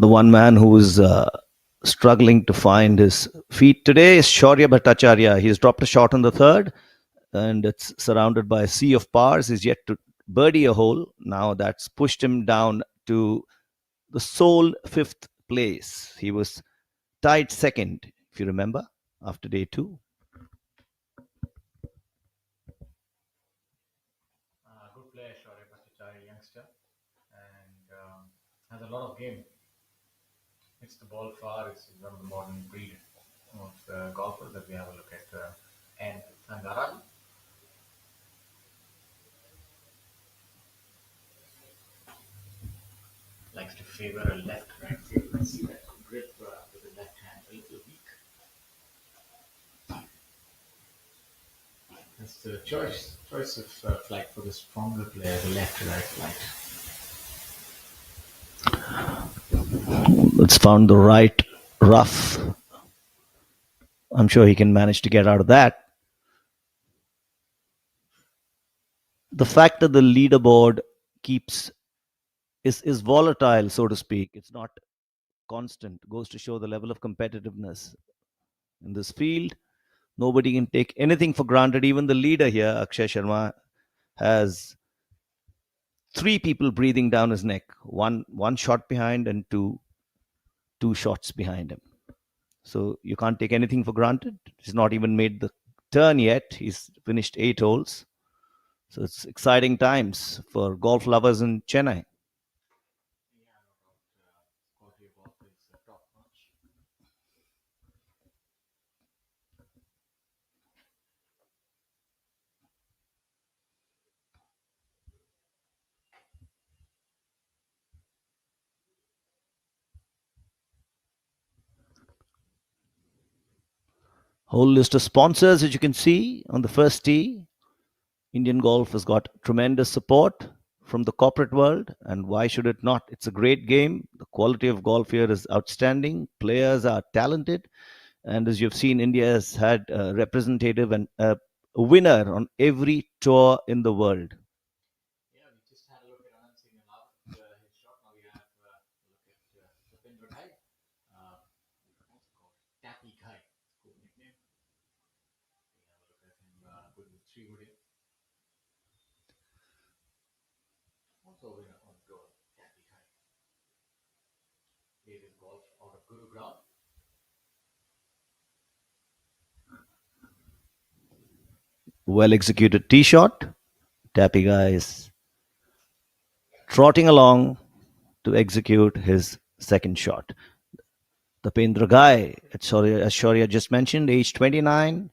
the one man who is struggling to find his feet today is Shaurya Bhattacharya. He's dropped a shot on the third, and it's surrounded by a sea of pars. He's yet to birdie a hole. Now that's pushed him down to the sole fifth place. He was tied second, if you remember, after day two. Good player, Shaurya Bhattacharya, youngster, and has a lot of game. It's the ball far. It's one of the modern breed of golfers that we have a look at. And Thangaraj. Likes to favor a left-right field. I see that grip with the left hand a little weak. That's the choice of flight for the stronger player, the left-to-right flight. It's found the right rough. I'm sure he can manage to get out of that. The fact that the leaderboard is volatile, so to speak. It's not constant. Goes to show the level of competitiveness in this field. Nobody can take anything for granted. Even the leader here, Akshay Sharma, has three people breathing down his neck. One shot behind and two shots behind him. So you can't take anything for granted. He's not even made the turn yet. He's finished 8 holes. So it's exciting times for golf lovers in Chennai. Whole list of sponsors, as you can see on the first tee. Indian golf has got tremendous support from the corporate world, and why should it not? It's a great game. The quality of golf here is outstanding. Players are talented, and as you've seen, India has had a representative and a winner on every tour in the world. Yeah, we just had a look at Anand Singh and after his shot. Now we have a look at Tappy Guy. Cool nickname. We have a look at him with 3 wood in. Also winner on tour, Tappy Guy. Played his golf out of Gurugram. Well executed tee shot. Tappy Guy is trotting along to execute his second shot. Tapendra Guy, as Shaurya just mentioned, age 29,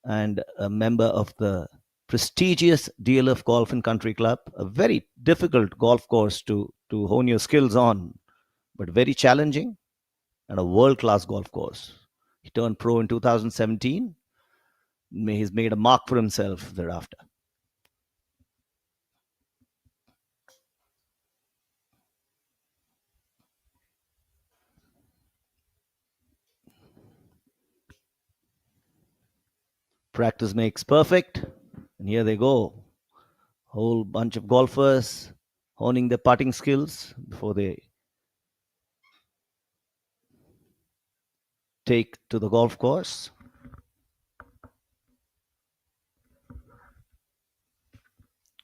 and a member of the prestigious DLF Golf and Country Club, a very difficult golf course to hone your skills on, but very challenging and a world-class golf course. He turned pro in 2017. He's made a mark for himself thereafter. Practice makes perfect, and here they go. Whole bunch of golfers honing their putting skills before they take to the golf course.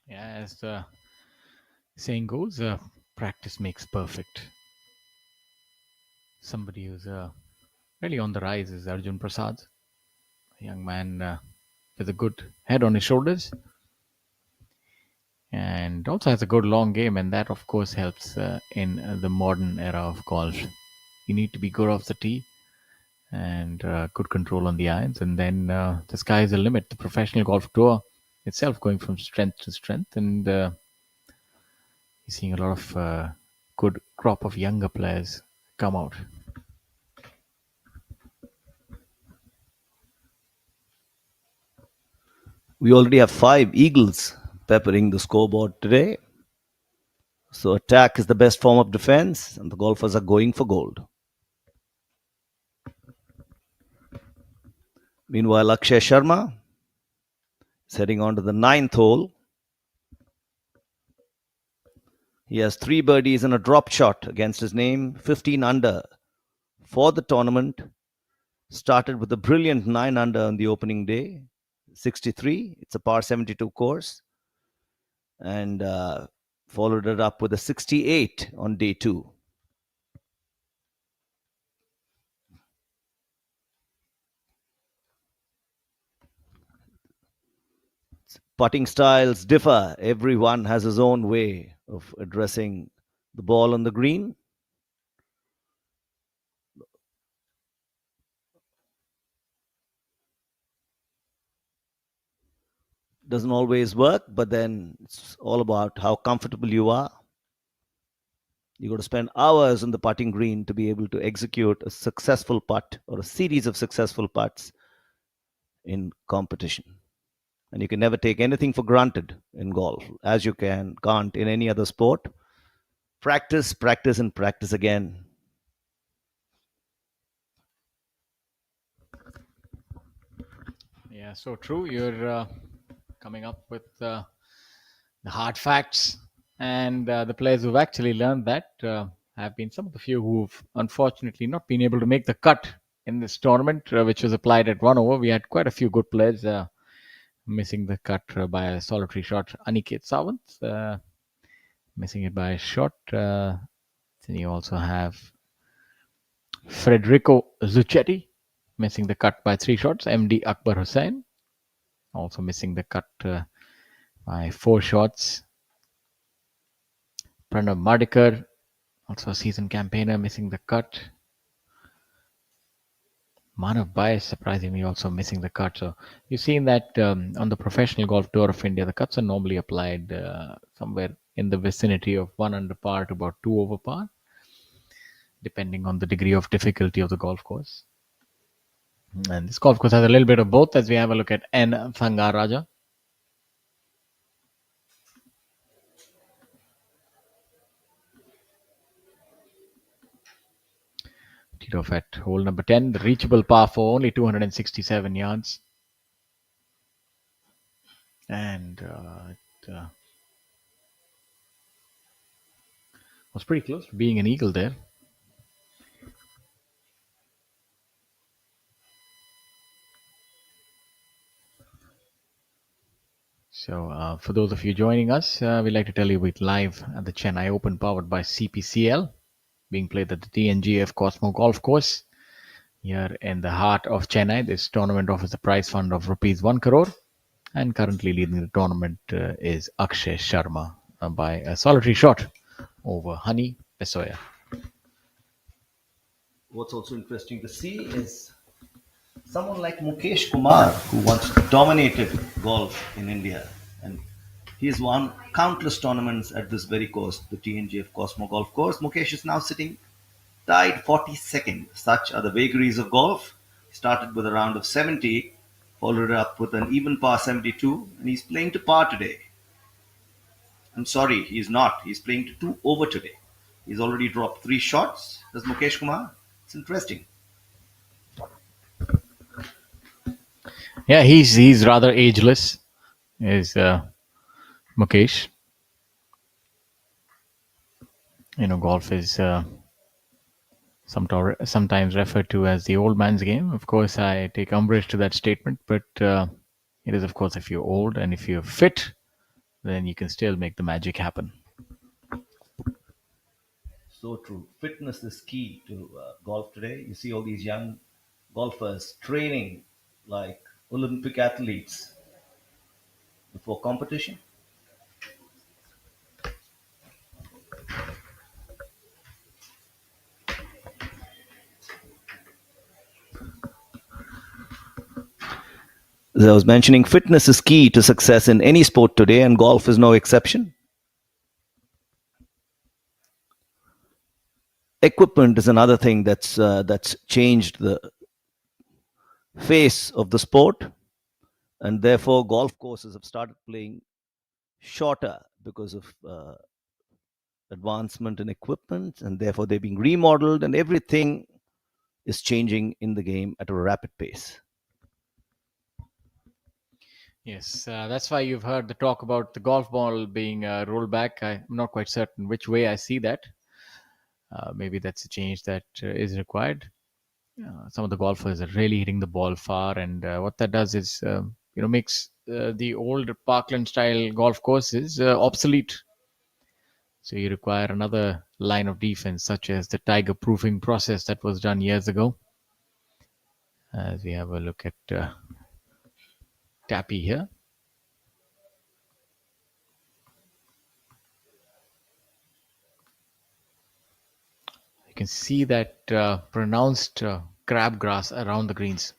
Yeah, as the saying goes, practice makes perfect. Somebody who's really on the rise is Arjun Prasad, a young man with a good head on his shoulders, and also has a good long game, and that of course helps in the modern era of golf. You need to be good off the tee and good control on the irons, and then the sky is the limit. The professional golf tour itself going from strength to strength, and you're seeing a lot of good crop of younger players come out. We already have 5 eagles peppering the scoreboard today. So attack is the best form of defense, and the golfers are going for gold. Meanwhile, Akshay Sharma is heading on to the 9th hole. He has 3 birdies and a drop shot against his name, 15 under for the tournament. Started with a brilliant 9 under on the opening day, 63. It's a par 72 course. And followed it up with a 68 on day 2. Putting styles differ. Everyone has his own way of addressing the ball on the green. Doesn't always work, but then it's all about how comfortable you are. You got to spend hours on the putting green to be able to execute a successful putt or a series of successful putts in competition. And you can never take anything for granted in golf, as you can't in any other sport. Practice, practice, and practice again. Yeah, so true. You're coming up with the hard facts, and the players who've actually learned that have been some of the few who've unfortunately not been able to make the cut in this tournament, which was applied at 1 over. We had quite a few good players missing the cut by a solitary shot. Aniket Sawant missing it by a shot. Then you also have Federico Zucchetti missing the cut by 3 shots. MD Akbar Hussain also missing the cut by 4 shots. Pranav Madikar, also a seasoned campaigner, missing the cut. Manav Bai, surprisingly, also missing the cut. So you've seen that on the Professional Golf Tour of India, the cuts are normally applied somewhere in the vicinity of 1 under par to about 2 over par, depending on the degree of difficulty of the golf course. And this golf course has a little bit of both, as we have a look at N. Thangaraja. Teed off at hole number 10, the reachable par for only 267 yards. And it was pretty close to being an eagle there. So, for those of you joining us, we'd like to tell you we're live at the Chennai Open powered by CPCL, being played at the TNGF Cosmo Golf Course here in the heart of Chennai. This tournament offers a prize fund of rupees 1 crore, and currently leading the tournament is Akshay Sharma by a solitary shot over Honey Pesoya. What's also interesting to see is someone like Mukesh Kumar, who once dominated golf in India, and he's won countless tournaments at this very course, the TNGF Cosmo Golf Course. Mukesh is now sitting tied 42nd. Such are the vagaries of golf. He started with a round of 70, followed it up with an even par 72, and he's playing to par today. I'm sorry, he's not. He's playing to 2 over today. He's already dropped 3 shots. Does Mukesh Kumar? It's interesting. Yeah, he's rather ageless, is Mukesh. Golf is sometimes referred to as the old man's game. Of course, I take umbrage to that statement, but it is, of course, if you're old and if you're fit, then you can still make the magic happen. So true. Fitness is key to golf today. You see all these young golfers training like Olympic athletes before competition. As I was mentioning, fitness is key to success in any sport today, and golf is no exception. Equipment is another thing that's changed the face of the sport, and therefore golf courses have started playing shorter because of advancement in equipment, and therefore they're being remodeled, and everything is changing in the game at a rapid pace. Yes, that's why you've heard the talk about the golf ball being rolled back. I'm not quite certain which way I see that. Maybe that's a change that is required. Some of the golfers are really hitting the ball far, and what that does is, makes the old Parkland style golf courses obsolete. So you require another line of defense, such as the tiger proofing process that was done years ago. As we have a look at Tappy here, you can see that pronounced crabgrass around the greens.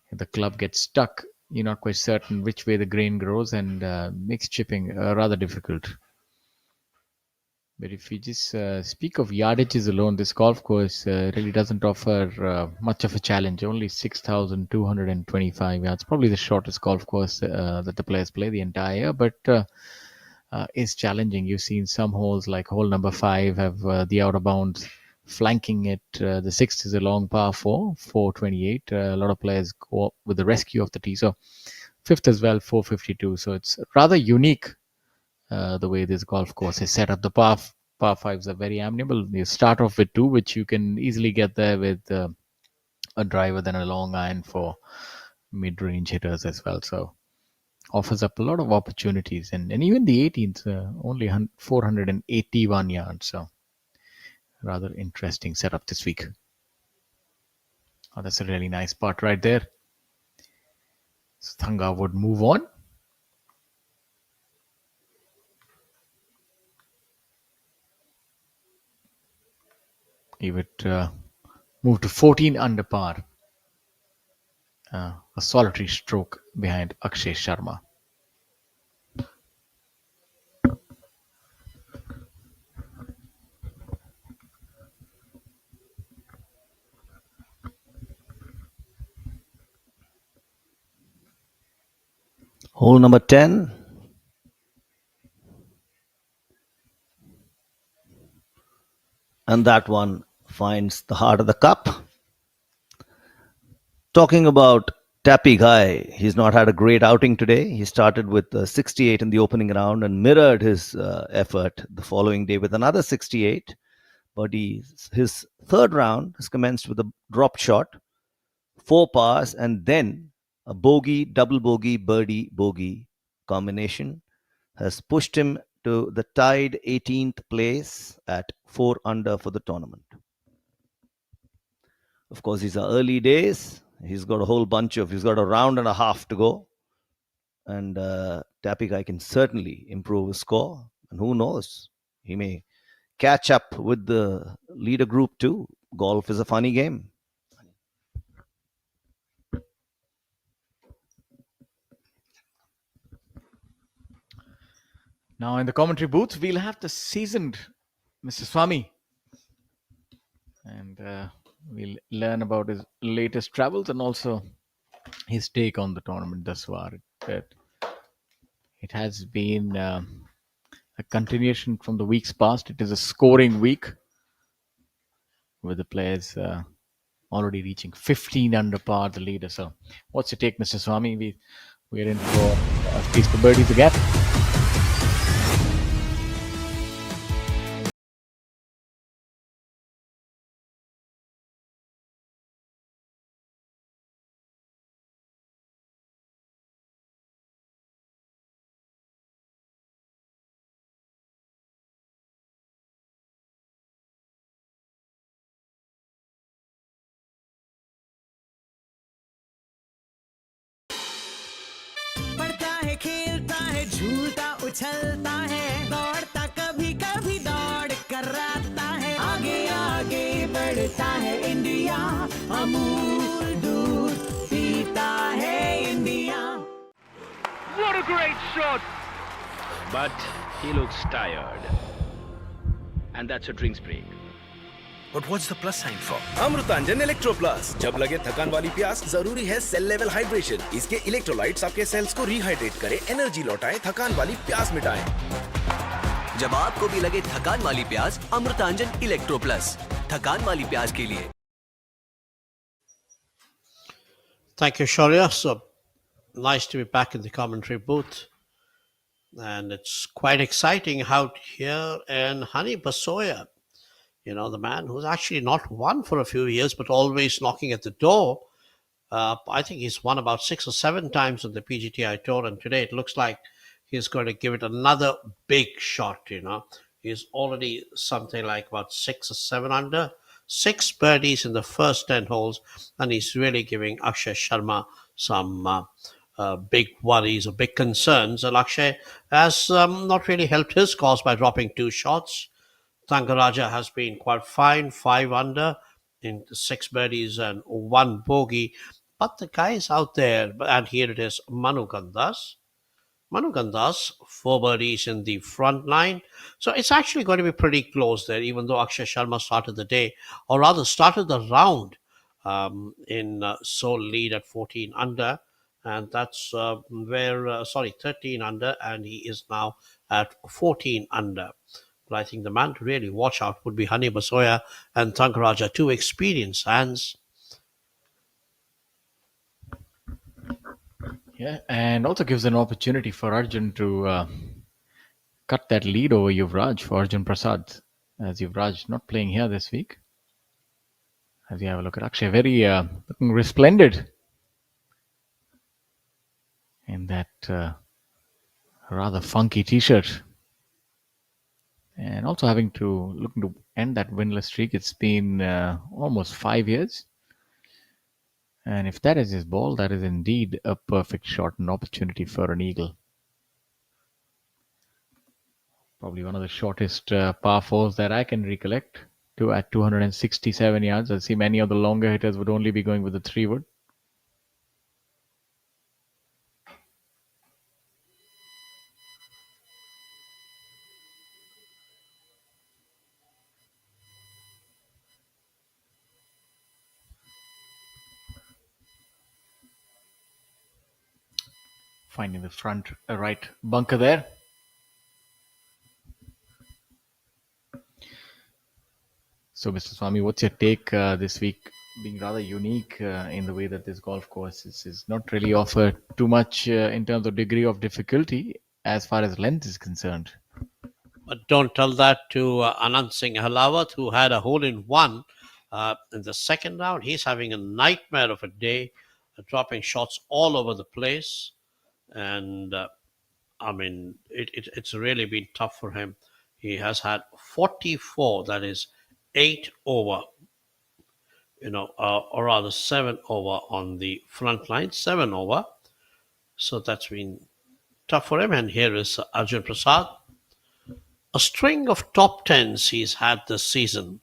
If the club gets stuck, you're not quite certain which way the grain grows, and makes chipping rather difficult. But if we just speak of yardages alone, this golf course really doesn't offer much of a challenge. Only 6,225 yards. Probably the shortest golf course that the players play the entire year, but is challenging. You've seen some holes like hole number 5 have the outer bounds flanking it. The sixth is a long par 4, 428. A lot of players go up with the rescue of the tee. So fifth as well, 452. So it's rather unique the way this golf course is set up. The par fives are very amenable. You start off with 2, which you can easily get there with a driver, then a long iron for mid-range hitters as well. So offers up a lot of opportunities, and even the 18th only 481 yards. So rather interesting setup this week. Oh, that's a really nice part right there. Thanga would move on. He would move to 14 under par. A solitary stroke behind Akshay Sharma. Hole number 10. And that one finds the heart of the cup. Talking about Tappy Guy, he's not had a great outing today. He started with 68 in the opening round and mirrored his effort the following day with another 68. But his third round has commenced with a drop shot, 4 pars, and then a bogey, double bogey, birdie, bogey combination has pushed him to the tied 18th place at 4 under for the tournament. Of course, these are early days. He's got a round and a half to go. And Tappy Guy can certainly improve his score. And who knows, he may catch up with the leader group too. Golf is a funny game. Now in the commentary booth, we'll have the seasoned Mr. Swami. And we'll learn about his latest travels and also his take on the tournament thus far. It has been a continuation from the weeks past. It is a scoring week with the players already reaching 15 under par, the leader. So what's your take, Mr. Swami? We're in for a feast for birdies again. झूलता उछलता है दौड़ता कभी कभी दौड़ कराता है आगे आगे बढ़ता है इंडिया अमूल दूध पीता है India. What a great shot! But he looks tired. And that's a drinks break. But what's the plus sign for? Amrutanjan electro plus. जब लगे थकान वाली प्यास, जरूरी है सेल लेवल हाइड्रेशन. इसके इलेक्ट्रोलाइट्स आपके सेल्स को रिहाइड्रेट करें, एनर्जी लौटाएं, थकान वाली प्यास मिटाएं. जब आपको भी लगे थकान वाली प्यास, अमृतांजन इलेक्ट्रो प्लस. थकान वाली प्यास के लिए. Thank you, Shaurya. So Nice to be back in the commentary booth. And it's quite exciting out here in Honey Basoya. The man who's actually not won for a few years, but always knocking at the door. I think he's won about 6 or 7 times on the PGTI tour, and today it looks like he's going to give it another big shot. He's already something like about 6 or 7 under, 6 birdies in the first 10 holes, and he's really giving Akshay Sharma some big worries or big concerns. And Akshay has not really helped his cause by dropping 2 shots. Tangaraja has been quite fine, 5 under in 6 birdies and 1 bogey. But the guys out there, and here it is, Manu Gandas. Manu Gandas, 4 birdies in the front line. So it's actually going to be pretty close there, even though Akshay Sharma started the day, or rather started the round in sole lead at 14 under. And that's 13 under, and he is now at 14 under. But I think the man to really watch out would be Hani Basoya and Tangaraja, two experienced hands. Yeah, and also gives an opportunity for Arjun to cut that lead over Yuvraj for Arjun Prasad, as Yuvraj not playing here this week. As you have a look at Akshay, very looking resplendent in that rather funky T-shirt, and also looking to end that winless streak. It's been almost 5 years, and if that is his ball, that is indeed a perfect shot and opportunity for an eagle. Probably one of the shortest par fours that I can recollect. At 267 yards. I see many of the longer hitters would only be going with the 3-wood. Finding the front right bunker there. So, Mr. Swami, what's your take this week? Being rather unique in the way that this golf course is not really offered too much in terms of degree of difficulty as far as length is concerned. But don't tell that to Anand Singh Halawat, who had a hole in one in the second round. He's having a nightmare of a day, dropping shots all over the place. And it's really been tough for him. He has had 44, that is 8 over, or rather 7 over on the front line, 7 over. So that's been tough for him. And here is Arjun Prasad. A string of top tens he's had this season.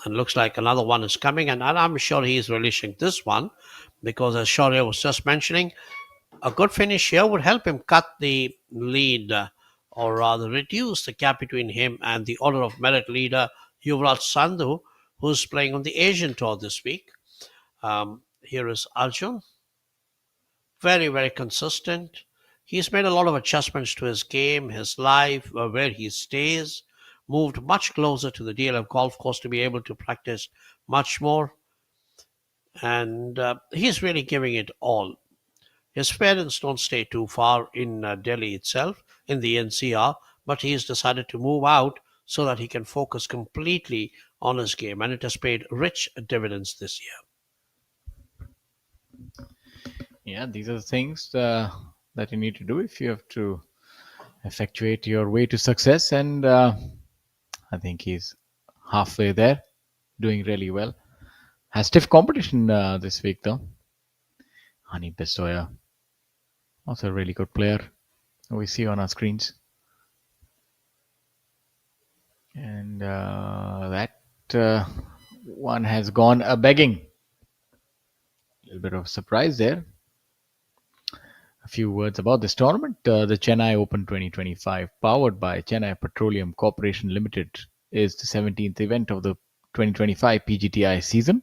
And looks like another one is coming. And I'm sure he's relishing this one because, as Shaurya was just mentioning, a good finish here would help him cut the lead, or rather reduce the gap between him and the order of merit leader Yuvraj Sandhu, who's playing on the Asian Tour this week. Here is Arjun. Very, very consistent. He's made a lot of adjustments to his game, his life, where he stays, moved much closer to the DLF golf course to be able to practice much more. And he's really giving it all. His parents don't stay too far in Delhi itself, in the NCR, but he's decided to move out so that he can focus completely on his game, and it has paid rich dividends this year. Yeah, these are the things that you need to do if you have to effectuate your way to success. And I think he's halfway there, doing really well. Has stiff competition this week, though. Hani Besoya, also a really good player who we see on our screens. And that one has gone a begging. A little bit of surprise there. A few words about this tournament. The Chennai Open 2025, powered by Chennai Petroleum Corporation Limited, is the 17th event of the 2025 PGTI season.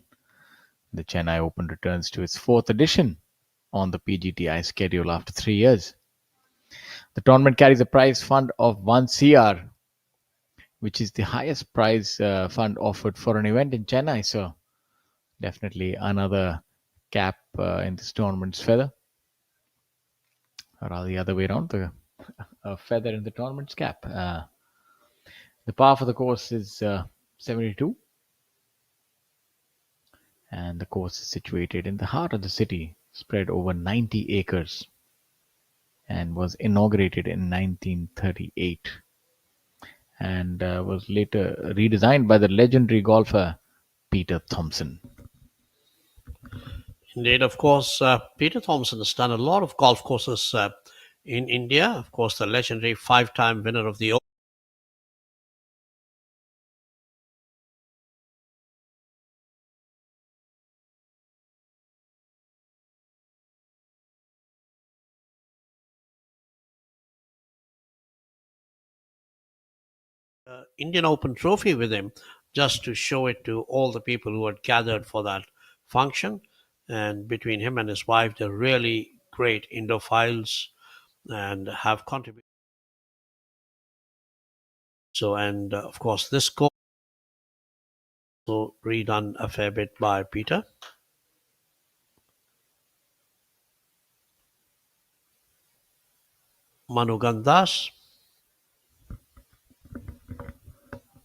The Chennai Open returns to its 4th edition on the PGTI schedule after 3 years. The tournament carries a prize fund of 1 CR, which is the highest prize fund offered for an event in Chennai. So definitely another cap in this tournament's feather. or rather the other way around, a feather in the tournament's cap. The par for the course is 72, and the course is situated in the heart of the city, spread over 90 acres, and was inaugurated in 1938, and was later redesigned by the legendary golfer Peter Thompson. Indeed, of course, Peter Thompson has done a lot of golf courses in India. Of course, the legendary five-time winner of the Indian Open trophy with him, just to show it to all the people who had gathered for that function. And between him and his wife, they're really great Indophiles and have contributed. So, and of course, this course also redone a fair bit by Peter. Manu Gandas,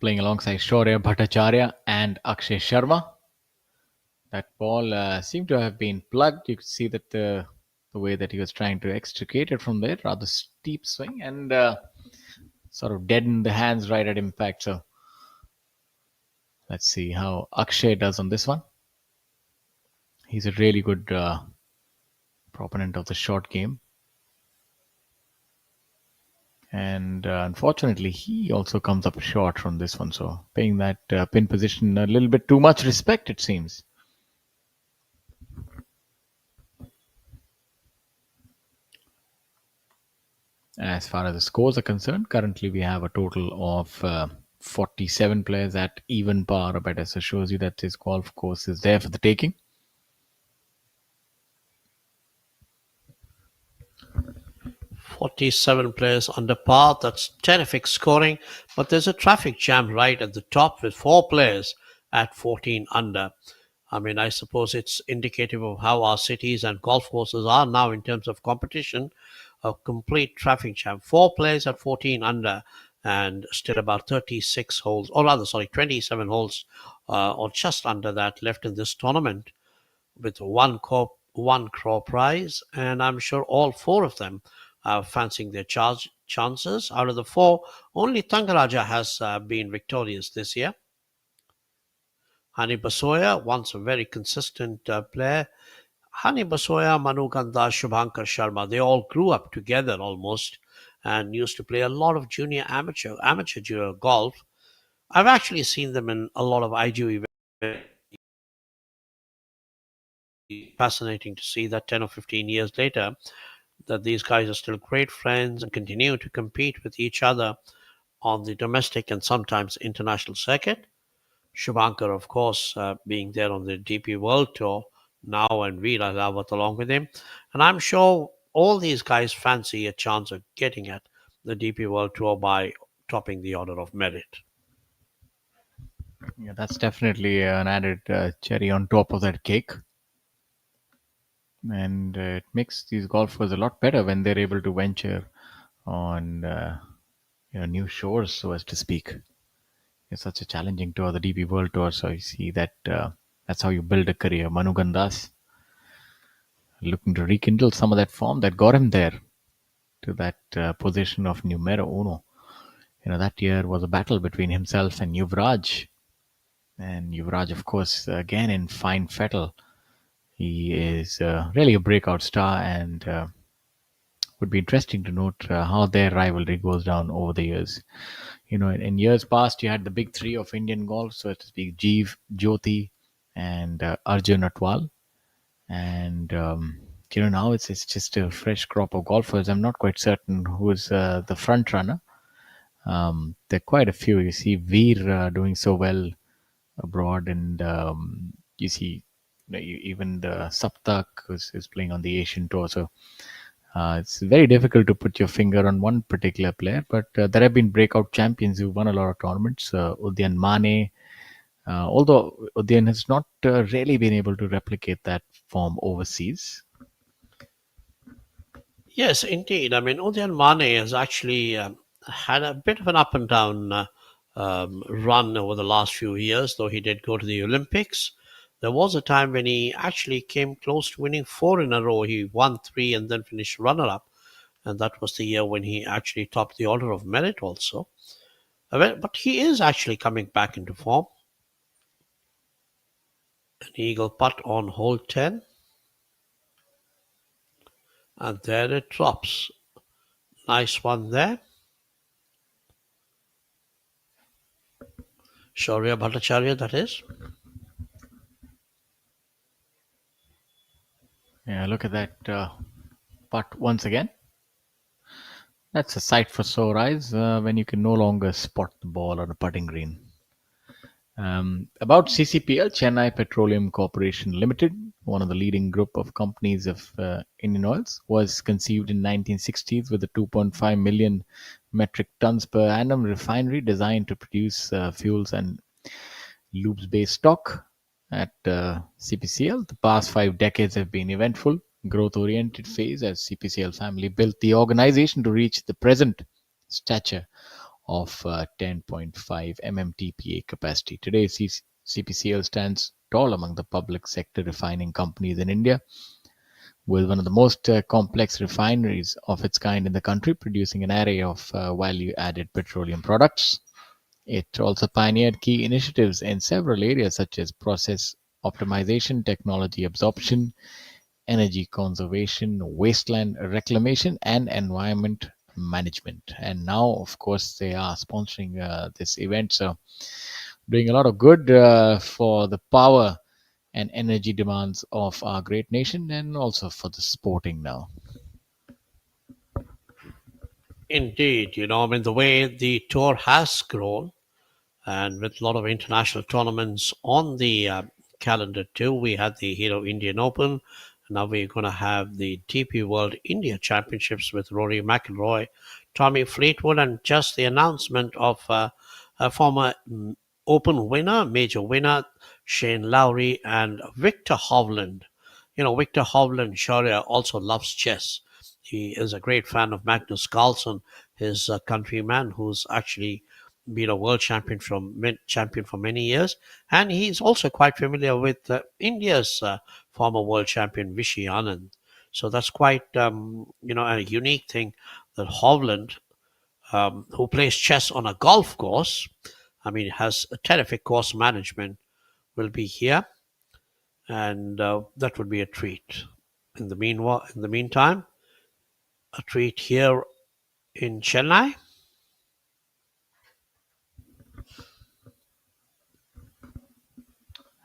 Playing alongside Shaurya Bhattacharya and Akshay Sharma. That ball seemed to have been plugged. You could see that the way that he was trying to extricate it from there, rather steep swing, and sort of deadened the hands right at impact. So let's see how Akshay does on this one. He's a really good proponent of the short game. And unfortunately, he also comes up short from this one. So paying that pin position a little bit too much respect, it seems. As far as the scores are concerned, currently we have a total of 47 players at even par or better. So shows you that this golf course is there for the taking. 47 players under par. That's terrific scoring. But there's a traffic jam right at the top with 4 players at 14 under. I mean, I suppose it's indicative of how our cities and golf courses are now in terms of competition. A complete traffic jam. 4 players at 14 under, and still about 36 holes, or rather, sorry, 27 holes, or just under that left in this tournament, with one crore prize, and I'm sure all 4 of them are fancying their chances. Out of the 4, only Tangaraja has been victorious this year. Hani Basoya, once a very consistent player. Hani Basoya, Manu Gandha, Shubhankar Sharma, they all grew up together almost and used to play a lot of amateur golf. I've actually seen them in a lot of IGU events. Fascinating to see that 10 or 15 years later that these guys are still great friends and continue to compete with each other on the domestic and sometimes international circuit. Shubhankar, of course, being there on the DP World Tour now, and Veera Rawat along with him. And I'm sure all these guys fancy a chance of getting at the DP World Tour by topping the order of merit. Yeah, that's definitely an added cherry on top of that cake. And it makes these golfers a lot better when they're able to venture on new shores, so as to speak. It's such a challenging tour, the DP World Tour. So you see that that's how you build a career. Manu Gandas looking to rekindle some of that form that got him there to that position of numero uno. That year was a battle between himself and Yuvraj. And Yuvraj, of course, again in fine fettle. He is really a breakout star, and would be interesting to note how their rivalry goes down over the years. In years past, you had the big 3 of Indian golf, so to speak, Jeev, Jyoti, and Arjun Atwal. And now it's just a fresh crop of golfers. I'm not quite certain who is the front runner. There are quite a few. You see Veer doing so well abroad, and you see even the Saptak is playing on the Asian tour. So it's very difficult to put your finger on one particular player, but there have been breakout champions who won a lot of tournaments. Udyan Mane, although Udyan has not really been able to replicate that form overseas. Yes, indeed. I mean, Udyan Mane has actually had a bit of an up and down run over the last few years, though he did go to the Olympics. There was a time when he actually came close to winning four in a row. He won three and then finished runner up, and that was the year when he actually topped the order of merit also. But he is actually coming back into form. An eagle putt on hole 10, and there it drops. Nice one there. Shaurya Bhattacharya, that is. Yeah, look at that putt once again. That's a sight for sore eyes when you can no longer spot the ball on a putting green. About CCPL, Chennai Petroleum Corporation Limited, one of the leading group of companies of Indian Oils, was conceived in 1960s with a 2.5 million metric tons per annum refinery designed to produce fuels and lubes-based stock. At CPCL, the past 5 decades have been eventful, growth-oriented phase as CPCL family built the organization to reach the present stature of 10.5 mmtpa capacity. Today, CPCL stands tall among the public sector refining companies in India, with one of the most complex refineries of its kind in the country, producing an array of value-added petroleum products. It also pioneered key initiatives in several areas such as process optimization, technology absorption, energy conservation, wasteland reclamation, and environment management. And now, of course, they are sponsoring this event. So, doing a lot of good for the power and energy demands of our great nation and also for the sporting now. Indeed, I mean, the way the tour has grown, and with a lot of international tournaments on the calendar too. We had the Hero Indian Open. Now we're going to have the DP World India Championships with Rory McIlroy, Tommy Fleetwood, and just the announcement of a former Open winner, major winner, Shane Lowry, and Victor Hovland. Victor Hovland, Shaurya, also loves chess. He is a great fan of Magnus Carlsen, his countryman, who's actually been a world champion for many years, and he's also quite familiar with India's former world champion Vishy Anand. So that's quite a unique thing that Hovland, who plays chess on a golf course, I mean, has a terrific course management, will be here, and that would be a treat. In the meantime, a treat here in Chennai.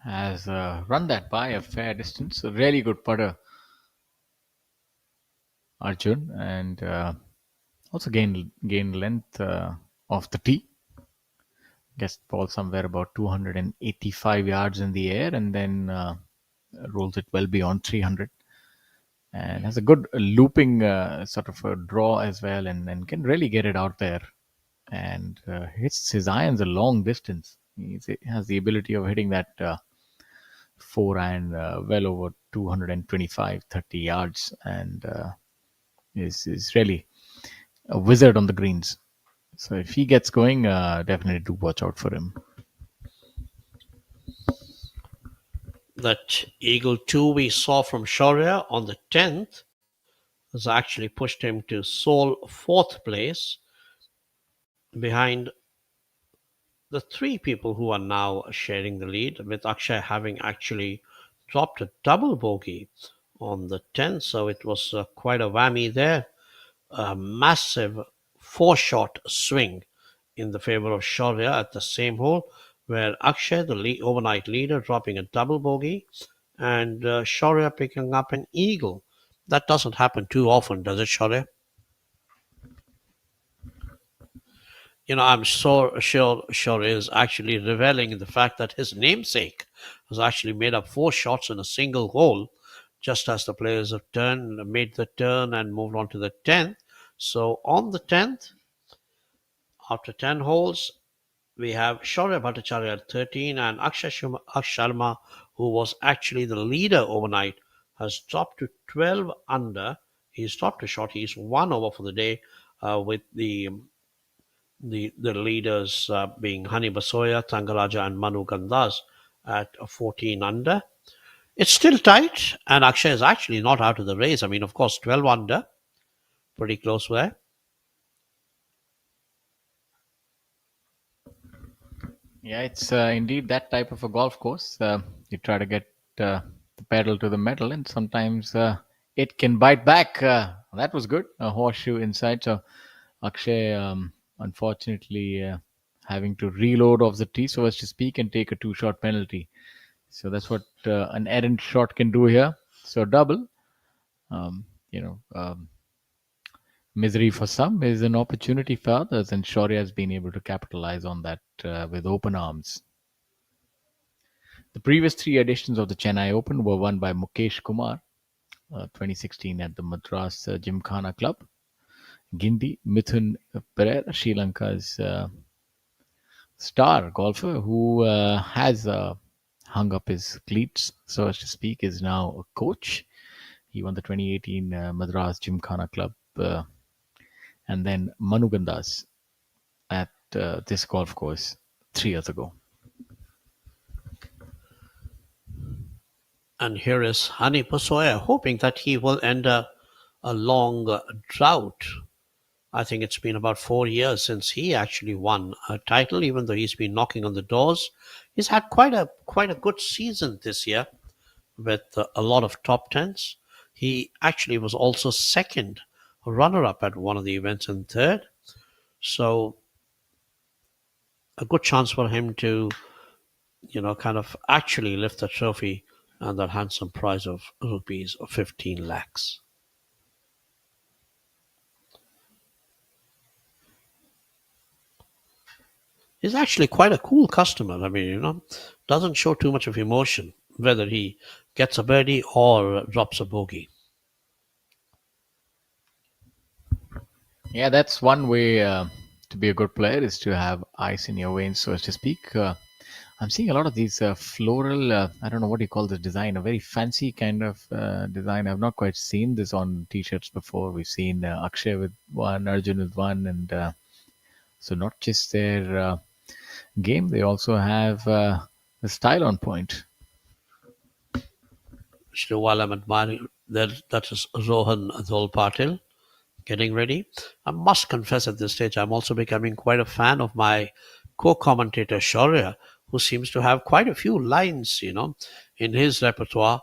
Has run that by a fair distance. A really good putter, Arjun, and also gained length off the tee. Gets the ball somewhere about 285 yards in the air, and then rolls it well beyond 300. And has a good looping sort of a draw as well, and can really get it out there. And hits his irons a long distance. He has the ability of hitting that four iron well over 225, 30 yards, and is really a wizard on the greens. So if he gets going, definitely do watch out for him. That Eagle 2 we saw from Shaurya on the 10th has actually pushed him to sole fourth place behind the three people who are now sharing the lead, with Akshay having actually dropped a double bogey on the 10th. So it was quite a whammy there. A massive four-shot swing in the favor of Shaurya at the same hole, where Akshay, the overnight leader, dropping a double bogey, and Shaurya picking up an eagle. That doesn't happen too often, does it, Shaurya? I'm so sure is actually reveling in the fact that his namesake has actually made up four shots in a single hole, just as the players have made the turn and moved on to the 10th. So on the 10th, after 10 holes, we have Shaurya Bhattacharya at 13, and Akshay Sharma, who was actually the leader overnight, has dropped to 12 under He's dropped a shot. He's 1 over for the day, with the leaders being Hani Basoya, Tangaraja, and Manu Gandas at 14 under. It's still tight, and Akshay is actually not out of the race. I mean, of course, 12 under, pretty close there. Yeah, it's indeed that type of a golf course. You try to get the pedal to the metal, and sometimes it can bite back. That was good. A horseshoe inside. So Akshay, unfortunately, having to reload off the tee, so as to speak, and take a two-shot penalty. So that's what an errant shot can do here. So double. Um, you know, misery for some is an opportunity for others, and Shaurya has been able to capitalize on that with open arms. The previous three editions of the Chennai Open were won by Mukesh Kumar, 2016 at the Madras Gymkhana Club. Gindi, Mithun Pereira, Sri Lanka's star golfer who has hung up his cleats, so as to speak, is now a coach. He won the 2018 Madras Gymkhana Club. And then Manu Gandas at this golf course 3 years ago. And here is Hani Pasoya, hoping that he will end a long drought. I think it's been about 4 years since he actually won a title, even though he's been knocking on the doors. He's had quite a good season this year with a lot of top tens. He actually was also second runner-up at one of the events and third. So a good chance for him to, kind of actually lift the trophy and that handsome prize of rupees of 15 lakhs. He's actually quite a cool customer. I mean, doesn't show too much of emotion, whether he gets a birdie or drops a bogey. Yeah, that's one way to be a good player, is to have ice in your veins, so as to speak. I'm seeing a lot of these floral, I don't know what you call the design, a very fancy kind of design. I've not quite seen this on t-shirts before. We've seen Akshay with one, Arjun with one, and so not just their game, they also have the style on point. Actually, while I'm admiring that is Rohan Adol Patil getting ready. I must confess at this stage, I'm also becoming quite a fan of my co-commentator Shaurya, who seems to have quite a few lines, in his repertoire,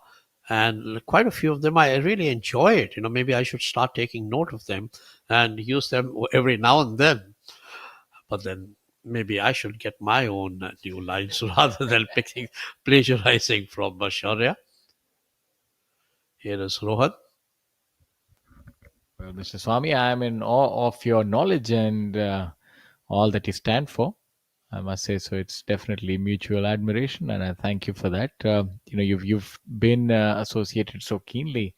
and quite a few of them I really enjoy it. Maybe I should start taking note of them and use them every now and then. But then maybe I should get my own new lines rather than plagiarizing from Shaurya. Here is Rohan. Well, Mr. Swami, I am in awe of your knowledge and all that you stand for. I must say so. It's definitely mutual admiration, and I thank you for that. You've been associated so keenly.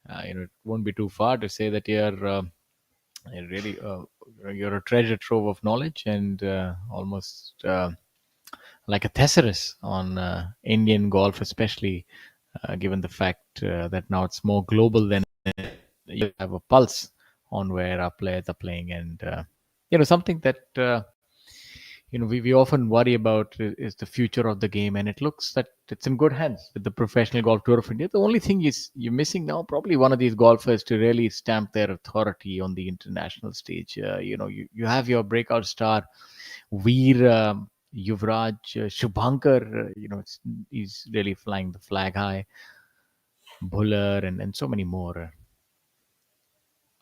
It won't be too far to say that you're really you're a treasure trove of knowledge, and almost like a thesaurus on Indian golf, especially given the fact that now it's more global than you have a pulse on where our players are playing, and something that we often worry about is the future of the game, and it looks that it's in good hands with the Professional Golf Tour of India. The only thing is you're missing now probably one of these golfers to really stamp their authority on the international stage. You have your breakout star Veer, Yuvraj, Shubhankar. He's really flying the flag high. Bhullar and so many more.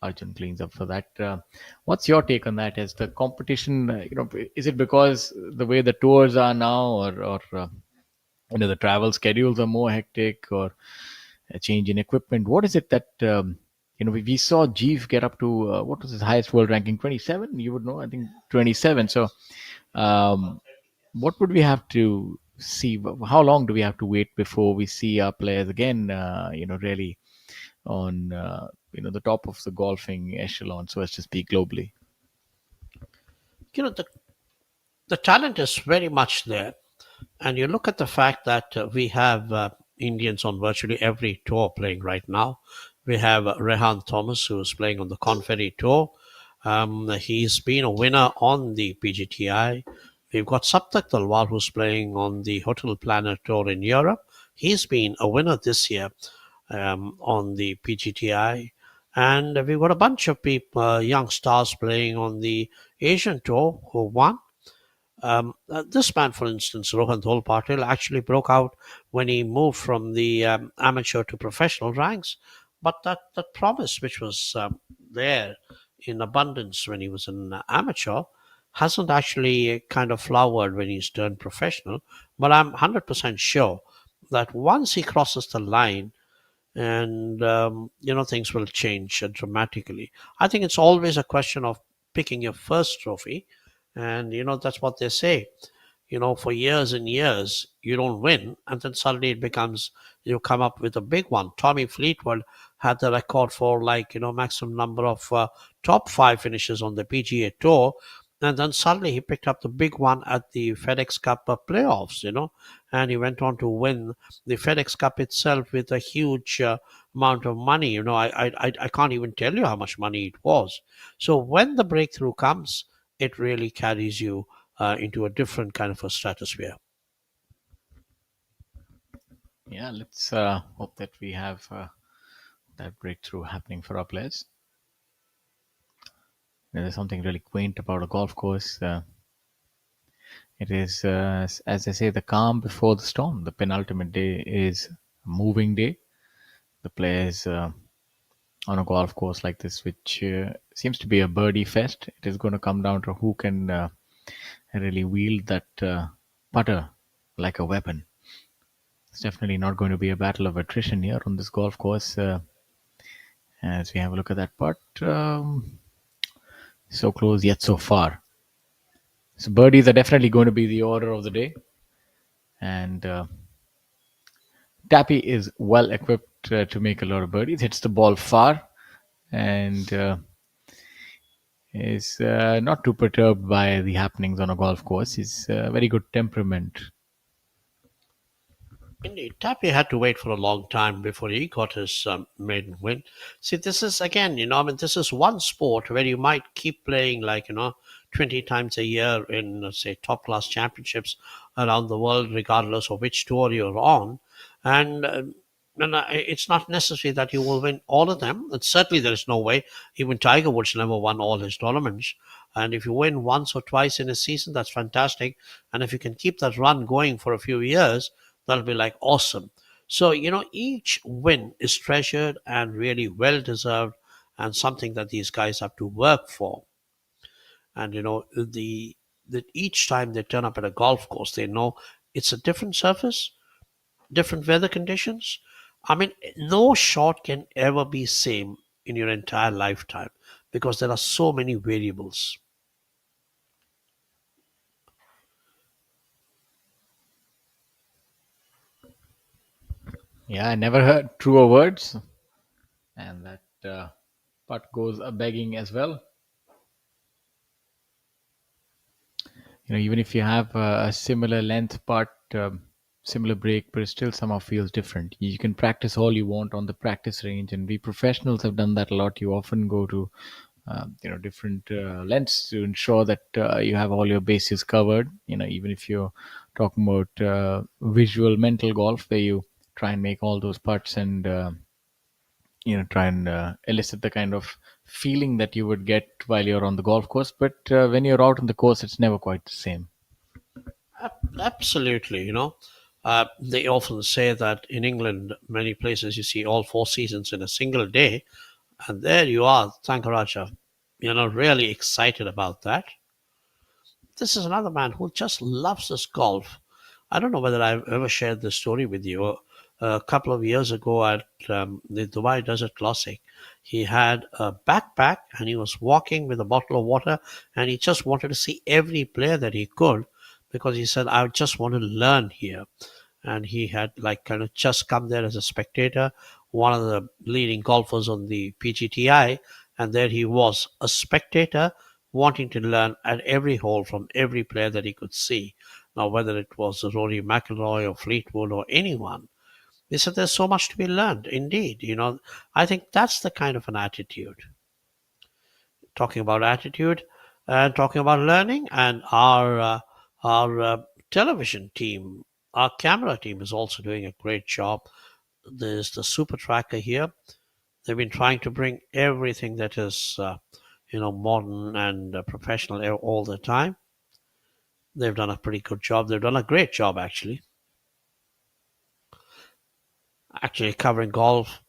Arjun cleans up for that. What's your take on that? Is the competition, is it because the way the tours are now, or the travel schedules are more hectic, or a change in equipment? What is it that we saw Jeev get up to what was his highest world ranking? 27. You would know, I think 27. So, what would we have to see? How long do we have to wait before we see our players again? Really on the top of the golfing echelon, so as to speak, globally. The talent is very much there, and you look at the fact that we have Indians on virtually every tour playing right now, We have Rehan Thomas, who is playing on the Confetti Tour. He's been a winner on the PGTI. We've got Saptak Talwar, who's playing on the Hotel Planner Tour in Europe. He's been a winner this year on the PGTI. And we've got a bunch of people, young stars playing on the Asian Tour who won. This man, for instance, Rohan Patil, actually broke out when he moved from the amateur to professional ranks. But that promise, which was there in abundance when he was an amateur, hasn't actually kind of flowered when he's turned professional. But I'm 100% sure that once he crosses the line, and things will change dramatically. I think it's always a question of picking your first trophy, and that's what they say. For years and years you don't win, and then suddenly it becomes you come up with a big one. Tommy Fleetwood had the record for maximum number of top five finishes on the PGA Tour, and then suddenly he picked up the big one at the FedEx Cup playoffs, and he went on to win the FedEx Cup itself with a huge amount of money. I can't even tell you how much money it was. So when the breakthrough comes, it really carries you into a different kind of a stratosphere. Yeah, let's hope that we have that breakthrough happening for our players. There's something really quaint about a golf course. It is, as they say, the calm before the storm. The penultimate day is a moving day. The players on a golf course like this, which seems to be a birdie fest, it is going to come down to who can really wield that putter like a weapon. It's definitely not going to be a battle of attrition here on this golf course. As we have a look at that putt, so close yet so far. So birdies are definitely going to be the order of the day, and Tappy is well equipped to make a lot of birdies. Hits the ball far, and is not too perturbed by the happenings on a golf course. He's very good temperament. Indeed, Tappy had to wait for a long time before he got his maiden win. See, this is again, this is one sport where you might keep playing 20 times a year in, say, top class championships around the world, regardless of which tour you're on. And, it's not necessary that you will win all of them. And certainly, there is no way. Even Tiger Woods never won all his tournaments. And if you win once or twice in a season, that's fantastic. And if you can keep that run going for a few years, that'll be like awesome. So, each win is treasured and really well deserved, and something that these guys have to work for. And, the that each time they turn up at a golf course, they know it's a different surface, different weather conditions. I mean, no shot can ever be same in your entire lifetime because there are so many variables. Yeah, I never heard truer words, and that putt goes a begging as well. Even if you have a similar length putt, similar break, but it still somehow feels different. You can practice all you want on the practice range, and we professionals have done that a lot. You often go to different lengths to ensure that you have all your bases covered. Even if you're talking about visual mental golf, where you try and make all those putts and try and elicit the kind of feeling that you would get while you're on the golf course. But when you're out on the course, it's never quite the same. Absolutely, they often say that in England, many places you see all four seasons in a single day, and there you are, Thankaraja, really excited about that. This is another man who just loves this golf. I don't know whether I've ever shared this story with you. A couple of years ago at the Dubai Desert Classic, he had a backpack and he was walking with a bottle of water, and he just wanted to see every player that he could because he said, I just want to learn here. And he had kind of just come there as a spectator, one of the leading golfers on the PGTI, and there he was, a spectator wanting to learn at every hole from every player that he could see. Now, whether it was Rory McIlroy or Fleetwood or anyone, He said there's so much to be learned. Indeed, I think that's the kind of an attitude. Talking about attitude and talking about learning, and our television team, our camera team is also doing a great job. There's the super tracker here. They've been trying to bring everything that is modern and professional all the time. They've done a pretty good job. They've done a great job, actually. Actually, covering golf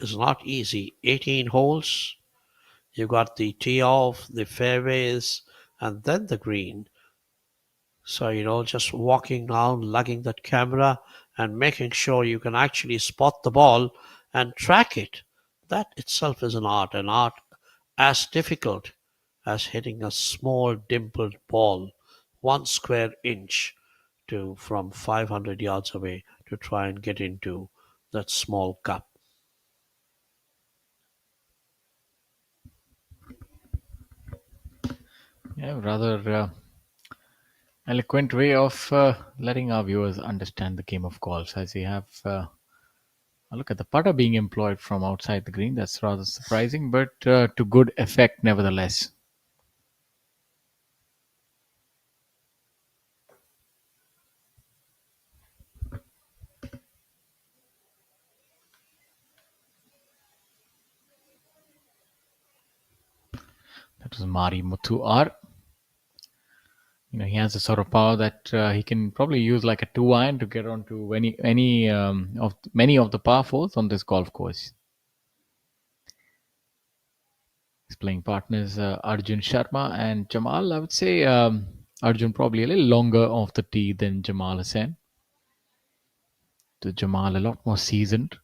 is not easy. 18 holes. You've got the tee off, the fairways, and then the green. So, just walking down, lugging that camera, and making sure you can actually spot the ball and track it. That itself is an art as difficult as hitting a small dimpled ball 1 square inch from 500 yards away to try and get into that small cup. Yeah, rather eloquent way of letting our viewers understand the game of golf, as we have a look at the putter being employed from outside the green. That's rather surprising, but to good effect nevertheless. That was Mari Muthu R. He has a sort of power that he can probably use like a 2 iron to get onto any of many of the par fours on this golf course. His playing partners Arjun Sharma and Jamal. I would say Arjun probably a little longer off the tee than Jamal Hussain. So Jamal a lot more seasoned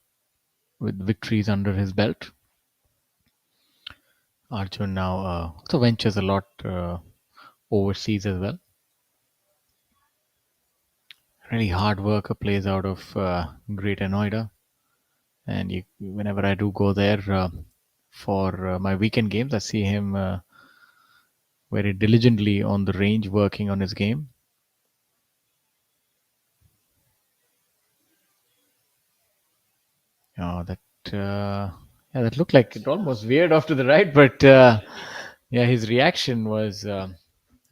with victories under his belt. Arjun now also ventures a lot overseas as well. Really hard worker, plays out of Greater Noida, and whenever I do go there for my weekend games, I see him very diligently on the range working on his game. Oh, that looked like it almost veered off to the right, but yeah, his reaction was a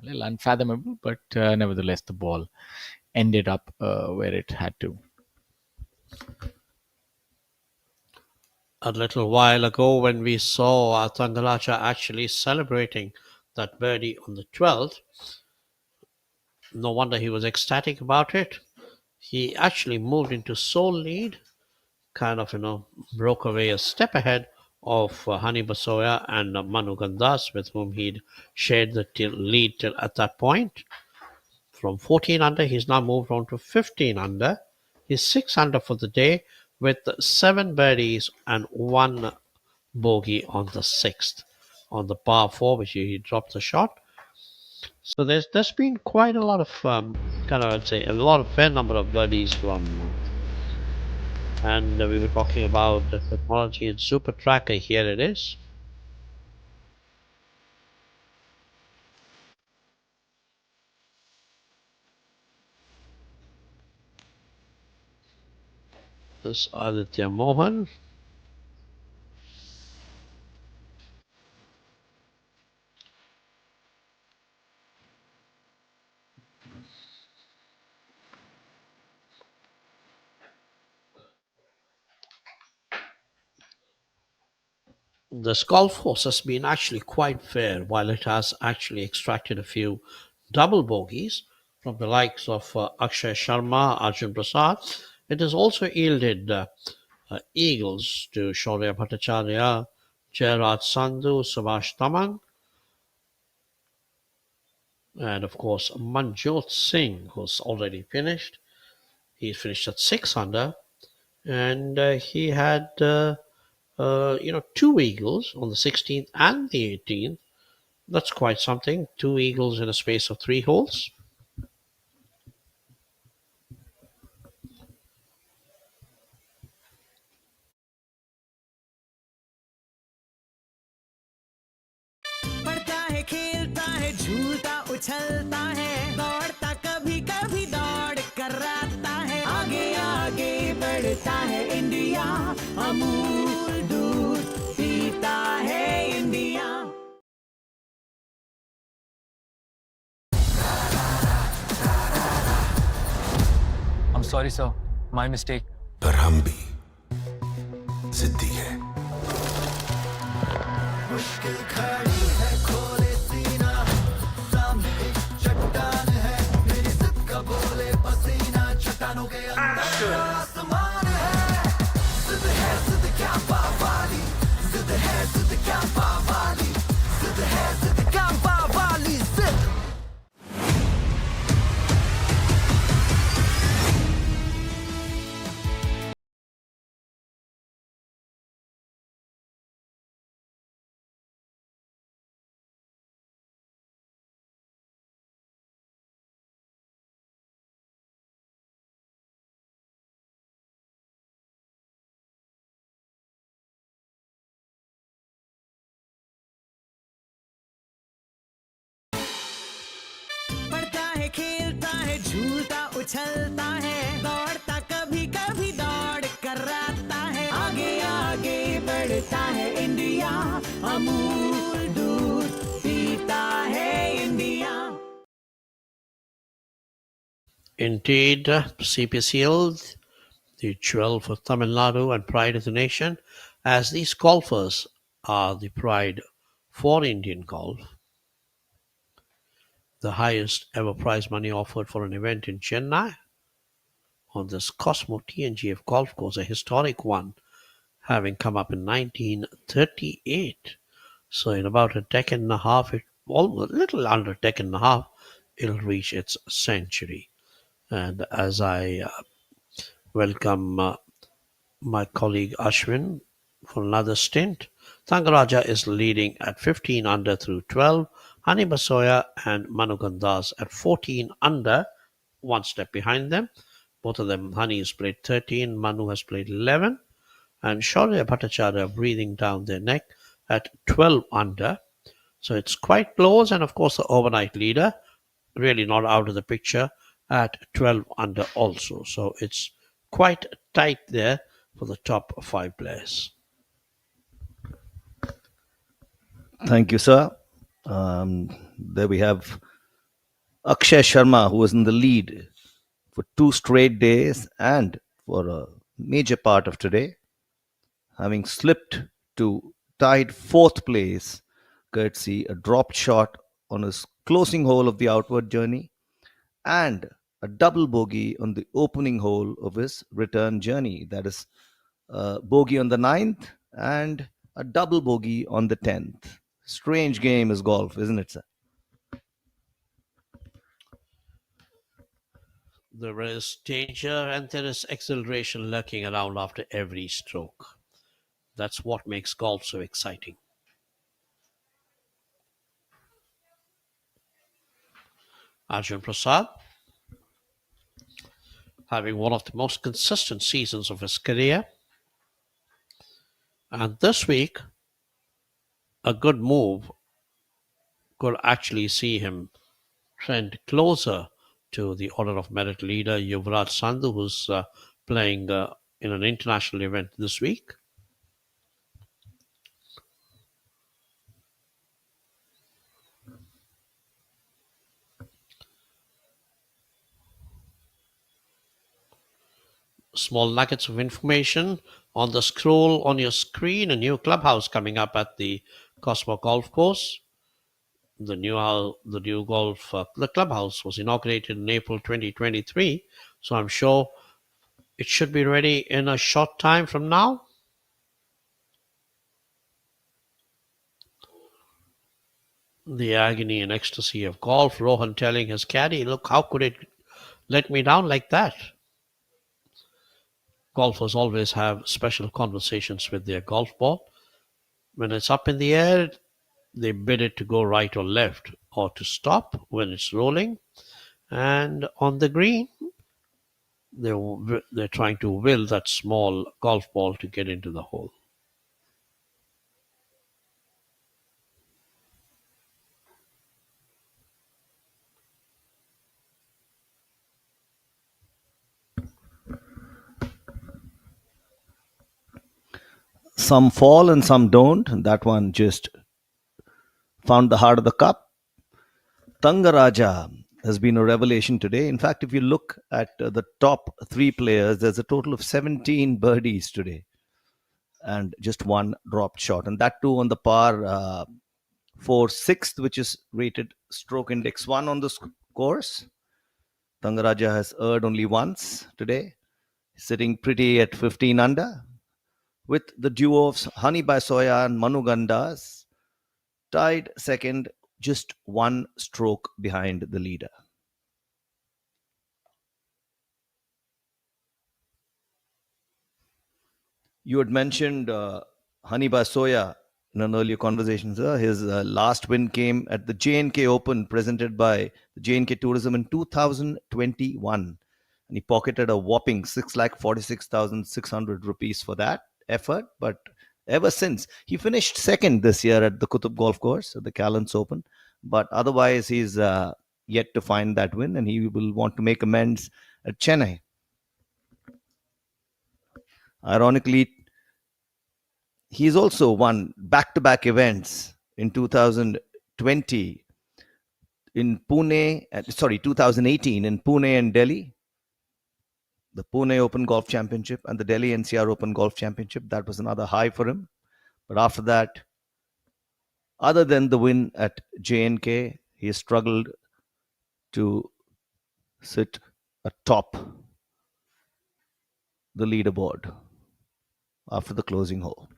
little unfathomable, but nevertheless, the ball ended up where it had to. A little while ago, when we saw Tangalacha actually celebrating that birdie on the 12th, no wonder he was ecstatic about it. He actually moved into sole lead, kind of, broke away a step ahead of Hani Basoya and Manu Gandas, with whom he'd shared the lead till at that point. From 14 under, he's now moved on to 15 under. He's 6 under for the day with 7 birdies and 1 bogey on the 6th. On the par 4, which he dropped the shot. So there's been quite a lot of I'd say a fair number of birdies from, and we were talking about the technology in Super Tracker. Here it is. This Aditya Mohan. This golf course has been actually quite fair, while it has actually extracted a few double bogeys from the likes of Akshay Sharma, Arjun Prasad. It has also yielded eagles to Shaurya Bhattacharya, Jairaj Sandhu, Subhash Tamang, and of course Manjot Singh, who's already finished. He finished at 6 under, and he had 2 eagles on the 16th and the 18th. That's quite something. 2 eagles in a space of 3 holes. पढ़ता है खेलता है झूलता उछलता है दौड़ता कभी कभी दौड़ कराता है आगे आगे बढ़ बढ़ता है इंडिया, अमूल दूध पीता है India. I'm sorry, sir. My mistake. पर हम भी जिद्दी है. पढ़ता है, खेलता है, झूलता उछलता है, दौड़ता कभी कभी दौड़ कराता है, आगे आगे बढ़ता है इंडिया, अमूल दूध पीता है India. Indeed, CPCL, the jewel for Tamil Nadu and pride of the nation, as these golfers are the pride for Indian golf. The highest ever prize money offered for an event in Chennai on this Cosmo TNGF golf course, a historic one, having come up in 1938. So in about a decade and a half, almost a little under a decade and a half, it'll reach its century. And as I welcome my colleague Ashwin for another stint, Thangaraja is leading at 15 under through 12. Hani Basoya and Manu Gandas at 14 under, one step behind them. Both of them, Hani has played 13, Manu has played 11. And Shaurya Bhattacharya breathing down their neck at 12 under. So it's quite close. And of course, the overnight leader, really not out of the picture, at 12 under also. So it's quite tight there for the top 5 players. Thank you, sir. There we have Akshay Sharma, who was in the lead for 2 straight days and for a major part of today, having slipped to tied fourth place, courtesy a dropped shot on his closing hole of the outward journey and a double bogey on the opening hole of his return journey. That is a bogey on the ninth and a double bogey on the 10th. Strange game is golf, isn't it, sir? There is danger and there is exhilaration lurking around after every stroke. That's what makes golf so exciting. Arjun Prasad, having one of the most consistent seasons of his career. And this week, a good move could actually see him trend closer to the order of merit leader Yuvraj Sandhu, who's playing in an international event this week. Small nuggets of information on the scroll on your screen. A new clubhouse coming up at the Cosmo Golf Course. The the clubhouse was inaugurated in April 2023, so I'm sure it should be ready in a short time from now. The agony and ecstasy of golf. Rohan telling his caddy, "Look, how could it let me down like that?" Golfers always have special conversations with their golf ball. When it's up in the air, they bid it to go right or left, or to stop when it's rolling. And on the green, they're trying to will that small golf ball to get into the hole. Some fall and some don't. And that one just found the heart of the cup. Tangaraja has been a revelation today. In fact, if you look at the top three players, there's a total of 17 birdies today and just one dropped shot. And that too on the par for sixth, which is rated stroke index 1 on the course. Tangaraja has erred only once today, sitting pretty at 15 under, with the duo of Hani Basoya and Manu Gandas tied second, just one stroke behind the leader. You had mentioned Hani Basoya in an earlier conversation, sir. His last win came at the J&K Open presented by the J&K Tourism in 2021. And he pocketed a whopping 6,46,600 rupees for that effort. But ever since, he finished second this year at the Qutub Golf Course, at the Callans Open. But otherwise, he's yet to find that win, and he will want to make amends at Chennai. Ironically, he's also won back-to-back events in 2020 in Pune, 2018 in Pune and Delhi, the Pune Open Golf Championship and the Delhi NCR Open Golf Championship. That was another high for him. But after that, other than the win at J&K, he struggled to sit atop the leaderboard after the closing hole.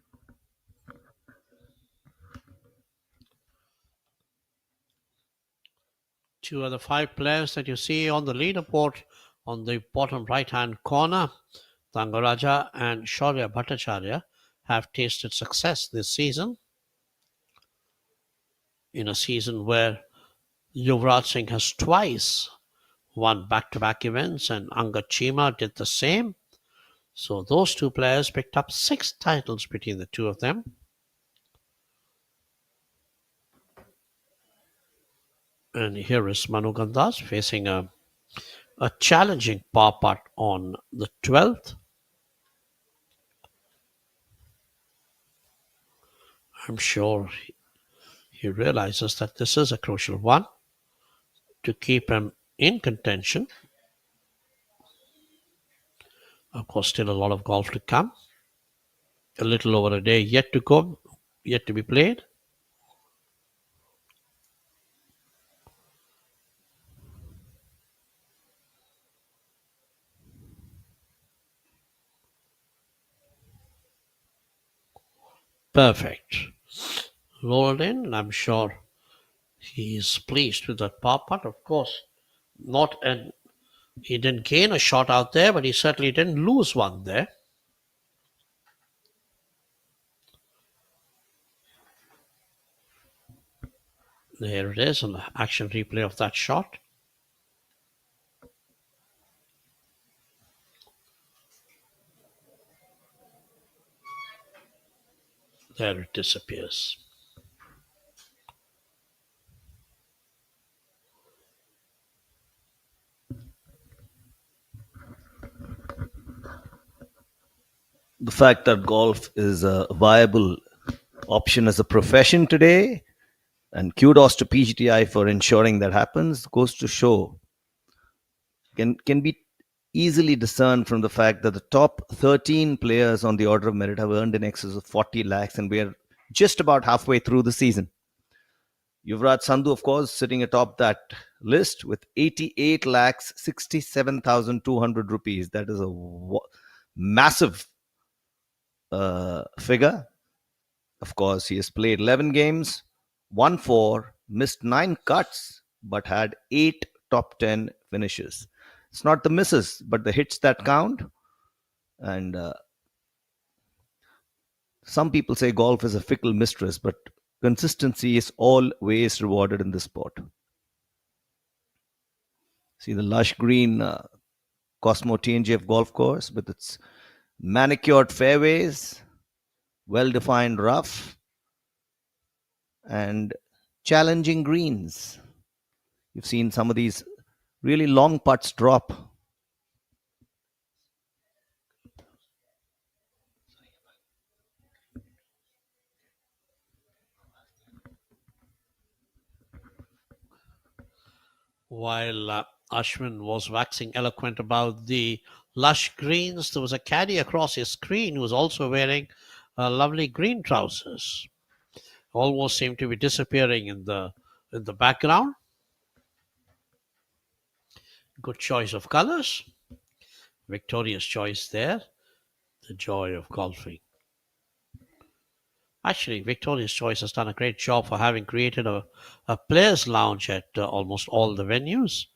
Two of the five players that you see on the leaderboard on the bottom right-hand corner, Tangaraja and Shaurya Bhattacharya, have tasted success this season. In a season where Yuvraj Singh has twice won back-to-back events and Angad Chima did the same. So those two players picked up 6 titles between the two of them. And here is Manu Gandas facing a challenging par putt on the 12th. I'm sure he realizes that this is a crucial one to keep him in contention. Of course, still a lot of golf to come. A little over a day yet to go, yet to be played. Perfect. Rolled in, and I'm sure he's pleased with that par putt. Of course, he didn't gain a shot out there, but he certainly didn't lose one there. There it is, an action replay of that shot. There it disappears. The fact that golf is a viable option as a profession today, and kudos to PGTI for ensuring that happens, goes to show can be easily discerned from the fact that the top 13 players on the order of merit have earned in excess of 40 lakhs, and we are just about halfway through the season. Yuvraj Sandhu, of course, sitting atop that list with 88 lakhs 67,200 rupees. That is a massive figure. Of course, he has played 11 games, won 4, missed 9 cuts, but had 8 top 10 finishes. It's not the misses, but the hits that count. And some people say golf is a fickle mistress, but consistency is always rewarded in this sport. See the lush green Cosmo TNGF golf course with its manicured fairways, well-defined rough, and challenging greens. You've seen some of these really long putts drop. While Ashwin was waxing eloquent about the lush greens, there was a caddy across his screen who was also wearing lovely green trousers. Almost seemed to be disappearing in the background. Good choice of colors. Victorious choice there. The joy of golfing. Actually, Victoria's Choice has done a great job for having created a players' lounge at almost all the venues.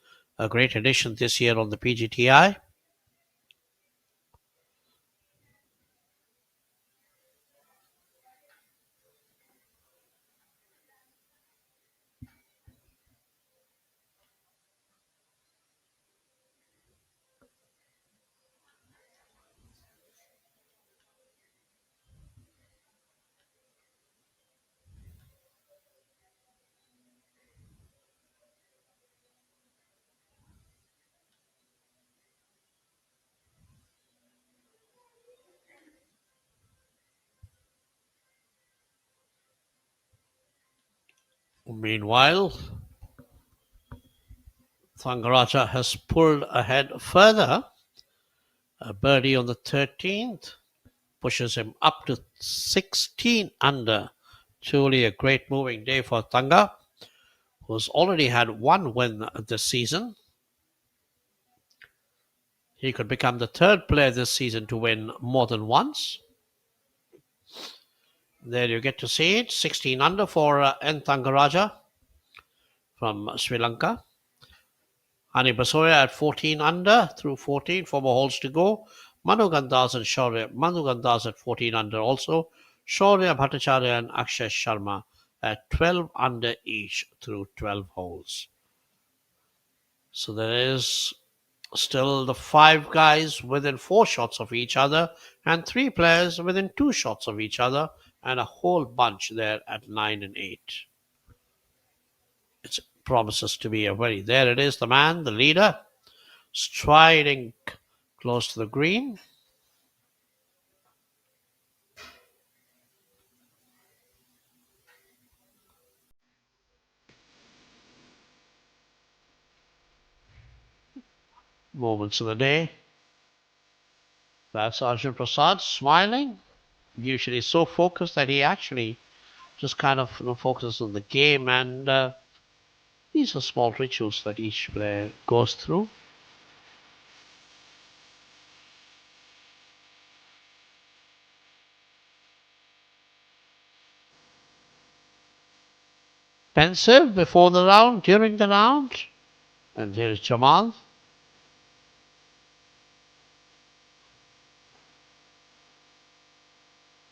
A great addition this year on the PGTI. Meanwhile, Thangaraja has pulled ahead further. A birdie on the 13th pushes him up to 16 under. Truly a great moving day for Thanga, who's already had one win this season. He could become the third player this season to win more than once. There you get to see it. 16 under for N. Thangaraja from Sri Lanka. Ani Basoya at 14 under through 14, 4 more holes to go. Manu Gandhas and Shaurya. Manu Gandhas at 14 under also. Shaurya Bhattacharya and Akshay Sharma at 12 under each through 12 holes. So there is still the 5 guys within 4 shots of each other and 3 players within 2 shots of each other, and a whole bunch there at 9 and 8. It promises to be a very... There it is, the man, the leader, striding close to the green. Moments of the day. That's Arjun Prasad smiling, usually so focused that he actually just kind of focuses on the game, and these are small rituals that each player goes through. Pensive before the round, during the round. And here is Jamal.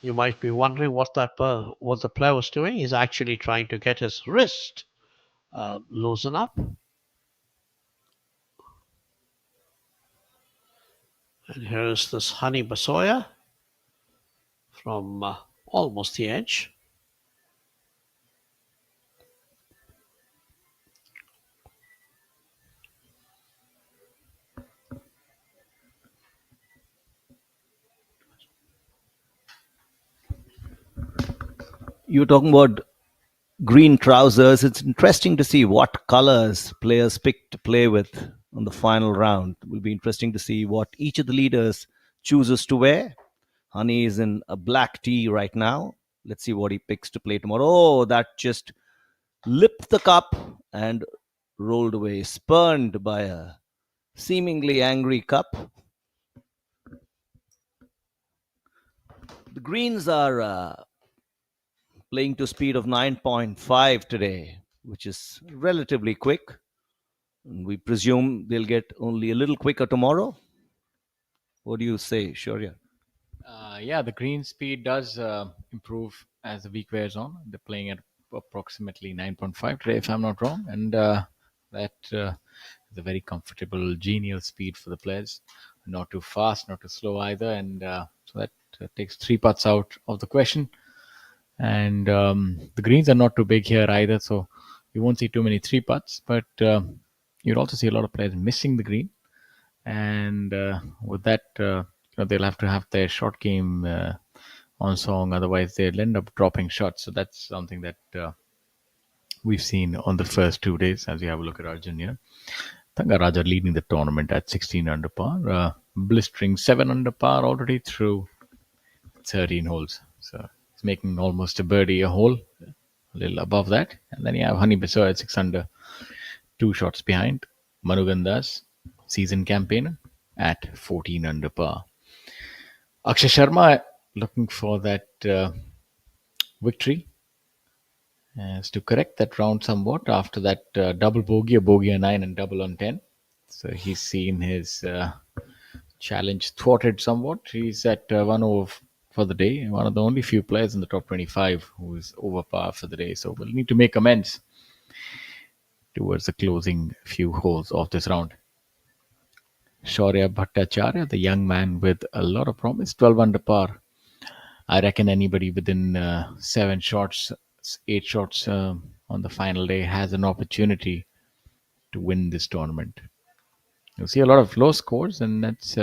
You might be wondering what the player was doing. He's actually trying to get his wrist loosen up. And here's this Honey Basoya from almost the edge. You're talking about green trousers. It's interesting to see what colors players pick to play with on the final round. It will be interesting to see what each of the leaders chooses to wear. Honey is in a black tee right now. Let's see what he picks to play tomorrow. Oh, that just lipped the cup and rolled away, spurned by a seemingly angry cup. The greens are playing to speed of 9.5 today, which is relatively quick. And we presume they'll get only a little quicker tomorrow. What do you say, Shaurya? Yeah, the green speed does improve as the week wears on. They're playing at approximately 9.5 today, if I'm not wrong, and that is a very comfortable, genial speed for the players. Not too fast, not too slow either, and so that takes 3 putts out of the question. And the greens are not too big here either, so you won't see too many 3 putts, but you'll also see a lot of players missing the green, and with that, they'll have to have their short game on song, otherwise they'll end up dropping shots. So that's something that we've seen on the first 2 days, as you have a look at Arjun here. Thangaraja leading the tournament at 16 under par, blistering 7 under par already through 13 holes. So he's making almost a birdie a hole, a little above that. And then you have Honey Basoy at 6 under, 2 shots behind. Manugandas, season campaigner, at 14 under par. Akshay Sharma looking for that victory as to correct that round somewhat after that double bogey, a bogey on 9 and double on 10. So he's seen his challenge thwarted somewhat. He's at 1 over for the day, one of the only few players in the top 25 who is over par for the day. So we'll need to make amends towards the closing few holes of this round. Shaurya Bhattacharya, the young man with a lot of promise, 12 under par. I reckon anybody within 7 shots, 8 shots on the final day has an opportunity to win this tournament. You'll see a lot of low scores, and that's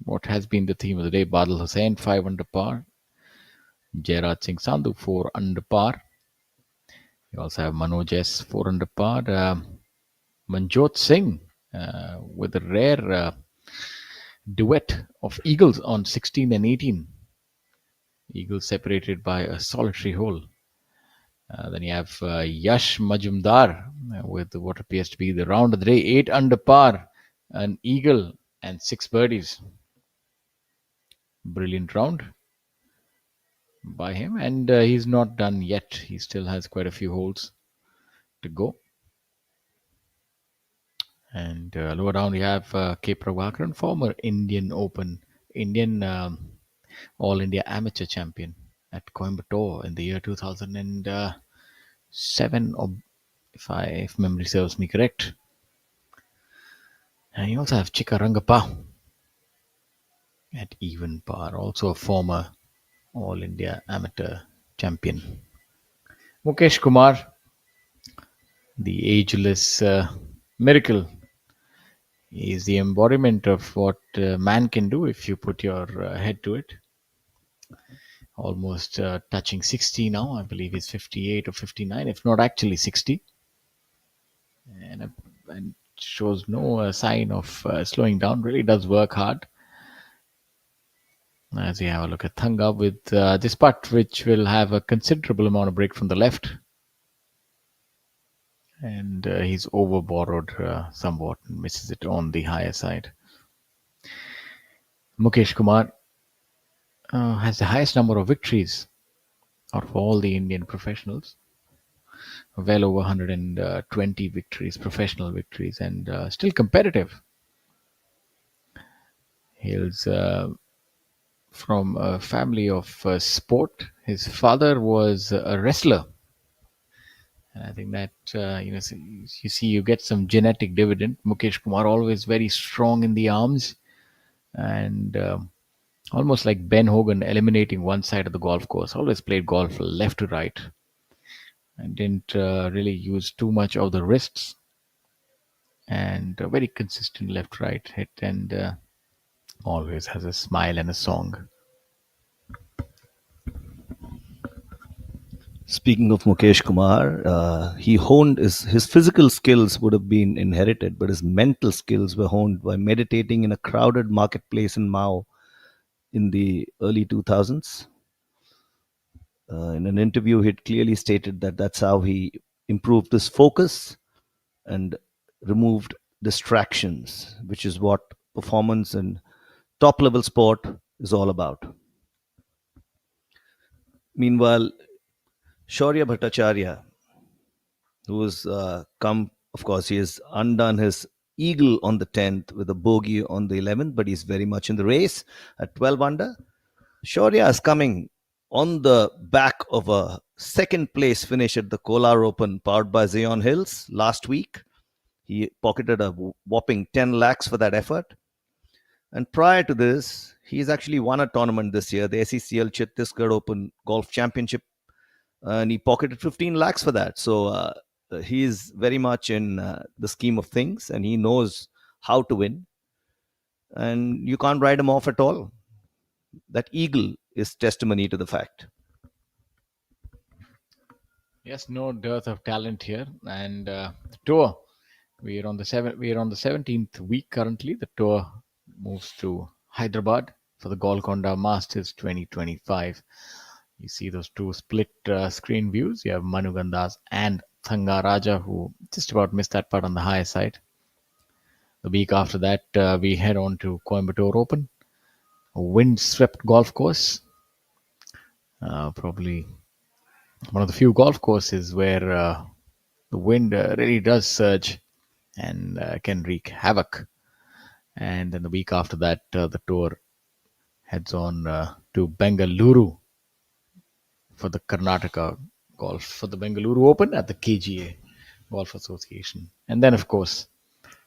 what has been the theme of the day. Badal Hussain, 5 under par. Jairaj Singh Sandhu, 4 under par. You also have Manoj S, 4 under par. Manjot Singh with a rare duet of eagles on 16 and 18. Eagles separated by a solitary hole. Then you have Yash Majumdar with what appears to be the round of the day, 8 under par, an eagle and 6 birdies. Brilliant round by him, and he's not done yet. He still has quite a few holes to go. And lower down, we have K. Prabhakaran, former Indian All India Amateur Champion at Coimbatore in the year 2007, or if memory serves me correct. And you also have Chika Rangappa at even par, also a former All India Amateur Champion. Mukesh Kumar, the ageless miracle, is the embodiment of what man can do if you put your head to it. Almost touching 60 now. I believe he's 58 or 59, if not actually 60. And shows no sign of slowing down. Really does work hard. As we have a look at Thanga with this putt, which will have a considerable amount of break from the left. And he's over borrowed somewhat and misses it on the higher side. Mukesh Kumar has the highest number of victories out of all the Indian professionals. Well over 120 victories, professional victories, and still competitive. Hails from a family of sport. His father was a wrestler. And I think that, you get some genetic dividend. Mukesh Kumar always very strong in the arms, and almost like Ben Hogan eliminating one side of the golf course. Always played golf left to right and didn't really use too much of the wrists, and a very consistent left-right hit, and always has a smile and a song. Speaking of Mukesh Kumar, he honed his physical skills would have been inherited, but his mental skills were honed by meditating in a crowded marketplace in Mao in the early 2000s. In an interview, he had clearly stated that that's how he improved his focus and removed distractions, which is what performance in top level sport is all about. Meanwhile, Shaurya Bhattacharya, who has of course, he has undone his eagle on the 10th with a bogey on the 11th, but he's very much in the race at 12 under. Shaurya is coming on the back of a second place finish at the Kolar Open powered by Zion Hills last week. He pocketed a whopping 10 lakhs for that effort. And prior to this, he's actually won a tournament this year, the SECL Chhattisgarh Open Golf Championship, and he pocketed 15 lakhs for that. So he is very much in the scheme of things, and he knows how to win. And you can't write him off at all. That eagle is testimony to the fact. Yes, no dearth of talent here, and the tour. We are on the 17th week currently. The tour moves to Hyderabad for the Golconda Masters 2025. You see those two split screen views. You have Manu Gandas and Thangaraja, who just about missed that part on the higher side. The week after that, we head on to Coimbatore Open, a wind-swept golf course. Probably one of the few golf courses where the wind really does surge and can wreak havoc. And then the week after that, the tour heads on to Bengaluru for the Karnataka Golf, for the Bengaluru Open at the KGA Golf Association. And then, of course,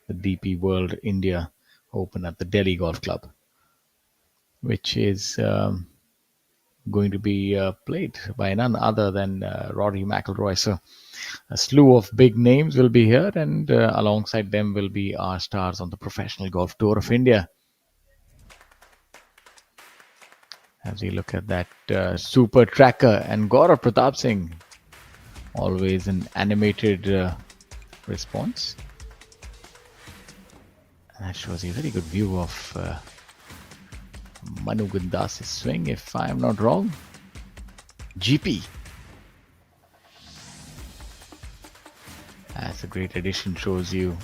the DP World India Open at the Delhi Golf Club, which is going to be played by none other than Rory McIlroy. So a slew of big names will be here, and alongside them will be our stars on the Professional Golf Tour of India. As we look at that super tracker and Gaurav Pratap Singh, always an animated response. And that shows you a very good view of Manu Gandas' swing, if I am not wrong. GP. That's a great addition, shows you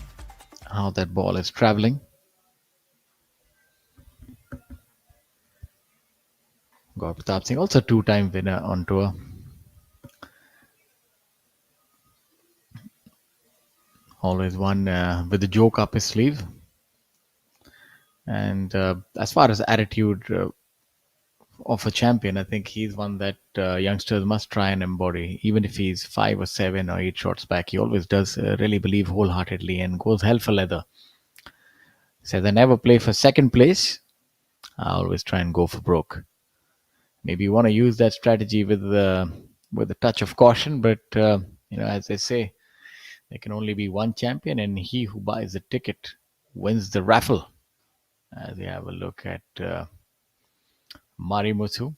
how that ball is traveling. Gaurav Pratap Singh, also two-time winner on tour. Always one with the joke up his sleeve. And as far as attitude of a champion, I think he's one that youngsters must try and embody. Even if he's 5 or 7 or 8 shots back, he always does really believe wholeheartedly and goes hell for leather. Says, I never play for second place. I always try and go for broke. Maybe you want to use that strategy with a touch of caution, but as they say, there can only be one champion, and he who buys the ticket wins the raffle. As we have a look at Marimutu,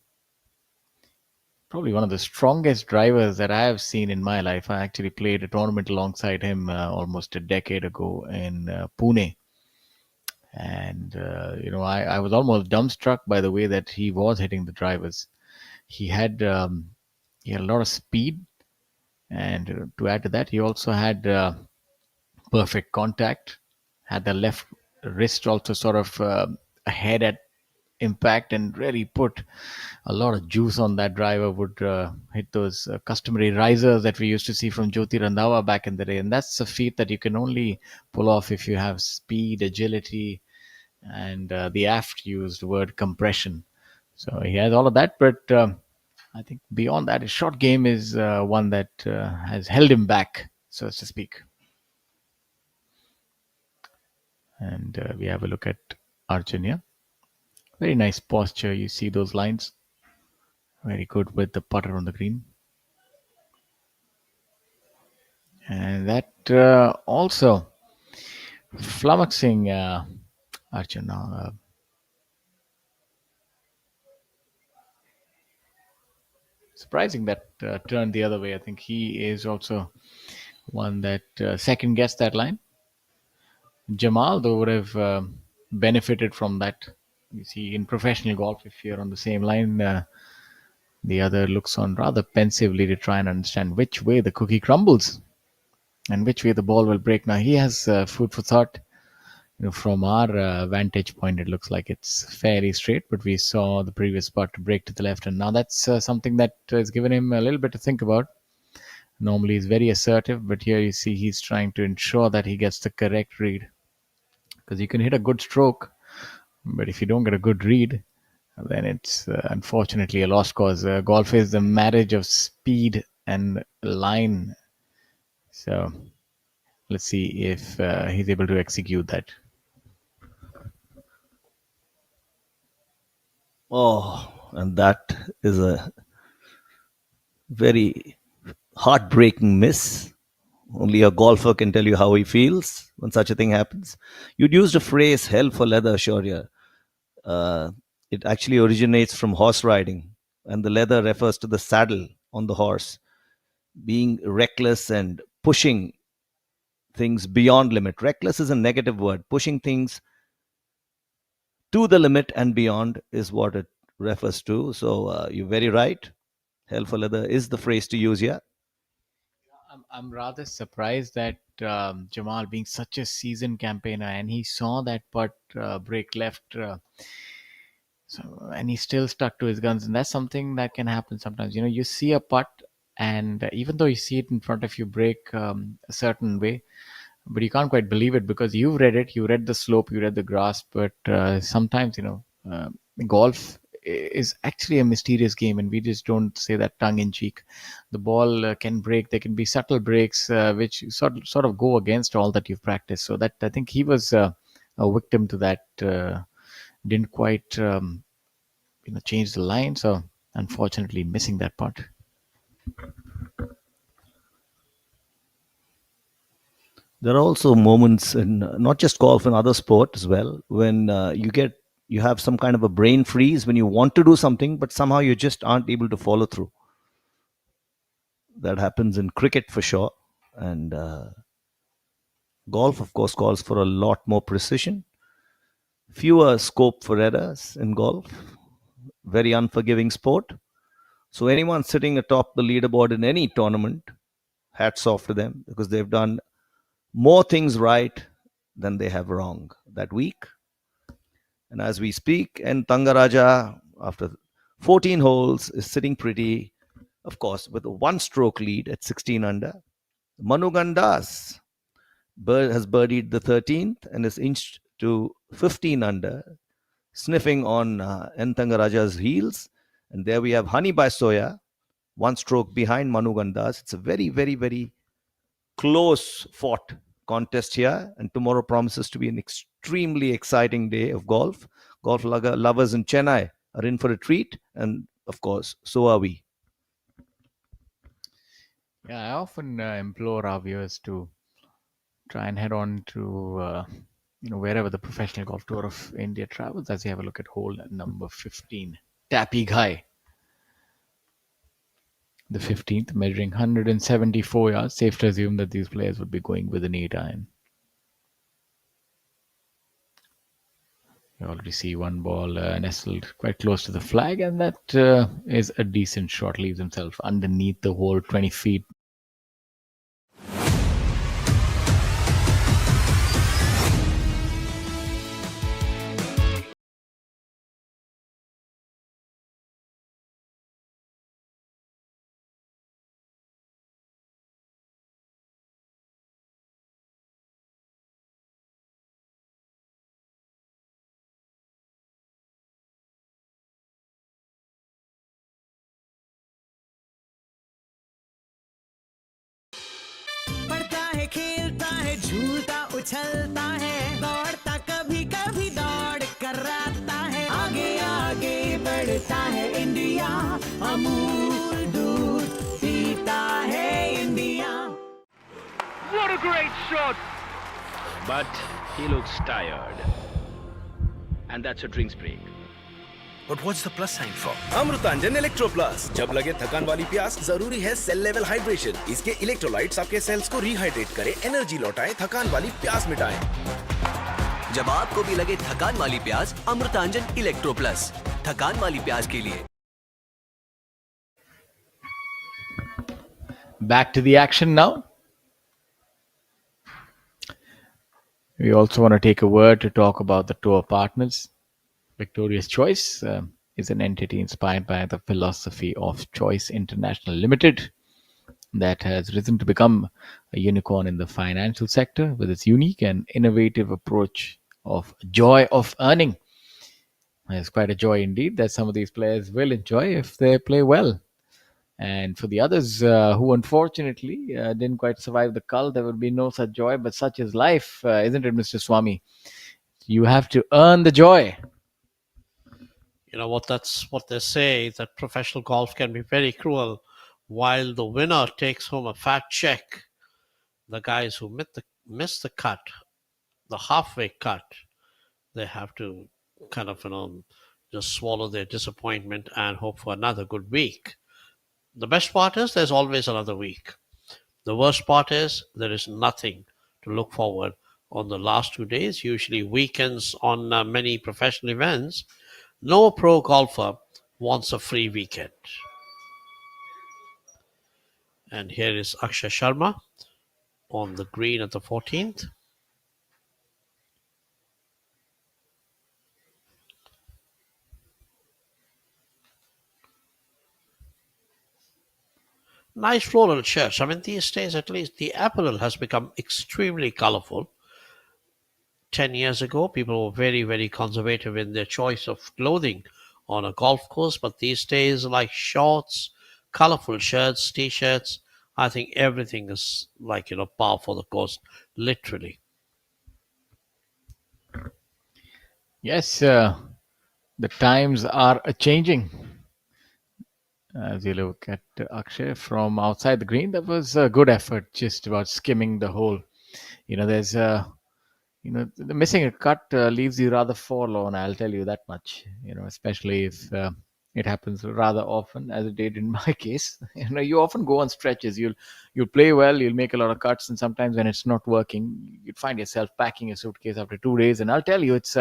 probably one of the strongest drivers that I have seen in my life. I actually played a tournament alongside him almost a decade ago in Pune. And, I was almost dumbstruck by the way that he was hitting the drivers. He had a lot of speed. And to add to that, he also had perfect contact, had the left wrist also sort of ahead at impact, and really put a lot of juice on that driver. Would hit those customary risers that we used to see from Jyoti Randhawa back in the day. And that's a feat that you can only pull off if you have speed, agility, and the aft used word compression. So he has all of that, but I think beyond that, his short game is one that has held him back, so to speak. And we have a look at Arjun here. Very nice posture. You see those lines. Very good with the putter on the green. And that also flummoxing Arjun now. Surprising that turned the other way. I think he is also one that second guessed that line. Jamal, though, would have benefited from that. You see, in professional golf, if you're on the same line, the other looks on rather pensively to try and understand which way the cookie crumbles and which way the ball will break. Now, he has food for thought. From our vantage point, it looks like it's fairly straight, but we saw the previous putt to break to the left, and now that's something that has given him a little bit to think about. Normally, he's very assertive, but here you see he's trying to ensure that he gets the correct read, because you can hit a good stroke, but if you don't get a good read, then it's unfortunately a lost cause. Golf is the marriage of speed and line. So let's see if he's able to execute that. Oh, and that is a very heartbreaking miss. Only a golfer can tell you how he feels when such a thing happens. You'd used a phrase, hell for leather, Shaurya. It actually originates from horse riding, and the leather refers to the saddle on the horse. being reckless and pushing things beyond limit. Reckless is a negative word. Pushing things to the limit and beyond is what it refers to. So you're very right. Hell for leather is the phrase to use here. I'm rather surprised that Jamal, being such a seasoned campaigner, and he saw that putt break left, and he still stuck to his guns. And that's something that can happen sometimes. You see a putt, and even though you see it in front of you break a certain way, but you can't quite believe it because you've read it, you read the slope, you read the grass. But sometimes, uh, golf is actually a mysterious game, and we just don't say that tongue in cheek. The ball can break. There can be subtle breaks which sort of go against all that you've practiced. So that, I think, he was a victim to that. Didn't quite change the line. So unfortunately, missing that part. There are also moments in not just golf and other sport as well when you have some kind of a brain freeze when you want to do something, but somehow you just aren't able to follow through. That happens in cricket for sure, and golf, of course, calls for a lot more precision, fewer scope for errors in golf. Very unforgiving sport. So anyone sitting atop the leaderboard in any tournament, hats off to them because they've done more things right than they have wrong that week. And as we speak, and Tangaraja, after 14 holes, is sitting pretty, of course, with a one stroke lead at 16 under. Manu Gandas has birdied the 13th and is inched to 15 under, sniffing on N. Tangaraja's heels. And there we have Hani by Soya, one stroke behind Manu Gandas. It's a very, very, very close fought contest here, and tomorrow promises to be an extremely exciting day of golf. Golf lovers in Chennai are in for a treat, and of course, so are we. Yeah, I often implore our viewers to try and head on to wherever the Professional Golf Tour of India travels, as you have a look at hole number 15, Tapi Ghai. The 15th, measuring 174 yards. Safe to assume that these players would be going with an 8 iron. You already see one ball nestled quite close to the flag, and that is a decent shot. Leaves himself underneath the hole 20 feet. पढ़ता है खेलता है झूलता उछलता है दौड़ता कभी कभी दौड़ कराता है आगे आगे बढ़ता है इंडिया अमूल दूध पीता है India. What a great shot! But he looks tired. And that's a drinks break. But what's the plus sign for? Amrutanjan electro plus. जब लगे थकान वाली प्यास, जरूरी है सेल लेवल हाइड्रेशन. इसके इलेक्ट्रोलाइट्स आपके सेल्स को रिहाइड्रेट करें, एनर्जी लौटाएं, थकान वाली प्यास मिटाएं. जब आपको भी लगे थकान वाली प्यास, अमृतांजन इलेक्ट्रो प्लस. थकान वाली प्यास के लिए. Back to the action now. We also want to take a word to talk about the tour partners. Victorious Choice is an entity inspired by the philosophy of Choice International Limited that has risen to become a unicorn in the financial sector with its unique and innovative approach of joy of earning. It's quite a joy indeed that some of these players will enjoy if they play well. And for the others who unfortunately didn't quite survive the cull, there would be no such joy, but such is life, isn't it, Mr. Swami? You have to earn the joy. You know what? That's what they say, that professional golf can be very cruel. While the winner takes home a fat check, the guys who miss the cut, the halfway cut, they have to kind of just swallow their disappointment and hope for another good week. The best part is there's always another week. The worst part is there is nothing to look forward on the last 2 days, usually weekends on many professional events. No pro golfer wants a free weekend. And here is Akshay Sharma on the green at the 14th. Nice floral shirts. I mean, these days at least the apparel has become extremely colorful. 10 years ago, people were very, very conservative in their choice of clothing on a golf course, but these days, like shorts, colorful shirts, t shirts, I think everything is like, par for the course, literally. Yes, the times are changing. As you look at Akshay from outside the green, that was a good effort, just about skimming the hole. There's the missing a cut leaves you rather forlorn. I'll tell you that much. Especially if it happens rather often, as it did in my case. You often go on stretches. You'll play well, you'll make a lot of cuts, and sometimes when it's not working, you'd find yourself packing a suitcase after 2 days. And I'll tell you, it's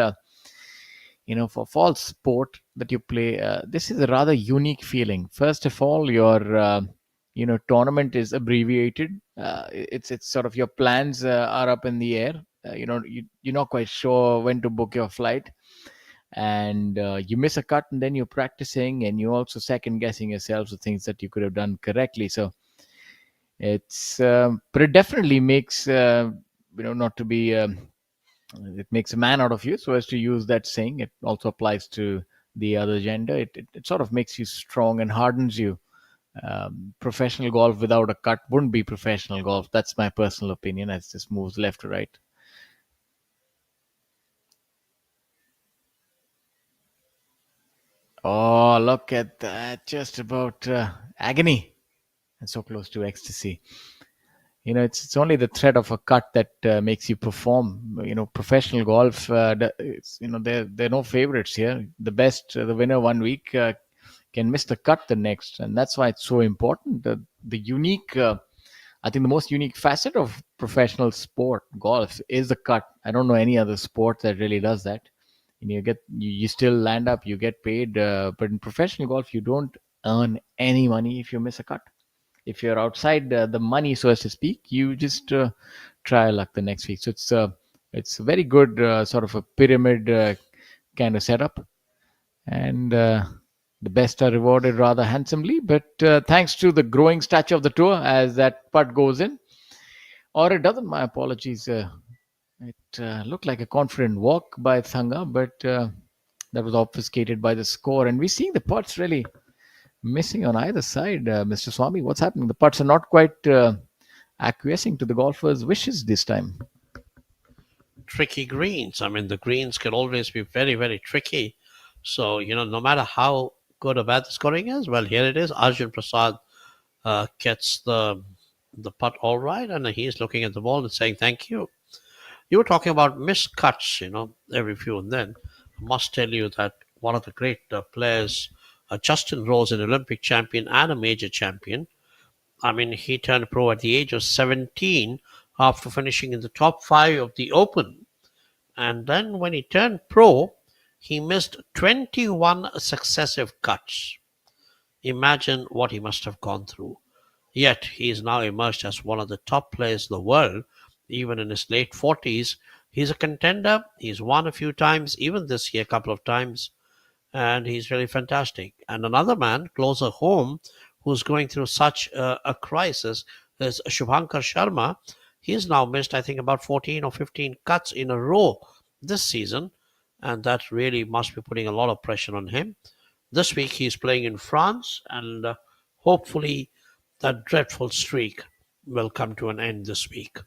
for fall sport that you play, this is a rather unique feeling. First of all, your tournament is abbreviated. It's sort of your plans are up in the air. You're not quite sure when to book your flight, and you miss a cut, and then you're practicing, and you're also second guessing yourselves the things that you could have done correctly. So but it definitely makes not to be it makes a man out of you, so as to use that saying. It also applies to the other gender. It sort of makes you strong and hardens you. Professional golf without a cut wouldn't be professional golf. That's my personal opinion, as this moves left to right. Oh, look at that. Just about agony, and so close to ecstasy. It's only the threat of a cut that makes you perform. Professional golf, there are no favorites here. The best, the winner one week can miss the cut the next, and that's why it's so important. The unique, I think, the most unique facet of professional sport golf is the cut. I don't know any other sport that really does that. You still land up, you get paid, but in professional golf, you don't earn any money if you miss a cut. If you're outside the money, so as to speak, you just try luck the next week. So it's a very good sort of a pyramid kind of setup, and the best are rewarded rather handsomely. But thanks to the growing stature of the tour, as that putt goes in, or it doesn't. My apologies. It looked like a confident walk by Thanga, but that was obfuscated by the score, and we're seeing the putts really missing on either side. Mr. Swami, what's happening? The putts are not quite acquiescing to the golfer's wishes this time. Tricky greens. I mean, the greens can always be very, very tricky. So, no matter how good or bad the scoring is, well, here it is. Arjun Prasad gets the putt all right, and he's looking at the ball and saying thank you. You were talking about missed cuts, every few and then. I must tell you that one of the great players, Justin Rose, an Olympic champion and a major champion. I mean, he turned pro at the age of 17 after finishing in the top five of the Open. And then when he turned pro, he missed 21 successive cuts. Imagine what he must have gone through. Yet he is now emerged as one of the top players in the world, even in his late 40s. He's a contender. He's won a few times, even this year, a couple of times, and he's really fantastic. And another man closer home who's going through such a crisis is Shubhankar Sharma. He's now missed, I think, about 14 or 15 cuts in a row this season, and that really must be putting a lot of pressure on him. This week he's playing in France, and hopefully that dreadful streak will come to an end this week.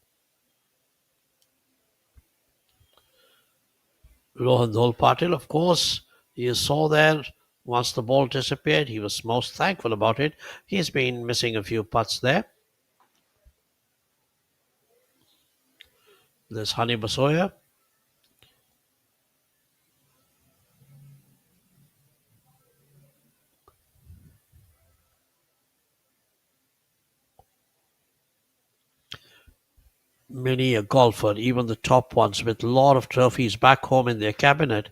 Rohan Patil, of course, you saw there once the ball disappeared. He was most thankful about it. He's been missing a few putts there. There's Hani Basoya. many a golfer, even the top ones with a lot of trophies back home in their cabinet,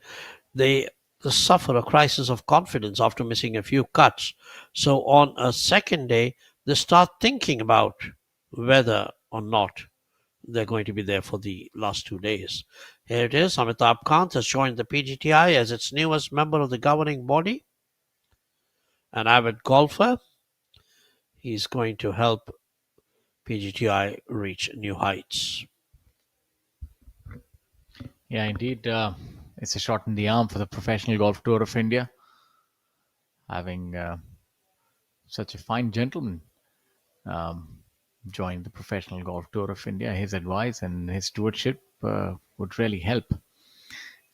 they suffer a crisis of confidence after missing a few cuts. So on a second day, they start thinking about whether or not they're going to be there for the last 2 days. Here it is. Amitabh Kant has joined the PGTI as its newest member of the governing body, an avid golfer. He's going to help PGTI reach new heights. Yeah, indeed. It's a shot in the arm for the Professional Golf Tour of India, having such a fine gentleman um, join the Professional Golf Tour of India. His advice and his stewardship would really help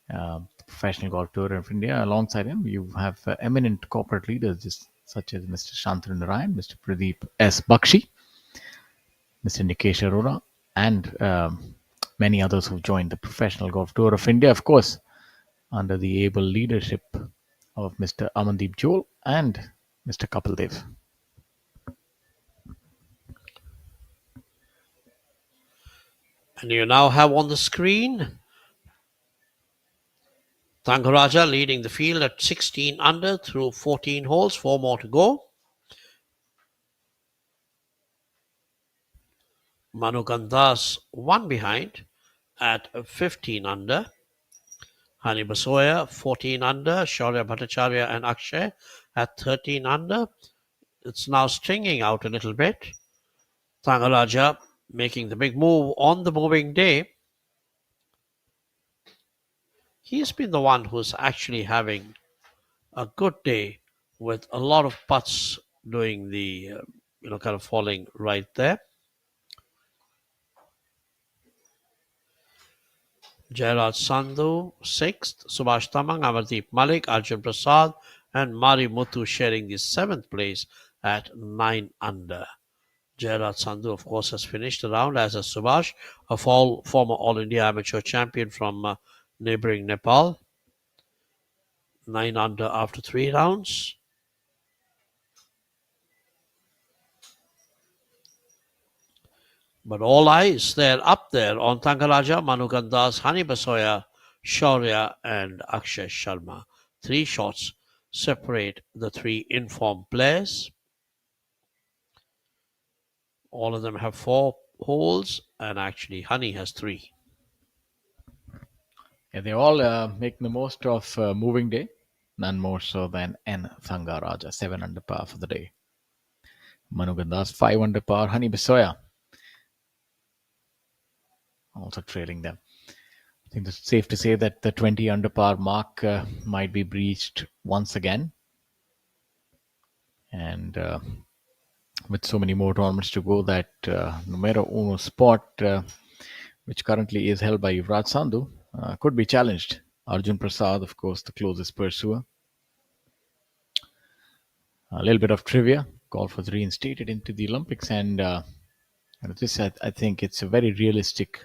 the Professional Golf Tour of India. Alongside him, you have eminent corporate leaders such as Mr. Shantanu Narayan, Mr. Pradeep S. Bakshi, Mr. Nikesh Arora, and many others who've joined the Professional Golf Tour of India, of course, under the able leadership of Mr. Amandeep Jol and Mr. Kapil Dev. And you now have on the screen Thangaraja leading the field at 16 under through 14 holes, 4 more to go. Manu Gandas one behind at 15 under. Hani Basoya 14 under. Shaurya Bhattacharya and Akshay at 13 under. It's now stringing out a little bit. Thangaraja making the big move on the moving day. He's been the one who's actually having a good day with a lot of putts doing the, kind of falling right there. Jairaj Sandhu, 6th. Subhash Tamang, Amardeep Malik, Arjun Prasad, and Mari Muthu sharing the 7th place at 9 under. Jairaj Sandhu, of course, has finished the round, as has Subhash, a former All India amateur champion from neighbouring Nepal. 9 under after 3 rounds. But all eyes, they're up there on Thangaraja, Manu Gandas, Hani Basoya, Shaurya, and Akshay Sharma. 3 shots separate the 3 informed players. All of them have 4 holes, and actually Hani has 3. Yeah, they all making the most of moving day, none more so than N. Thangaraja, 7 under par for the day. Manu Gandas, 5 under par. Hani Basoya also trailing them. I think it's safe to say that the 20 under par mark might be breached once again. And with so many more tournaments to go, that numero uno spot, which currently is held by Yuvraj Sandhu, could be challenged. Arjun Prasad, of course, the closest pursuer. A little bit of trivia. Golf was reinstated into the Olympics, and this, I think, it's a very realistic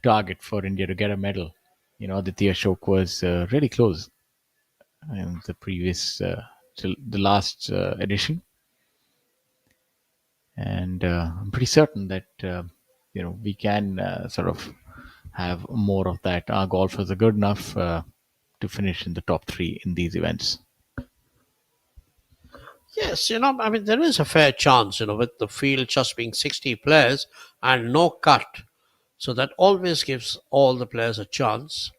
target for India to get a medal. Aditya Ashok was really close in the previous, till the last edition, and I'm pretty certain that we can sort of have more of that. Our golfers are good enough to finish in the top 3 in these events. Yes, there is a fair chance, with the field just being 60 players and no cut. So that always gives all the players a chance.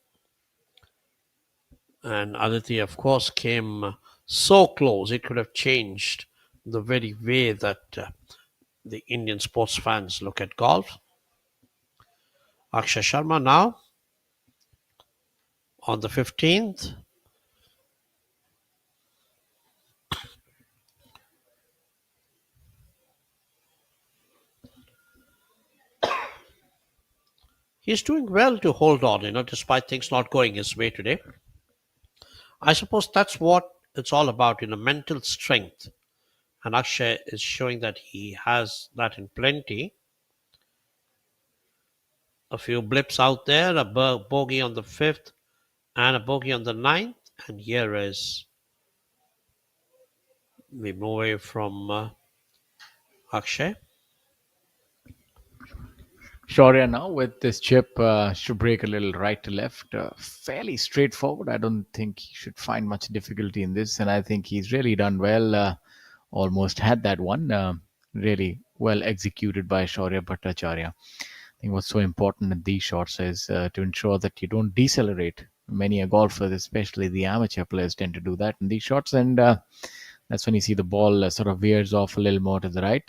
And Aditya, of course, came so close, it could have changed the very way that the Indian sports fans look at golf. Akshay Sharma now on the 15th. He's doing well to hold on, despite things not going his way today. I suppose that's what it's all about, mental strength. And Akshay is showing that he has that in plenty. A few blips out there, a bogey on the 5th and a bogey on the 9th. And here is, we move away from Akshay. Shaurya now with this chip should break a little right to left. Fairly straightforward. I don't think he should find much difficulty in this, and I think he's really done well. Almost had that one. Really well executed by Shaurya Bhattacharya. I think what's so important in these shots is to ensure that you don't decelerate. Many a golfers, especially the amateur players, tend to do that in these shots, and that's when you see the ball sort of veers off a little more to the right.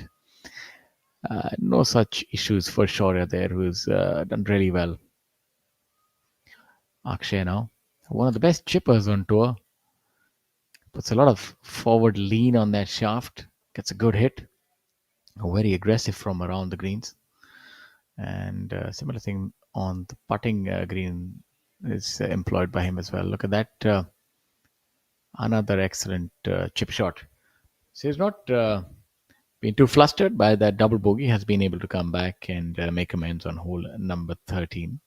No such issues for Shaurya there, who's done really well. Akshay now, one of the best chippers on tour, puts a lot of forward lean on that shaft, gets a good hit, very aggressive from around the greens, and similar thing on the putting green is employed by him as well. Look at that, another excellent chip shot. So he's not been too flustered by that double bogey, has been able to come back and make amends on hole number 13.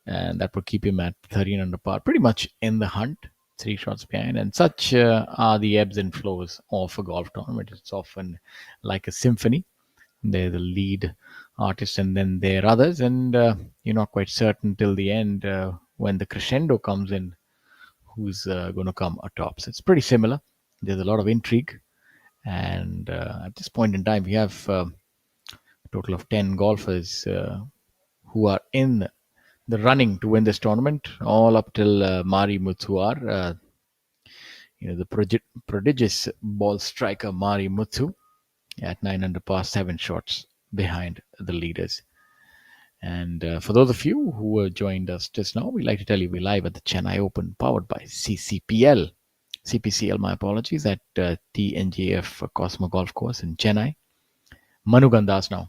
And that would keep him at 13 under par, pretty much in the hunt, 3 shots behind. And such are the ebbs and flows of a golf tournament. It's often like a symphony. They're the lead artist, and then there are others, and you're not quite certain till the end when the crescendo comes in who's going to come atop. So it's pretty similar. There's a lot of intrigue, and at this point in time, we have a total of 10 golfers who are in the running to win this tournament, all up till Mari Muthuar, the prodigious ball striker Mari Muthu at 9 under par, 7 shots behind the leaders. And for those of you who joined us just now, we'd like to tell you we're live at the Chennai Open, powered by CPCL, my apologies, at TNGF Cosmo Golf Course in Chennai. Manu Gandas now.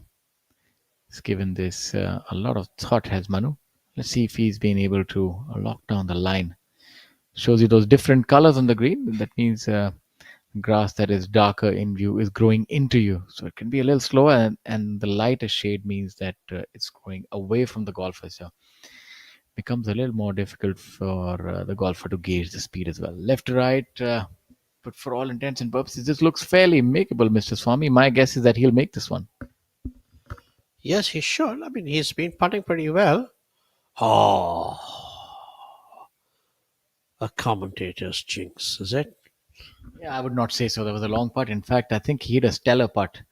He's given this a lot of thought, has Manu. Let's see if he's been able to lock down the line. Shows you those different colors on the green. That means grass that is darker in view is growing into you. So it can be a little slower, and the lighter shade means that it's going away from the golfer. So it becomes a little more difficult for the golfer to gauge the speed as well. Left to right, but for all intents and purposes, this looks fairly makeable, Mr. Swami. My guess is that he'll make this one. Yes, he should. I mean, he's been putting pretty well. Oh, a commentator's jinx, is it? Yeah, I would not say so. There was a long putt. In fact, I think he hit a stellar putt.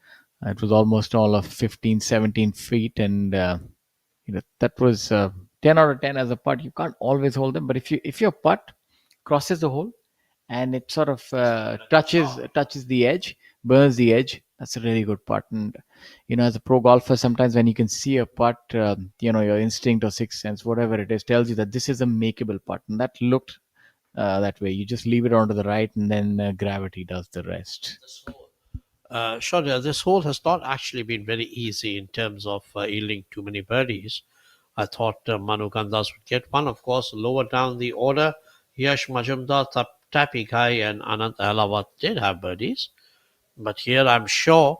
It was almost all of 15, 17 feet, and that was 10 out of 10 as a putt. You can't always hold them, but if your putt crosses the hole and it sort of touches the edge, burns the edge, that's a really good putt. And as a pro golfer, sometimes when you can see a putt, your instinct or sixth sense, whatever it is, tells you that this is a makeable putt, and that looked that way. You just leave it onto the right, and then gravity does the rest. Sure, this hole has not actually been very easy in terms of yielding too many birdies. I thought Manu Gandas would get one. Of course, lower down the order, Yash Majumdar, Tapi Ghai, and Anand Ahlawat did have birdies. But here, I'm sure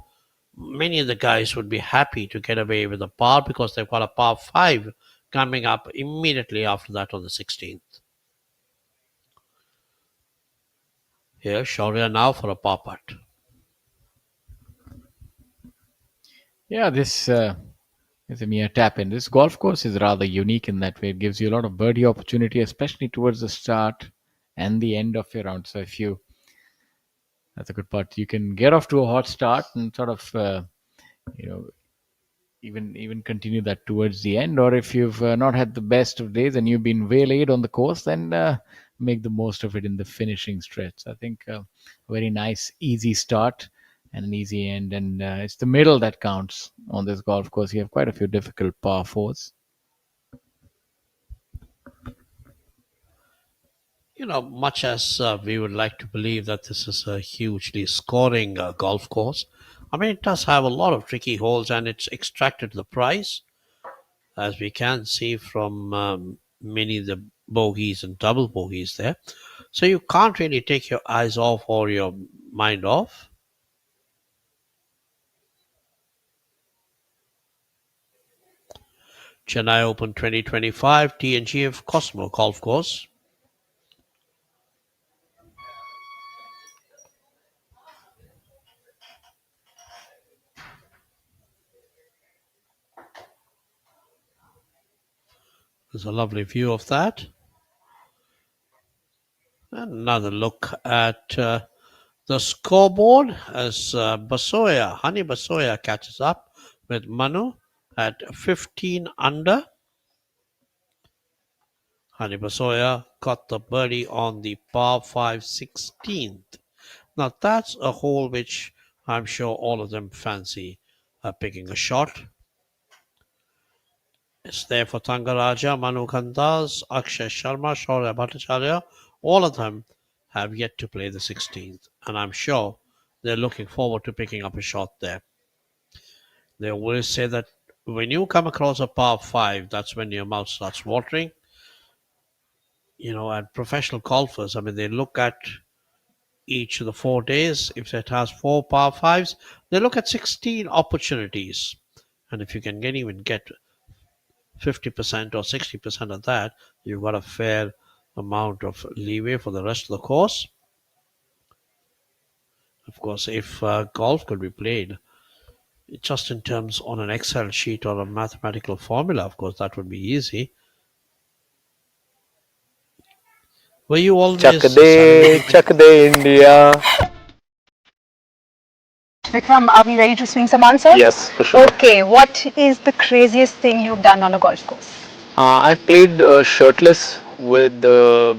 many of the guys would be happy to get away with a par because they've got a par 5 coming up immediately after that on the 16th. Here, Shaurya now for a par putt. Yeah, this is a mere tap in. This golf course is rather unique in that way. It gives you a lot of birdie opportunity, especially towards the start and the end of your round. So that's a good part. You can get off to a hot start and sort of, you know, even continue that towards the end. Or if you've not had the best of days and you've been waylaid on the course, then make the most of it in the finishing stretch. I think a very nice, easy start and an easy end. And it's the middle that counts on this golf course. You have quite a few difficult par fours. Much as we would like to believe that this is a hugely scoring golf course, I mean, it does have a lot of tricky holes and it's extracted the price, as we can see from many of the bogeys and double bogeys there. So you can't really take your eyes off or your mind off. Chennai Open 2025 TNGF Cosmo Golf Course. There's a lovely view of that. And another look at the scoreboard as Honey Basoya catches up with Manu at 15 under. Honey Basoya got the birdie on the par 5 16th. Now that's a hole which I'm sure all of them fancy picking a shot. It's there for Tangaraja, Manu Kandaz, Akshay Sharma, Shaurya Bhattacharya. All of them have yet to play the 16th, and I'm sure they're looking forward to picking up a shot there. They always say that when you come across a par 5, that's when your mouth starts watering. And professional golfers, I mean, they look at each of the 4 days. If it has 4 par 5s, they look at 16 opportunities. And if you can even get 50% or 60% of that, you've got a fair amount of leeway for the rest of the course. Of course, if golf could be played just in terms on an Excel sheet or a mathematical formula, of course, that would be easy. Were you always Chak de India. Vikram, are we ready to swing some answers? Yes, for sure. Okay, what is the craziest thing you've done on a golf course? I played shirtless with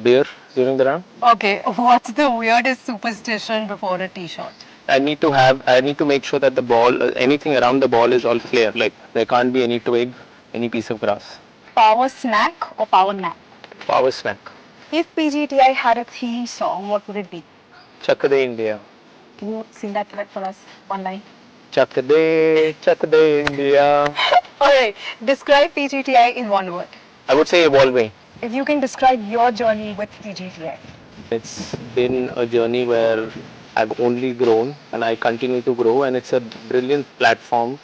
beer during the round. Okay, what's the weirdest superstition before a tee shot? I need to make sure that the ball, anything around the ball is all clear. Like there can't be any twig, any piece of grass. Power snack or power nap? Power snack. If PGTI had a theme song, what would it be? Chak de India. Can you sing that for us? One line. Chak de India. Alright, describe PGTI in one word. I would say evolving. If you can describe your journey with PGTI. It's been a journey where I've only grown and I continue to grow, and it's a brilliant platform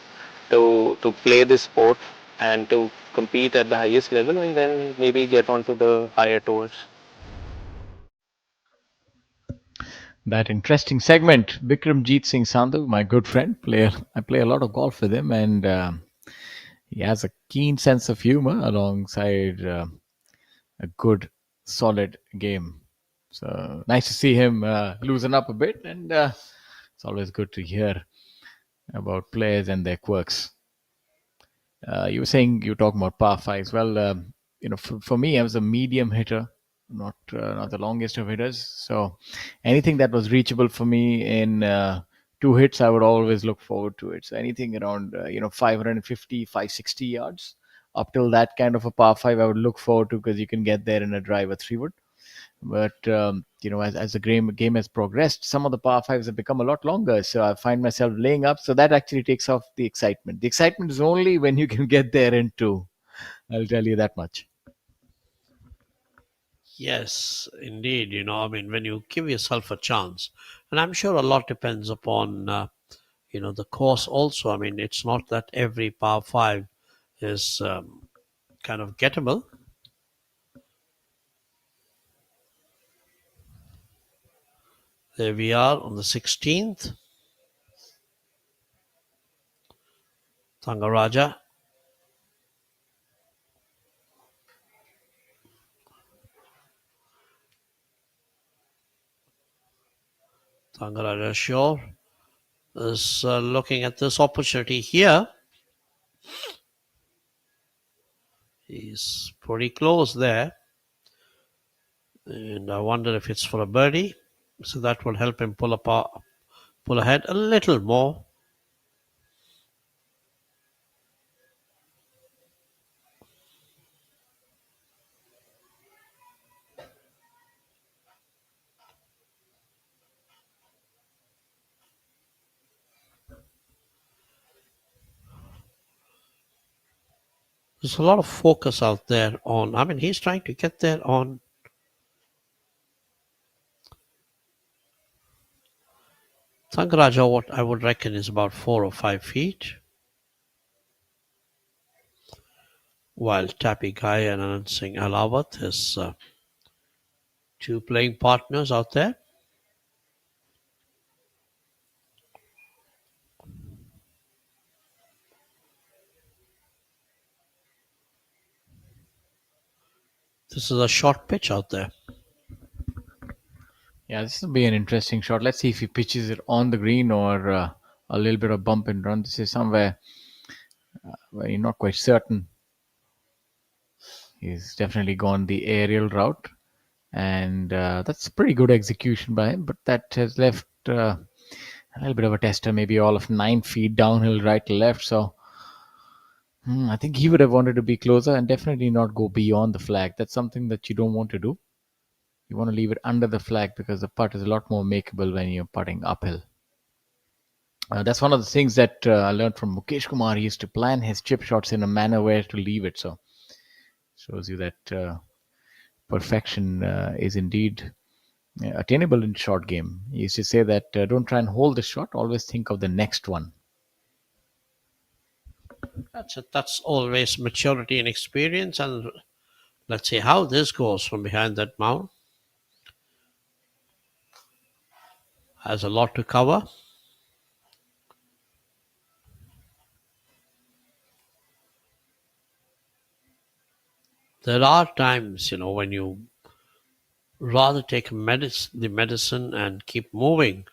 to play this sport and to compete at the highest level and then maybe get onto the higher tours. That interesting segment. Bikramjeet Singh Sandhu, my good friend, I play a lot of golf with him, and he has a keen sense of humor alongside a good, solid game. So nice to see him loosen up a bit, and it's always good to hear about players and their quirks. You were saying you were talking about par fives. Well, for me, I was a medium hitter, not the longest of hitters. So anything that was reachable for me in 2 hits, I would always look forward to it. So anything around 550, 560 yards up till that kind of a par five, I would look forward to, because you can get there in a drive, a 3 wood. But as the game has progressed, some of the par fives have become a lot longer. So I find myself laying up. So that actually takes off the excitement. The excitement is only when you can get there in two. I'll tell you that much. Yes, indeed. I mean, when you give yourself a chance, and I'm sure a lot depends upon, the course also. I mean, it's not that every par 5 is kind of gettable. There we are on the 16th. Thangaraja. Thangaraja Shore is looking at this opportunity here. He's pretty close there. And I wonder if it's for a birdie. So that will help him pull ahead a little more. There's a lot of focus out there on. I mean, he's trying to get there on. Thangaraja, what I would reckon is about 4 or 5 feet. While Tapi Guy and Anand Singh Alawat, his two playing partners out there. This is a short pitch out there. Yeah, this will be an interesting shot. Let's see if he pitches it on the green or a little bit of bump and run. This is somewhere where you're not quite certain. He's definitely gone the aerial route, and that's pretty good execution by him. But that has left a little bit of a tester, maybe all of 9 feet downhill, right to left. So I think he would have wanted to be closer and definitely not go beyond the flag. That's something that you don't want to do. You want to leave it under the flag because the putt is a lot more makeable when you're putting uphill. That's one of the things that I learned from Mukesh Kumar. He used to plan his chip shots in a manner where to leave it. So shows you that perfection is indeed attainable in short game. He used to say that don't try and hold the shot, always think of the next one. That's it. That's always maturity and experience. And let's see how this goes from behind that mound. Has a lot to cover. There are times, when you rather take the medicine and keep moving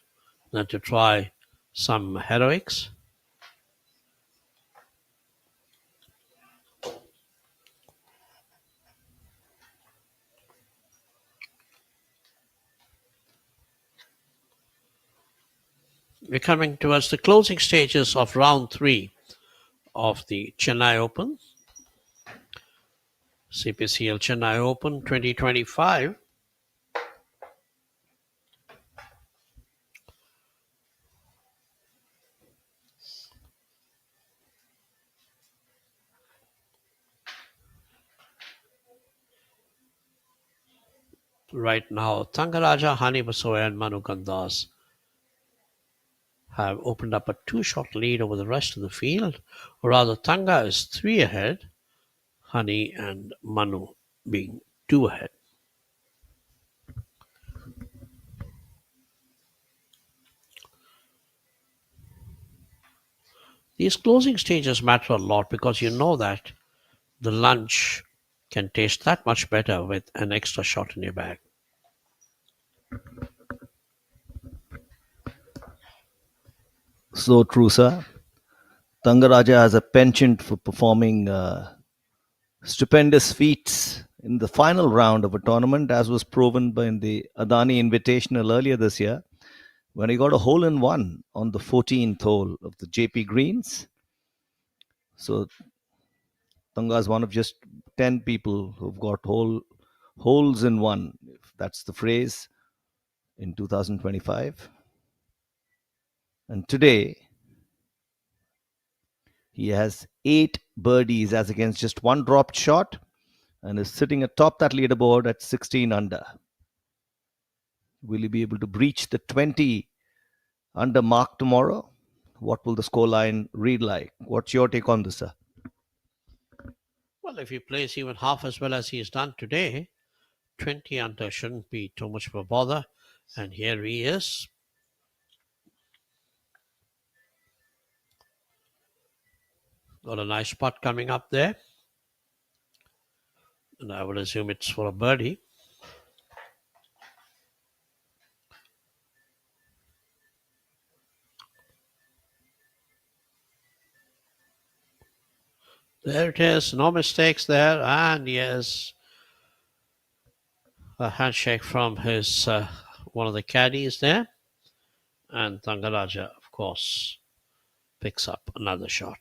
than to try some heroics. We're coming towards the closing stages of round 3 of the Chennai Open. CPCL Chennai Open 2025. Right now, Thangaraja, Hani Basoya and Manu Gandas have opened up a 2-shot lead over the rest of the field. Or rather, Thanga is 3 ahead, Hani and Manu being 2 ahead. These closing stages matter a lot because you know that the lunch can taste that much better with an extra shot in your bag. So true, sir. Tangaraja has a penchant for performing stupendous feats in the final round of a tournament, as was proven by the Adani Invitational earlier this year, when he got a hole in one on the 14th hole of the JP Greens. So Tanga is one of just 10 people who've got holes in one, if that's the phrase, in 2025. And today, he has 8 birdies as against just 1 dropped shot and is sitting atop that leaderboard at 16 under. Will he be able to breach the 20 under mark tomorrow? What will the scoreline read like? What's your take on this, sir? Well, if he plays even half as well as he's done today, 20 under shouldn't be too much of a bother. And here he is. Got a nice putt coming up there. And I would assume it's for a birdie. There it is. No mistakes there. And yes, a handshake from his one of the caddies there. And Thangaraja, of course, picks up another shot.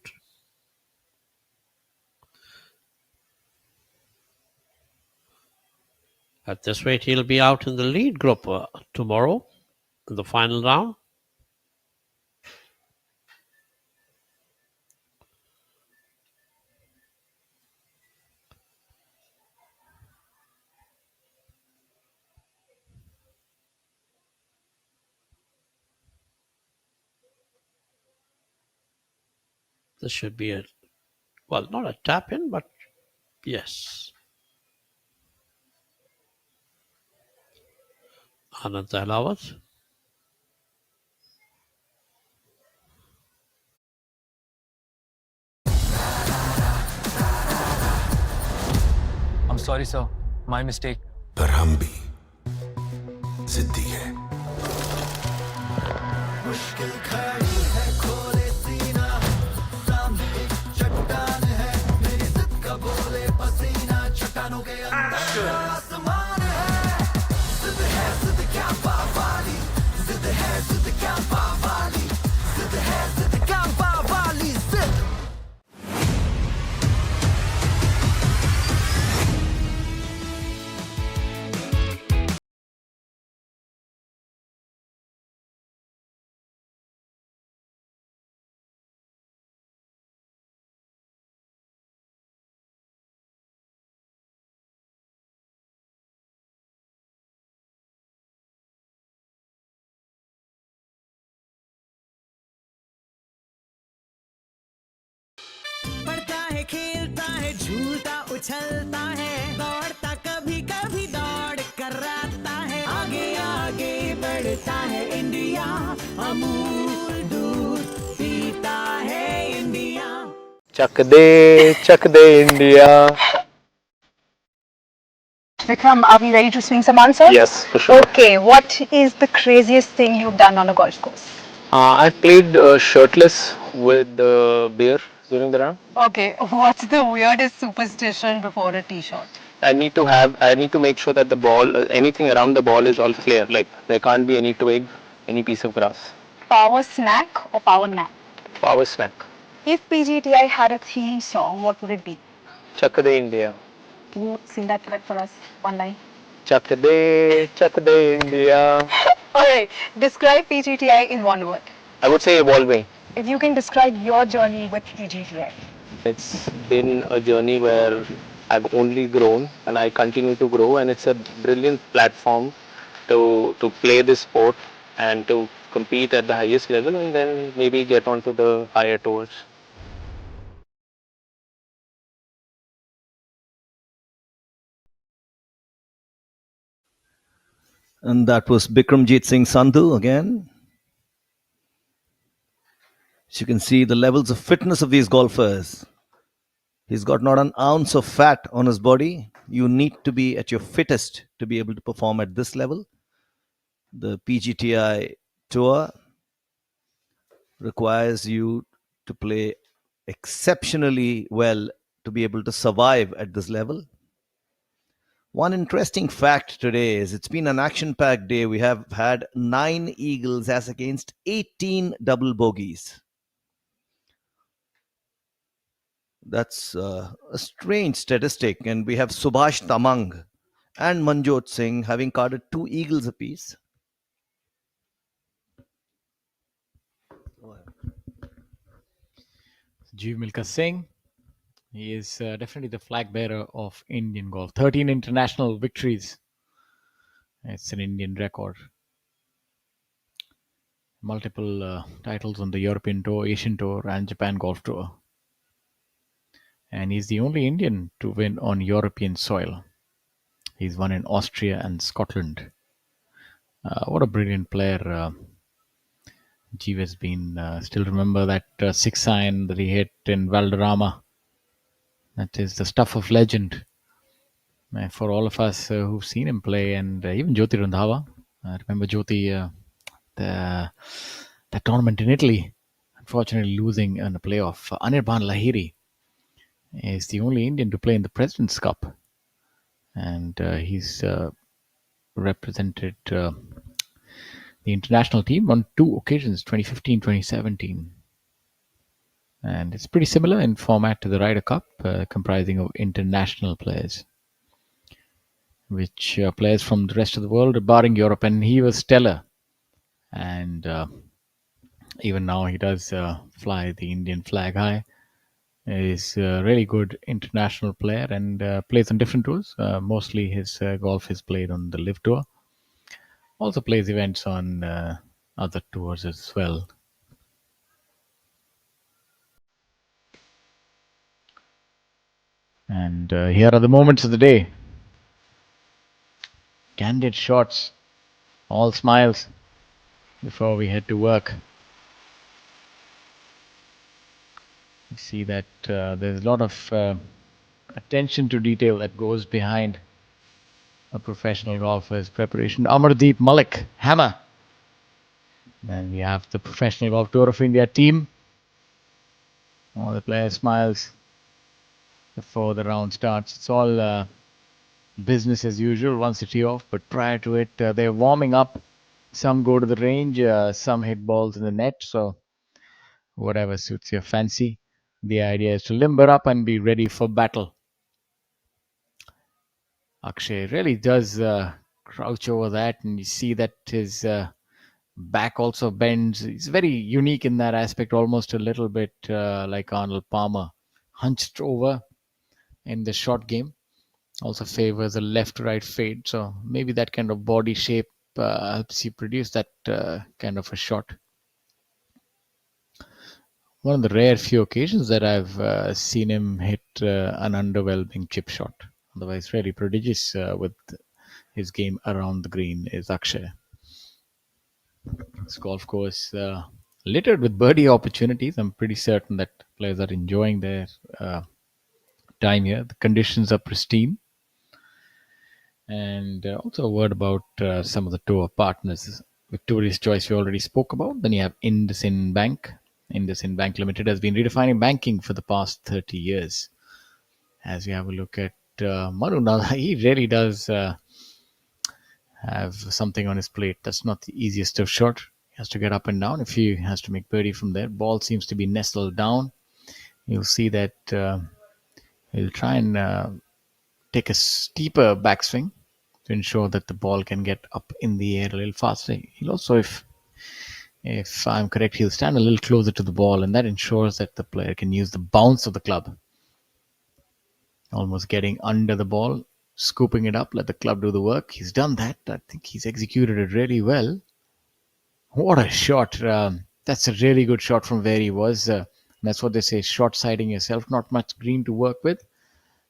At this rate, he'll be out in the lead group tomorrow in the final round. This should be not a tap in, but yes. Anand Ahlawat. I'm sorry, sir. My mistake. पर हम भी जिद्दी है। मुश्किल खड़ी है खोले सीना सामने एक चट्टान है मेरी जिद का बोले पसीना चट्टानों के अंदर आसमान है जिद क्या पावाली जिद क्या पावाली जिद क्या पावाली जिद पढ़ता है खेलता है झूलता उछलता है दौड़ता कभी कभी दौड़ कराता है आगे आगे बढ़ता है इंडिया अमूल दूध पीता है India Chak De India. Vikram, are we ready to swing some answers? Yes, for sure. Okay, what is the craziest thing you've done on a golf course? I played shirtless with beer during the round. Okay, what's the weirdest superstition before a tee shot? I need to make sure that the ball, anything around the ball is all clear. Like there can't be any twig, any piece of grass. Power snack or power nap? Power snack. If PGTI had a theme song, what would it be? Chak de India. Can you sing that for us? One line. Chak de India. Alright, describe PGTI in one word. I would say evolving. If you can describe your journey with PGTI. It's been a journey where I've only grown and I continue to grow, and it's a brilliant platform to play this sport and to compete at the highest level and then maybe get onto the higher tours. And that was Bikramjit Singh Sandhu again. As you can see the levels of fitness of these golfers. He's got not an ounce of fat on his body. You need to be at your fittest to be able to perform at this level. The PGTI tour requires you to play exceptionally well to be able to survive at this level. One interesting fact today is it's been an action packed day. We have had 9 eagles as against 18 double bogeys. That's a strange statistic. And we have Subhash Tamang and Manjot Singh having carded 2 eagles apiece. Jeev Milkha Singh. He is definitely the flag bearer of Indian golf. 13 international victories. It's an Indian record. Multiple titles on the European Tour, Asian Tour, and Japan Golf Tour. And he's the only Indian to win on European soil. He's won in Austria and Scotland. What a brilliant player Jeev has been. Still remember that 6-iron that he hit in Valderrama. That is the stuff of legend. For all of us who've seen him play, and even Jyoti Randhawa. I remember Jyoti, the tournament in Italy, unfortunately losing in the playoff. Anirban Lahiri is the only Indian to play in the President's Cup. And he's represented the international team on 2 occasions, 2015, 2017. And it's pretty similar in format to the Ryder Cup, comprising of international players, which players from the rest of the world, barring Europe, and he was stellar. And even now he does fly the Indian flag high. He's a really good international player and plays on different tours. Mostly his golf is played on the Live Tour. Also plays events on other tours as well. And here are the moments of the day. Candid shots, all smiles before we head to work. You see that there's a lot of attention to detail that goes behind a professional golfer's preparation. Amardeep Malik, hammer. Then we have the Professional Golf Tour of India team. All the players smiles before the round starts. It's all business as usual once the tee off, but prior to it, they're warming up. Some go to the range, some hit balls in the net, so whatever suits your fancy. The idea is to limber up and be ready for battle. Akshay really does crouch over that, and you see that his back also bends. He's very unique in that aspect, almost a little bit like Arnold Palmer, hunched over in the short game. Also favors a left-right fade, so maybe that kind of body shape helps you produce that kind of a shot. One of the rare few occasions that I've seen him hit an underwhelming chip shot. Otherwise, really prodigious with his game around the green is Akshay. This golf course littered with birdie opportunities. I'm pretty certain that players are enjoying their time here. The conditions are pristine. And also a word about some of the tour partners. Victoria's Choice we already spoke about. Then you have IndusInd Bank. IndusInd Bank Limited has been redefining banking for the past 30 years. As we have a look at Manu, now he really does have something on his plate. That's not the easiest of shot. He has to get up and down if he has to make birdie from there. Ball seems to be nestled down. You'll see that he'll try and take a steeper backswing to ensure that the ball can get up in the air a little faster. He'll also, if I'm correct, he'll stand a little closer to the ball, and that ensures that the player can use the bounce of the club. Almost getting under the ball, scooping it up, let the club do the work. He's done that. I think he's executed it really well. What a shot. That's a really good shot from where he was. That's what they say, short-siding yourself. Not much green to work with.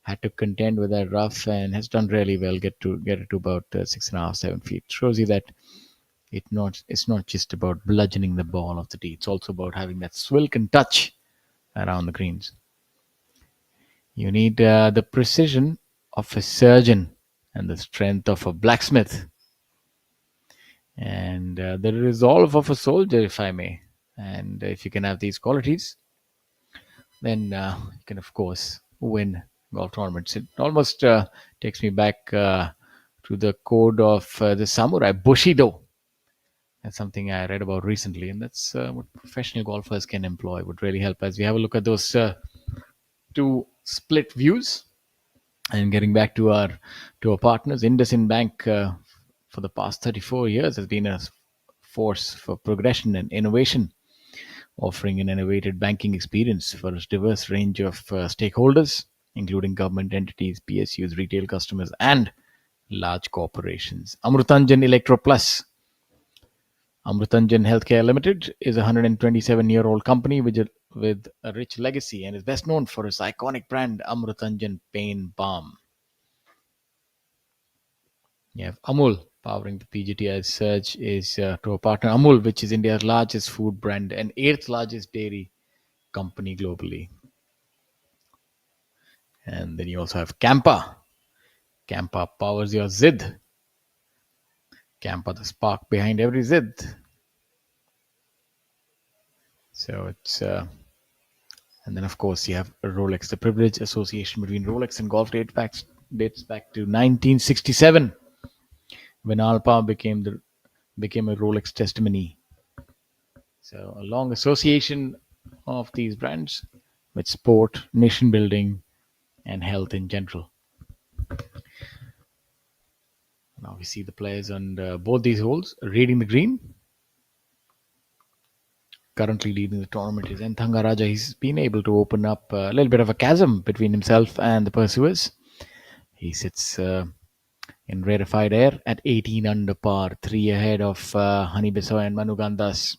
Had to contend with that rough and has done really well. Get it to about 6.5, 7 feet. Shows you that it's not just about bludgeoning the ball off the tee. It's also about having that swilken touch around the greens. You need the precision of a surgeon and the strength of a blacksmith, and the resolve of a soldier, if I may. And if you can have these qualities, then you can, of course, win golf tournaments. It almost takes me back to the code of the samurai, Bushido. That's something I read about recently, and that's what professional golfers can employ. Would really help as we have a look at those two split views. And getting back to our partners, IndusInd Bank for the past 34 years has been a force for progression and innovation, offering an innovative banking experience for a diverse range of stakeholders, including government entities, PSUs, retail customers, and large corporations. Amrutanjan Electro Plus. Amrutanjan Healthcare Limited is a 127-year-old company with a rich legacy and is best known for its iconic brand Amrutanjan Pain Balm. You have Amul powering the PGTI surge is to a partner Amul, which is India's largest food brand and 8th largest dairy company globally. And then you also have Campa. Campa powers your Zid. Campa, the spark behind every Zid. So it's and then of course you have Rolex. The privileged association between Rolex and golf dates back to 1967, when Alpa became a Rolex testimony. So a long association of these brands with sport, nation building, and health in general. Now we see the players on both these holes reading the green. Currently leading the tournament is Enthanga Raja. He's been able to open up a little bit of a chasm between himself and the pursuers. He sits in rarefied air at 18 under par, 3 ahead of Hani Bissoy and Manu Gandas.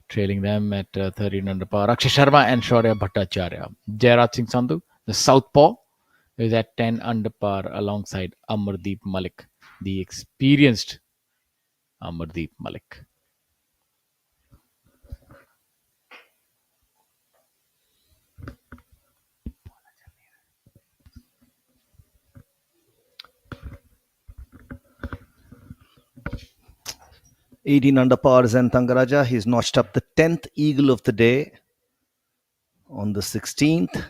Trailing them at 13 under par, Akshay Sharma and Shaurya Bhattacharya. Jairaj Singh Sandhu, the southpaw, is at 10 under par alongside Amardeep Malik, the experienced Amardeep Malik. 18 under par Zen Tangaraja. He's notched up the 10th eagle of the day on the 16th.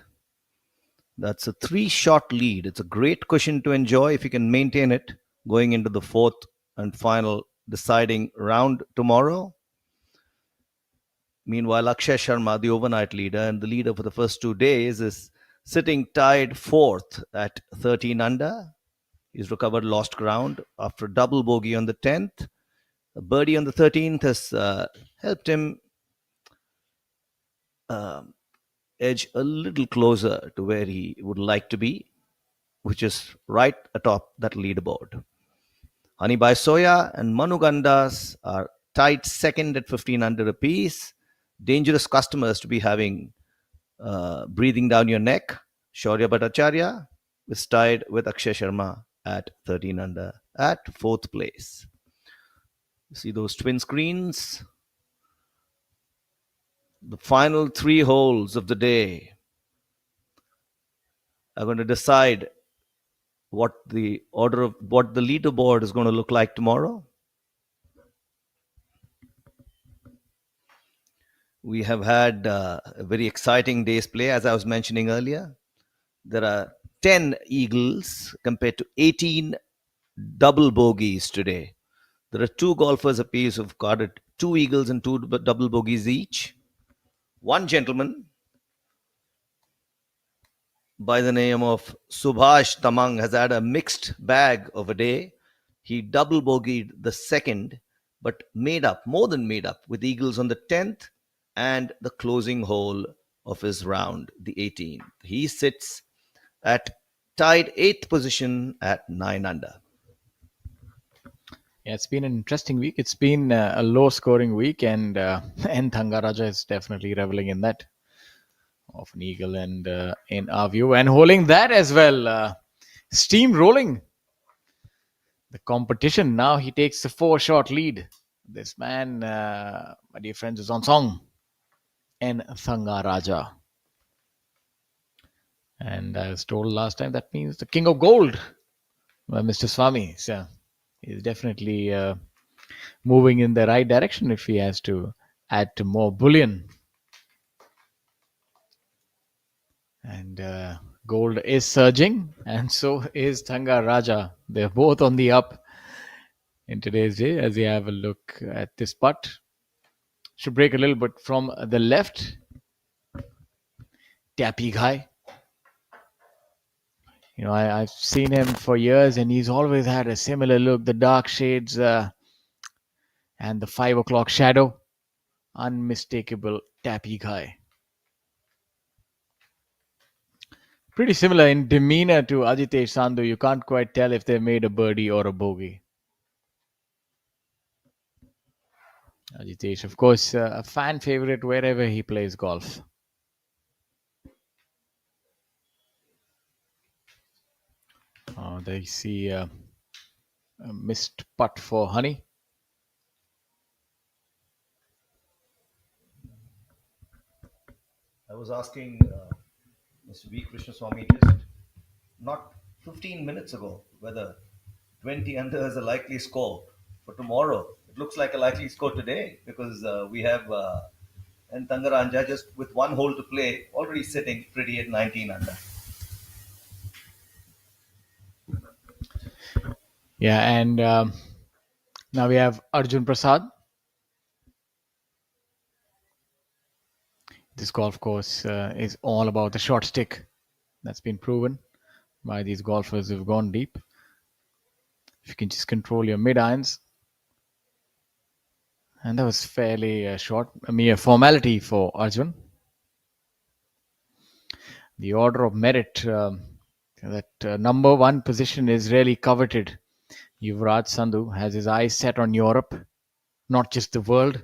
That's a 3-shot lead. It's a great cushion to enjoy if you can maintain it going into the fourth and final deciding round tomorrow. Meanwhile, Akshay Sharma, the overnight leader and the leader for the first 2 days, is sitting tied fourth at 13 under. He's recovered lost ground after a double bogey on the 10th. A birdie on the 13th has helped him edge a little closer to where he would like to be, which is right atop that leaderboard. Honey by Soya and Manu Gandas are tied second at 15 under apiece. Dangerous customers to be having breathing down your neck. Shaurya Bhattacharya is tied with Akshay Sharma at 13 under at fourth place. You see those twin screens? The final 3 holes of the day are going to decide what the leaderboard is going to look like tomorrow. We have had a very exciting day's play, as I was mentioning earlier. There are 10 eagles compared to 18 double bogeys today. There are 2 golfers apiece who've carded 2 eagles and 2 double bogeys each. One gentleman by the name of Subhash Tamang has had a mixed bag of a day. He double bogeyed the second, but more than made up with eagles on the 10th and the closing hole of his round, the 18th. He sits at tied 8th position at 9 under. Yeah, it's been an interesting week. It's been a low-scoring week, and Thangaraja is definitely reveling in that of an eagle, and in our view, and holding that as well, steamrolling the competition. Now he takes a 4-shot lead. This man, my dear friends, is on song, and Thangaraja. And I was told last time that means the king of gold by Mr. Swami. So he's definitely moving in the right direction if he has to add to more bullion. And gold is surging, and so is Thangaraja. They're both on the up in today's day. As you have a look at this putt, should break a little bit from the left. Tappy guy. You know, I've seen him for years, and he's always had a similar look. The dark shades and the 5 o'clock shadow. Unmistakable tappy guy. Pretty similar in demeanor to Ajitesh Sandhu. You can't quite tell if they made a birdie or a bogey. Ajitesh, of course, a fan favorite wherever he plays golf. There you see a missed putt for Honey. I was asking Mr. V. Krishnaswamy just not 15 minutes ago whether 20 under is a likely score for tomorrow. It looks like a likely score today because we have and Tangaranja just with 1 hole to play already sitting pretty at 19 under. Yeah, and now we have Arjun Prasad. This golf course is all about the short stick. That's been proven by these golfers who've gone deep. If you can just control your mid-irons. And that was fairly short, a mere formality for Arjun. The order of merit, that number 1 position is really coveted. Yuvraj Sandhu has his eyes set on Europe, not just the world.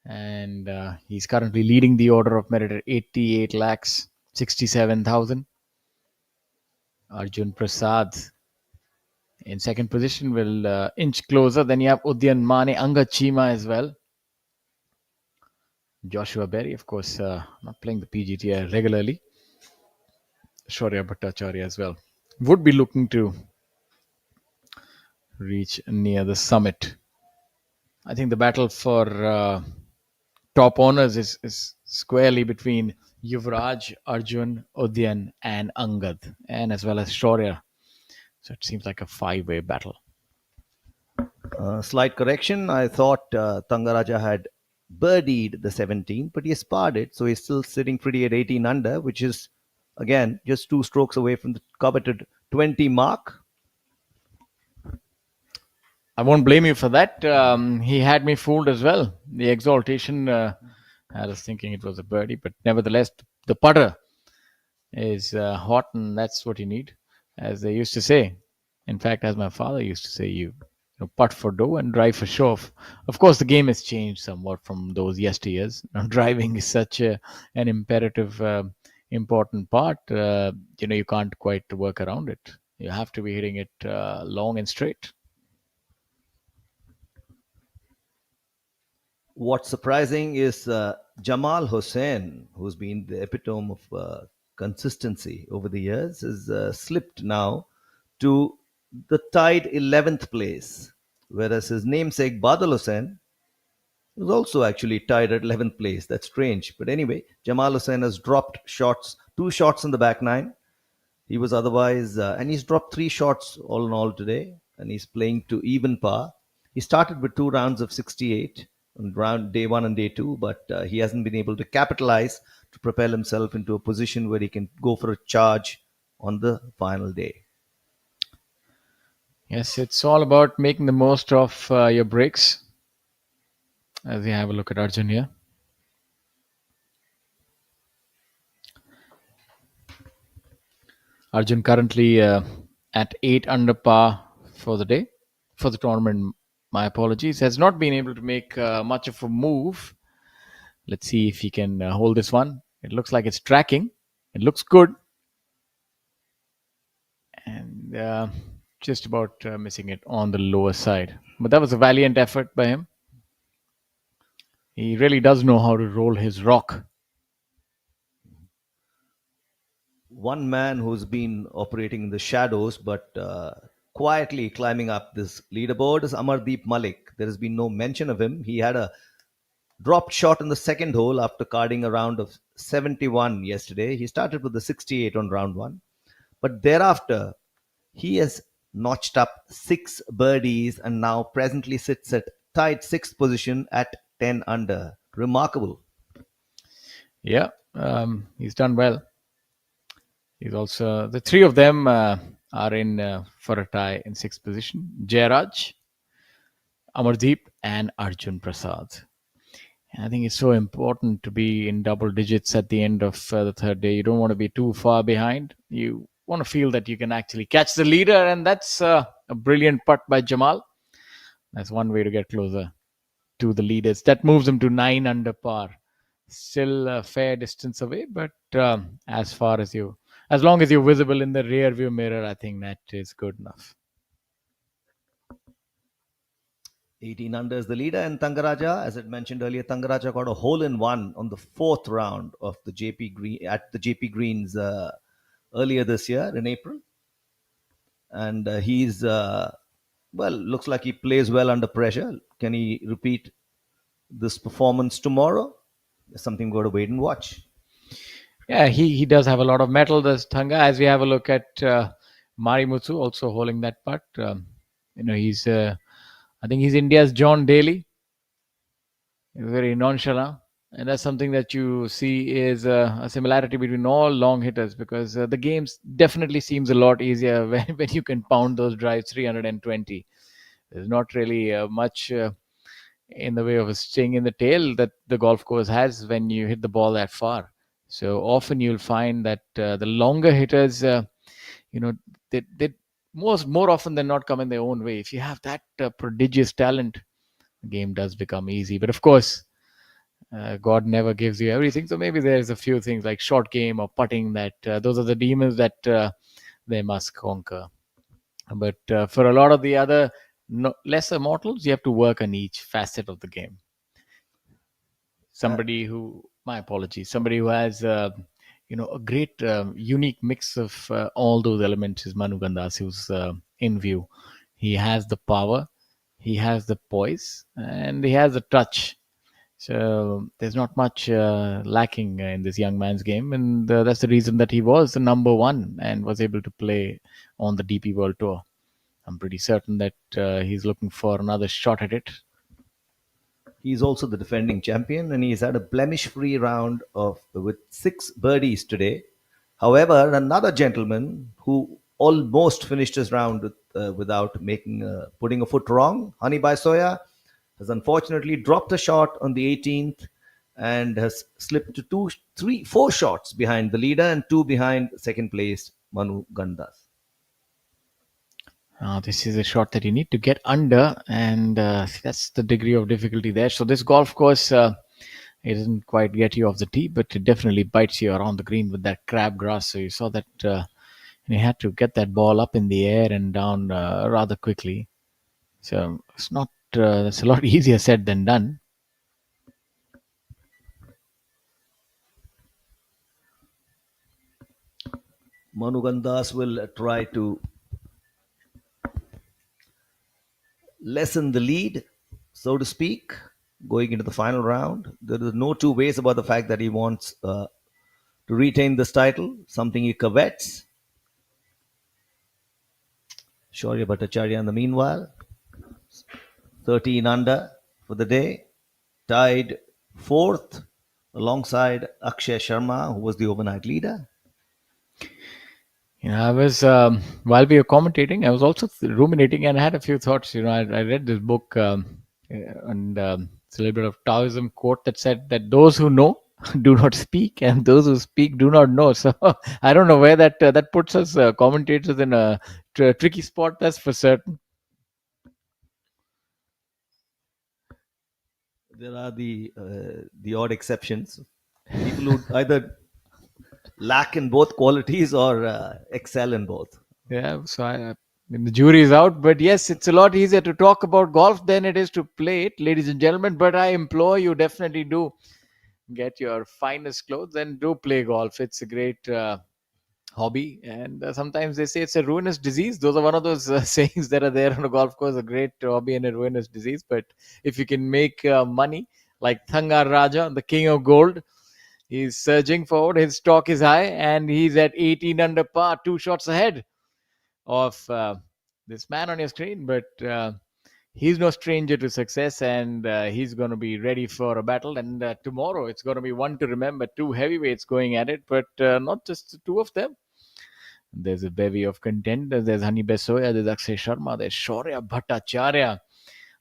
And he's currently leading the order of merit at 88 lakhs 67,000. Arjun Prasad in second position will inch closer. Then you have Udyan Mane, Anga Chima as well. Joshua Berry, of course, not playing the PGTI regularly. Shaurya Bhattacharya as well. Would be looking to reach near the summit. I think the battle for top honors is squarely between Yuvraj, Arjun, Udyan, and Angad, and as well as Shaurya. So it seems like a five-way battle. Slight correction. I thought Tangaraja had birdied the 17, but he sparred it, so he's still sitting pretty at 18 under, which is again just two strokes away from the coveted 20 mark. I won't blame you for that. He had me fooled as well. The exaltation I was thinking it was a birdie, but nevertheless, the putter is hot, and that's what you need, as they used to say. In fact, as my father used to say, you know, putt for dough and drive for show. Of course, the game has changed somewhat from those yesteryears. Now, driving is such an imperative, important part. You know, you can't quite work around it. You have to be hitting it long and straight. What's surprising is Jamal Hussain, who's been the epitome of consistency over the years, has slipped now to the tied 11th place, whereas his namesake Badal Hussain was also actually tied at 11th place. That's strange. But anyway, Jamal Hussain has dropped shots, two shots in the back nine. He was otherwise, and he's dropped three shots all in all today, and he's playing to even par. He started with two rounds of 68 on round day one and day two, but he hasn't been able to capitalize to propel himself into a position where he can go for a charge on the final day. Yes, it's all about making the most of your breaks. As we have a look at Arjun here. Arjun currently at 8 under par for the day, for the tournament. My apologies. Has not been able to make much of a move. Let's see if he can hold this one. It looks like it's tracking. It looks good. And just about missing it on the lower side. But that was a valiant effort by him. He really does know how to roll his rock. One man who's been operating in the shadows but quietly climbing up this leaderboard is Amardeep Malik. There has been no mention of him. He had a dropped shot in the second hole after carding a round of 71 yesterday. He started with the 68 on round one, but thereafter he has notched up six birdies and now presently sits at tied sixth position at 10 under. Remarkable. Yeah, he's done well. He's also the three of them are in for a tie in sixth position. Jairaj, Amardeep, and Arjun Prasad. And I think it's so important to be in double digits at the end of the third day. You don't want to be too far behind. You want to feel that you can actually catch the leader, and that's a brilliant putt by Jamal. That's one way to get closer to the leaders. That moves him to 9 under par. Still a fair distance away, but as long as you're visible in the rear view mirror, I think that is good enough. 18 under is the leader, and Tangaraja, as I mentioned earlier, Tangaraja got a hole in one on the fourth round of the JP Green at the JP Greens earlier this year in April, and he's well, looks like he plays well under pressure. Can he repeat this performance tomorrow? It's something we've got to wait and watch. Yeah, he does have a lot of metal, this Thanga. As we have a look at Marimutsu also holding that putt. He's I think he's India's John Daly. Very nonchalant. And that's something that you see is a similarity between all long hitters, because the game definitely seems a lot easier when you can pound those drives 320. There's not really much in the way of a sting in the tail that the golf course has when you hit the ball that far. So often you'll find that the longer hitters, they more often than not come in their own way. If you have that prodigious talent, the game does become easy. But of course, God never gives you everything. So maybe there's a few things like short game or putting that those are the demons that they must conquer. But for a lot of the other lesser mortals, you have to work on each facet of the game. Somebody who has a great unique mix of all those elements is Manu Gandas, who's in view. He has the power, He has the poise and he has the touch. So there's not much lacking in this young man's game, and that's the reason that he was the number one and was able to play on the DP World Tour. I'm pretty certain that he's looking for another shot at it. He's also the defending champion, and he's had a blemish-free round of with 6 birdies today. However, another gentleman who almost finished his round without putting a foot wrong, Hani Soya, has unfortunately dropped a shot on the 18th and has slipped to 4 shots behind the leader and 2 behind second place Manu Gandas. This is a shot that you need to get under, and that's the degree of difficulty there. So this golf course, it doesn't quite get you off the tee, but it definitely bites you around the green with that crabgrass. So you saw that you had to get that ball up in the air and down rather quickly. So it's not. It's a lot easier said than done. Manu Gandas will try to lessen the lead, so to speak, going into the final round. There is no two ways about the fact that he wants to retain this title, something he covets. Shaurya Bhattacharya, in the meanwhile, 13 under for the day, tied fourth alongside Akshay Sharma, who was the overnight leader. I was while we were commentating, I was also ruminating and I had a few thoughts. I read this book and it's a little bit of Taoism quote that said that those who know do not speak, and those who speak do not know. So I don't know where that puts us commentators in a tricky spot. That's for certain. There are the odd exceptions, people who either lack in both qualities or excel in both. Yeah, so I mean, the jury is out, but yes, it's a lot easier to talk about golf than it is to play it, ladies and gentlemen. But I implore you, definitely do get your finest clothes and do play golf. It's a great hobby, and sometimes they say it's a ruinous disease. Those are one of those sayings that are there on a golf course: a great hobby and a ruinous disease. But if you can make money, like Thangar Raja, the king of gold, he's surging forward. His stock is high, and he's at 18 under par, 2 shots ahead of this man on your screen. But he's no stranger to success, and he's going to be ready for a battle. And tomorrow it's going to be one to remember. 2 heavyweights going at it, but not just the two of them. There's a bevy of contenders. There's Hani Besoya, there's Akshay Sharma, there's Shaurya Bhattacharya,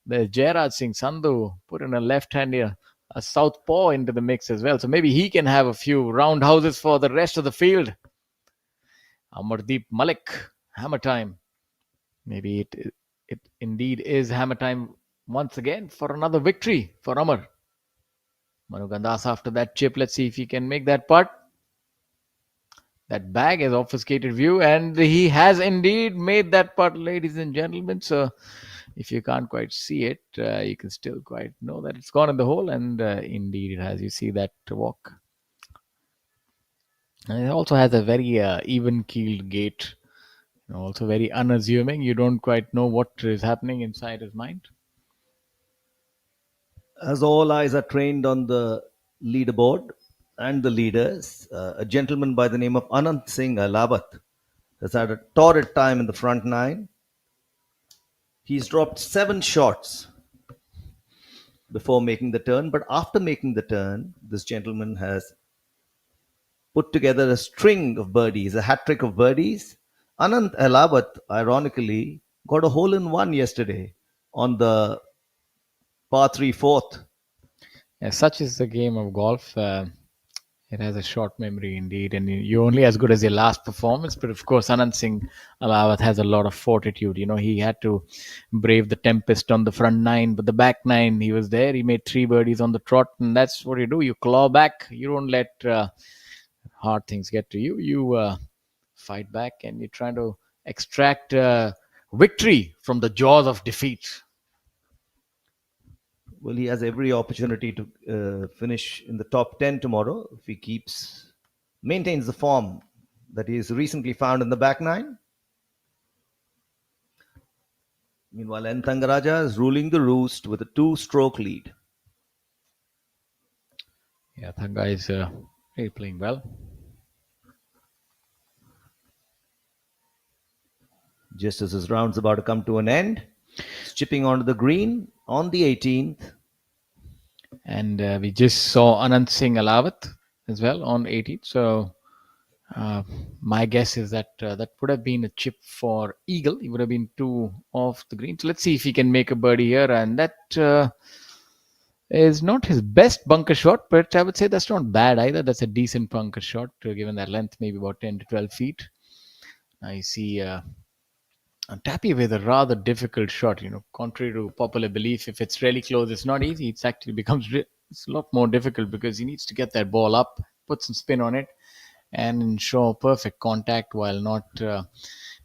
there's Jairaj Singh Sandhu. Put in a left hand here, a southpaw into the mix as well. So maybe he can have a few roundhouses for the rest of the field. Amardeep Malik, hammer time. Maybe it indeed is hammer time once again for another victory for Amar. Manu Gandas after that chip. Let's see if he can make that putt. That bag is obfuscated view, and he has indeed made that putt, ladies and gentlemen. So if you can't quite see it, you can still quite know that it's gone in the hole, and indeed it has. You see that walk. And it also has a very even-keeled gait. Also very unassuming. You don't quite know what is happening inside his mind. As all eyes are trained on the leaderboard and the leaders, a gentleman by the name of Anant Singh Alabat has had a torrid time in the front nine. He's dropped 7 shots before making the turn, but after making the turn, this gentleman has put together a string of birdies, a hat trick of birdies. Anant Alabat, ironically, got a hole in one yesterday on the par 3 fourth. Yeah, such is the game of golf. It has a short memory indeed, and you're only as good as your last performance. But of course, Anand Singh Alawat has a lot of fortitude. He had to brave the tempest on the front nine, but the back nine, he was there. He made 3 birdies on the trot, and that's what you do. You claw back. You don't let hard things get to you. You fight back, and you're trying to extract victory from the jaws of defeat. Well, he has every opportunity to finish in the top 10 tomorrow if he maintains the form that he has recently found in the back nine. Meanwhile, N. Thangaraja is ruling the roost with a 2-stroke lead. Yeah, Thanga is really playing well. Just as his round's about to come to an end, he's chipping onto the green on the 18th. And we just saw Anand Singh Alawat as well on 18th. So my guess is that that would have been a chip for Eagle. He would have been 2 off the green. So let's see if he can make a birdie here. And that is not his best bunker shot, but I would say that's not bad either. That's a decent bunker shot, given that length, maybe about 10 to 12 feet. I see Tappy with a rather difficult shot. Contrary to popular belief, if it's really close, it's not easy. It's actually becomes it's a lot more difficult because he needs to get that ball up, put some spin on it, and ensure perfect contact while not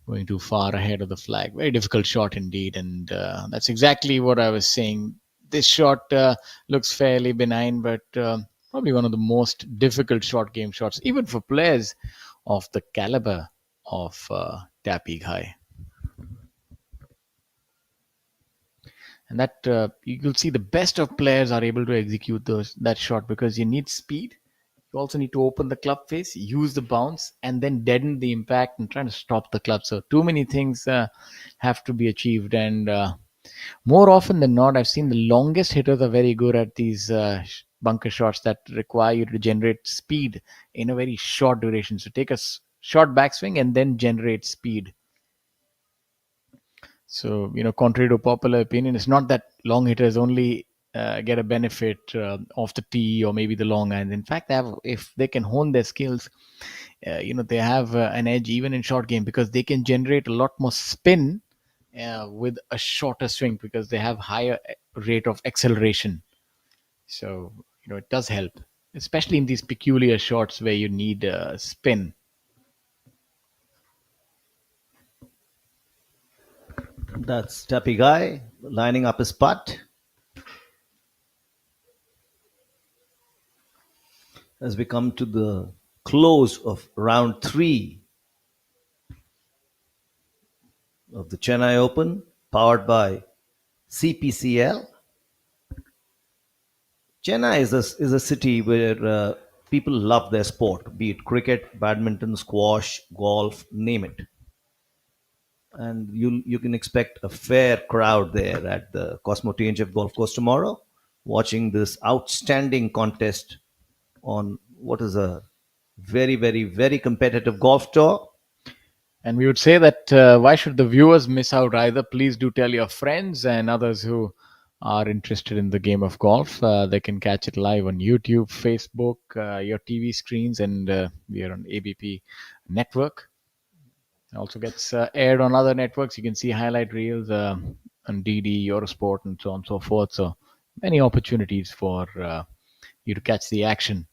going too far ahead of the flag. Very difficult shot indeed, and that's exactly what I was saying. This shot looks fairly benign, but probably one of the most difficult short game shots, even for players of the caliber of Tappy Ghai. And that you'll see the best of players are able to execute that shot because you need speed. You also need to open the club face, use the bounce, and then deaden the impact and try to stop the club. So too many things have to be achieved. And more often than not, I've seen the longest hitters are very good at these bunker shots that require you to generate speed in a very short duration. So take a short backswing and then generate speed. So, contrary to popular opinion, it's not that long hitters only get a benefit off the tee or maybe the long irons. In fact, if they can hone their skills, they have an edge even in short game because they can generate a lot more spin with a shorter swing because they have higher rate of acceleration. So, it does help, especially in these peculiar shots where you need spin. That's Tappy Guy lining up his putt. As we come to the close of round 3 of the Chennai Open, powered by CPCL. Chennai is a city where people love their sport, be it cricket, badminton, squash, golf, name it. And you can expect a fair crowd there at the Cosmo TNGF Golf Course tomorrow, watching this outstanding contest on what is a very, very, very competitive golf tour. And we would say that why should the viewers miss out either? Please do tell your friends and others who are interested in the game of golf. They can catch it live on YouTube, Facebook, your TV screens, and we are on ABP network. It also gets aired on other networks. You can see highlight reels on DD, Eurosport, and so on and so forth. So many opportunities for you to catch the action.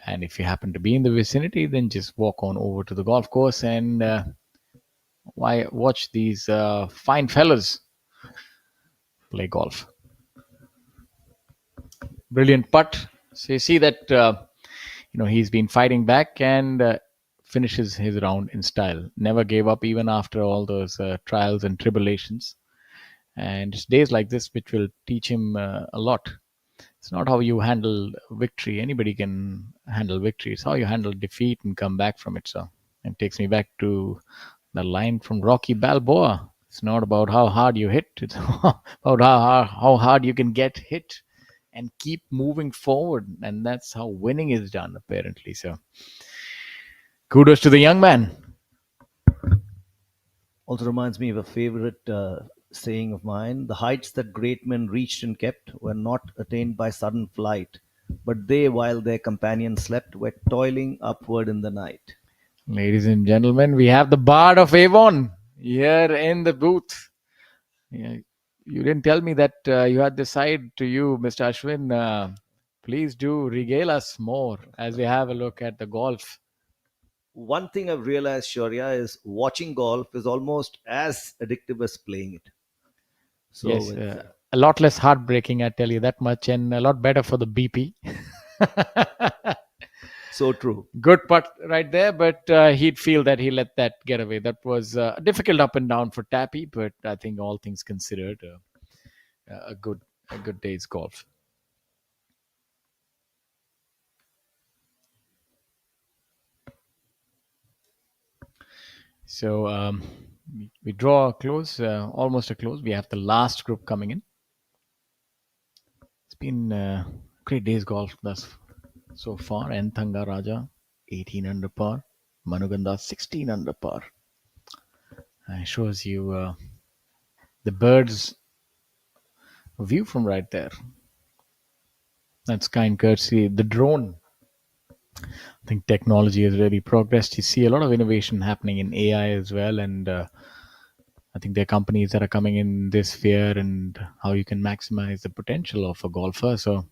And if you happen to be in the vicinity, then just walk on over to the golf course and watch these fine fellas play golf. Brilliant putt. So you see that he's been fighting back and finishes his round in style. Never gave up even after all those trials and tribulations. And it's days like this which will teach him a lot. It's not how you handle victory. Anybody can handle victory. It's how you handle defeat and come back from it. So it takes me back to the line from Rocky Balboa. It's not about how hard you hit. It's about how hard you can get hit and keep moving forward. And that's how winning is done, apparently. So kudos to the young man. Also reminds me of a favorite saying of mine: the heights that great men reached and kept were not attained by sudden flight, but they, while their companions slept, were toiling upward in the night. Ladies and gentlemen, we have the Bard of Avon here in the booth. Yeah, you didn't tell me that you had this side to you, Mr. Ashwin. Please do regale us more as we have a look at the golf. One thing I've realized, Shaurya, is watching golf is almost as addictive as playing it. So Yes, a lot less heartbreaking, I tell you that much, and a lot better for the BP. So true. Good putt right there, but he'd feel that he let that get away. That was difficult up and down for Tappy, but I think all things considered, a good day's golf. So we draw a close, almost a close. We have the last group coming in. It's been a great day's golf thus so far. Enthanga Raja, 18 under par. Manuganda, 16 under par. Shows you the birds view from right there. That's kind courtesy. The drone. I think technology has really progressed. You see a lot of innovation happening in AI as well, and I think there are companies that are coming in this sphere and how you can maximize the potential of a golfer. So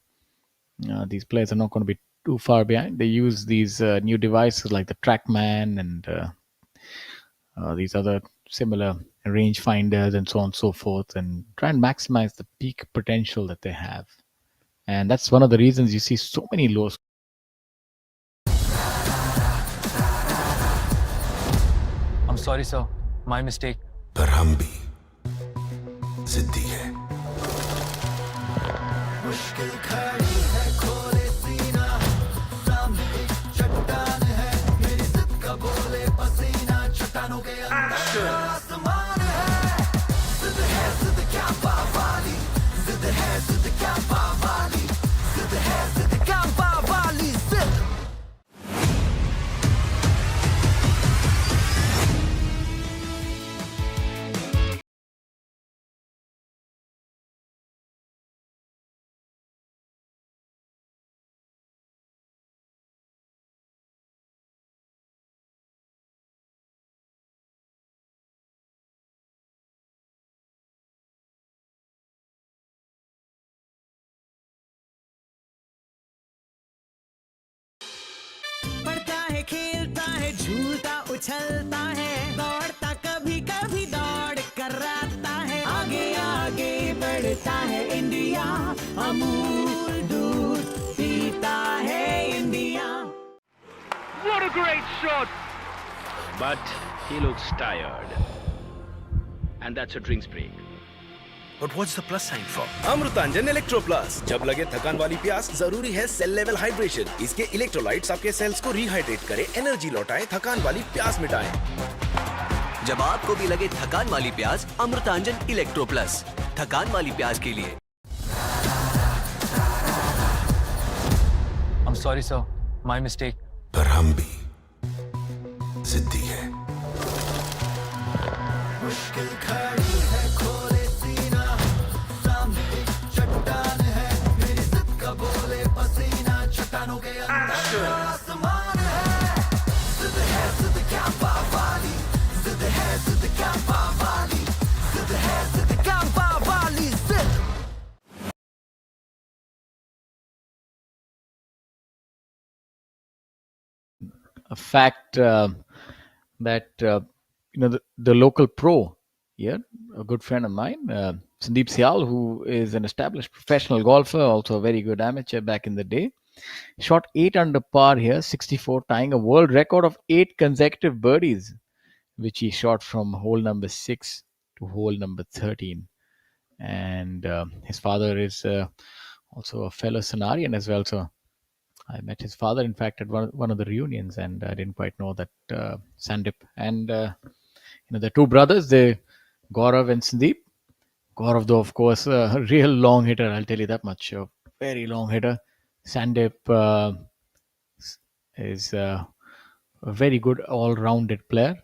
these players are not going to be too far behind. They use these new devices like the TrackMan and these other similar range finders and so on and so forth, and try and maximize the peak potential that they have. And that's one of the reasons you see so many low. I'm sorry, sir. My mistake. पर हम भी जिद्दी है मुश्किल खड़ी है खोले सीना सामने एक चट्टान है मेरी जिद का बोले पसीना चट्टानों के अंदर आसमान है जिद क्या पावाली जिद क्या पावाली जिद क्या पावाली जिद पढ़ता है खेलता है झूलता उछलता है दौड़ता कभी कभी दौड़ कराता है आगे आगे बढ़ता है इंडिया अमूल दूध पीता है India What a great shot! But he looks tired. And that's a drinks break. But what's the plus sign for? Amrutanjan electro plus जब लगे थकान वाली प्यास जरूरी है सेल लेवल हाइड्रेशन इसके इलेक्ट्रोलाइट्स आपके सेल्स को रिहाइड्रेट करे एनर्जी लौटाए थकान वाली प्यास मिटाए जब आपको भी लगे थकान वाली प्यास अमृतांजन इलेक्ट्रो प्लस थकान वाली प्यास के लिए I'm sorry, sir. My mistake. पर हम भी जिद्दी है मुश्किल खड़ी है खोले सीना सामने एक चट्टान है मेरी जिद का बोले पसीना चट्टानों के अंदर आसमान है जिद क्या पावाली जिद क्या पावाली जिद क्या पावाली जिद A fact that the local pro here, a good friend of mine, Sandeep Sial, who is an established professional golfer, also a very good amateur back in the day, shot 8 under par here, 64, tying a world record of 8 consecutive birdies, which he shot from hole number 6 to hole number 13. And his father is also a fellow Sanarian as well. So I met his father, in fact, at one of the reunions, and I didn't quite know that Sandip. And the two brothers, they Gaurav and Sandeep. Gaurav, though, of course, a real long hitter. I'll tell you that much. A very long hitter. Sandip is a very good all-rounded player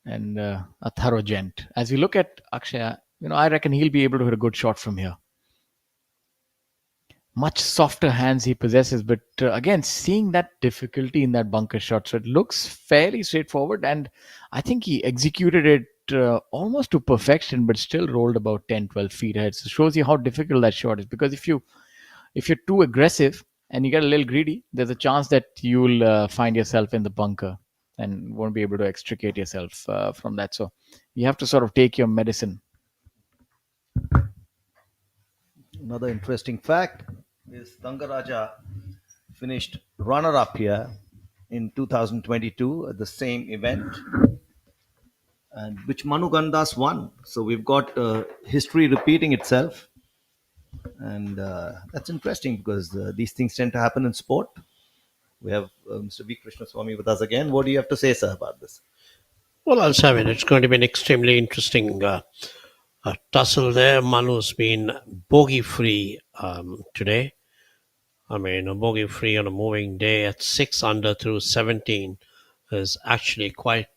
and a thorough gent. As we look at Akshay, I reckon he'll be able to hit a good shot from here. Much softer hands he possesses, but again, seeing that difficulty in that bunker shot, so it looks fairly straightforward, and I think he executed it almost to perfection, but still rolled about 10-12 feet ahead. So it shows you how difficult that shot is, because if you're too aggressive and you get a little greedy, there's a chance that you'll find yourself in the bunker and won't be able to extricate yourself from that. So you have to sort of take your medicine. Another interesting fact is Thangaraja finished runner-up here in 2022 at the same event, and which Manu Gandas won. So we've got history repeating itself, and that's interesting because these things tend to happen in sport. We have Mr. V. Krishnaswamy with us again. What do you have to say, sir, about this? Well, I'll say it. It's going to be an extremely interesting tussle there. Manu's been bogey free today. I mean, a bogey free on a moving day at 6 under through 17 is actually quite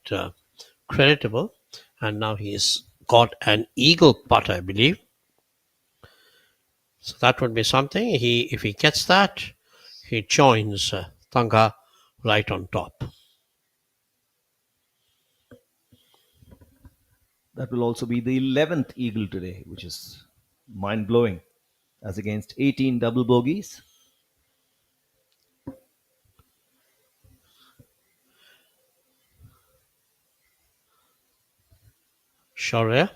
creditable. And now he's got an eagle putt, I believe. So that would be something. If he gets that, he joins Tanga right on top. That will also be the 11th eagle today, which is mind blowing, as against 18 double bogeys. Shaurya,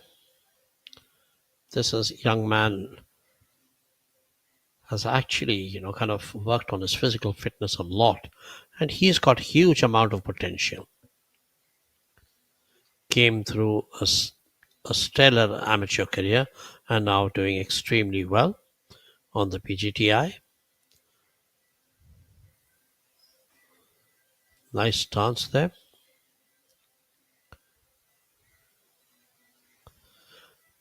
this is young man has actually, kind of worked on his physical fitness a lot, and he's got huge amount of potential. Came through a stellar amateur career and now doing extremely well on the PGTI. Nice stance there.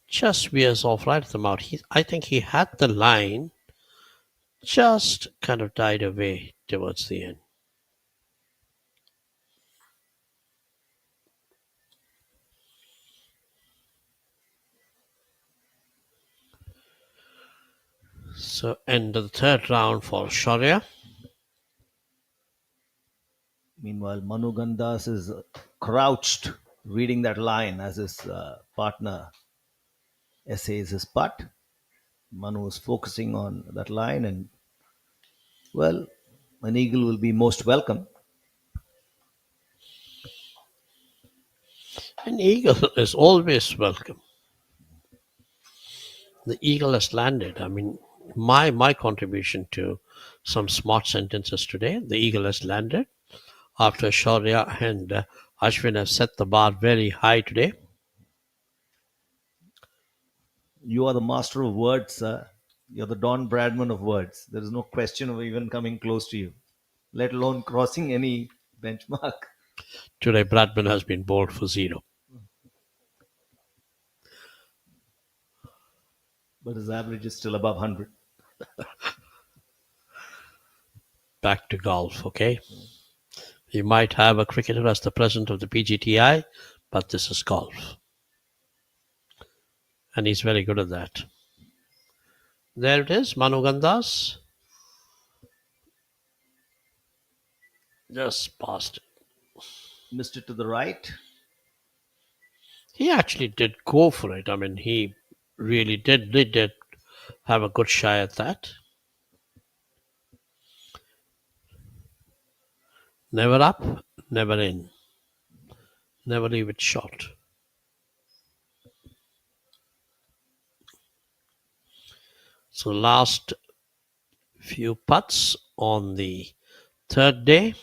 Just veers off right at the mouth. I think he had the line, just kind of died away towards the end. So end of the third round for Shaurya. Meanwhile, Manu Gandas is crouched reading that line as his partner essays his putt. Manu is focusing on that line, and well, an eagle will be most welcome. An eagle is always welcome. The eagle has landed. I mean, my contribution to some smart sentences today. The eagle has landed after Shaurya and Ashwin have set the bar very high today. You are the master of words, sir. You're the Don Bradman of words. There is no question of even coming close to you, let alone crossing any benchmark. Today, Bradman has been bowled for 0. But his average is still above 100. Back to golf, okay? You might have a cricketer as the president of the PGTI, but this is golf. And he's very good at that. There it is, Manu Gandas. Just past it. Missed it to the right. He actually did go for it. I mean, he really did have a good shy at that. Never up, never in. Never leave it short. So last few putts on the third day.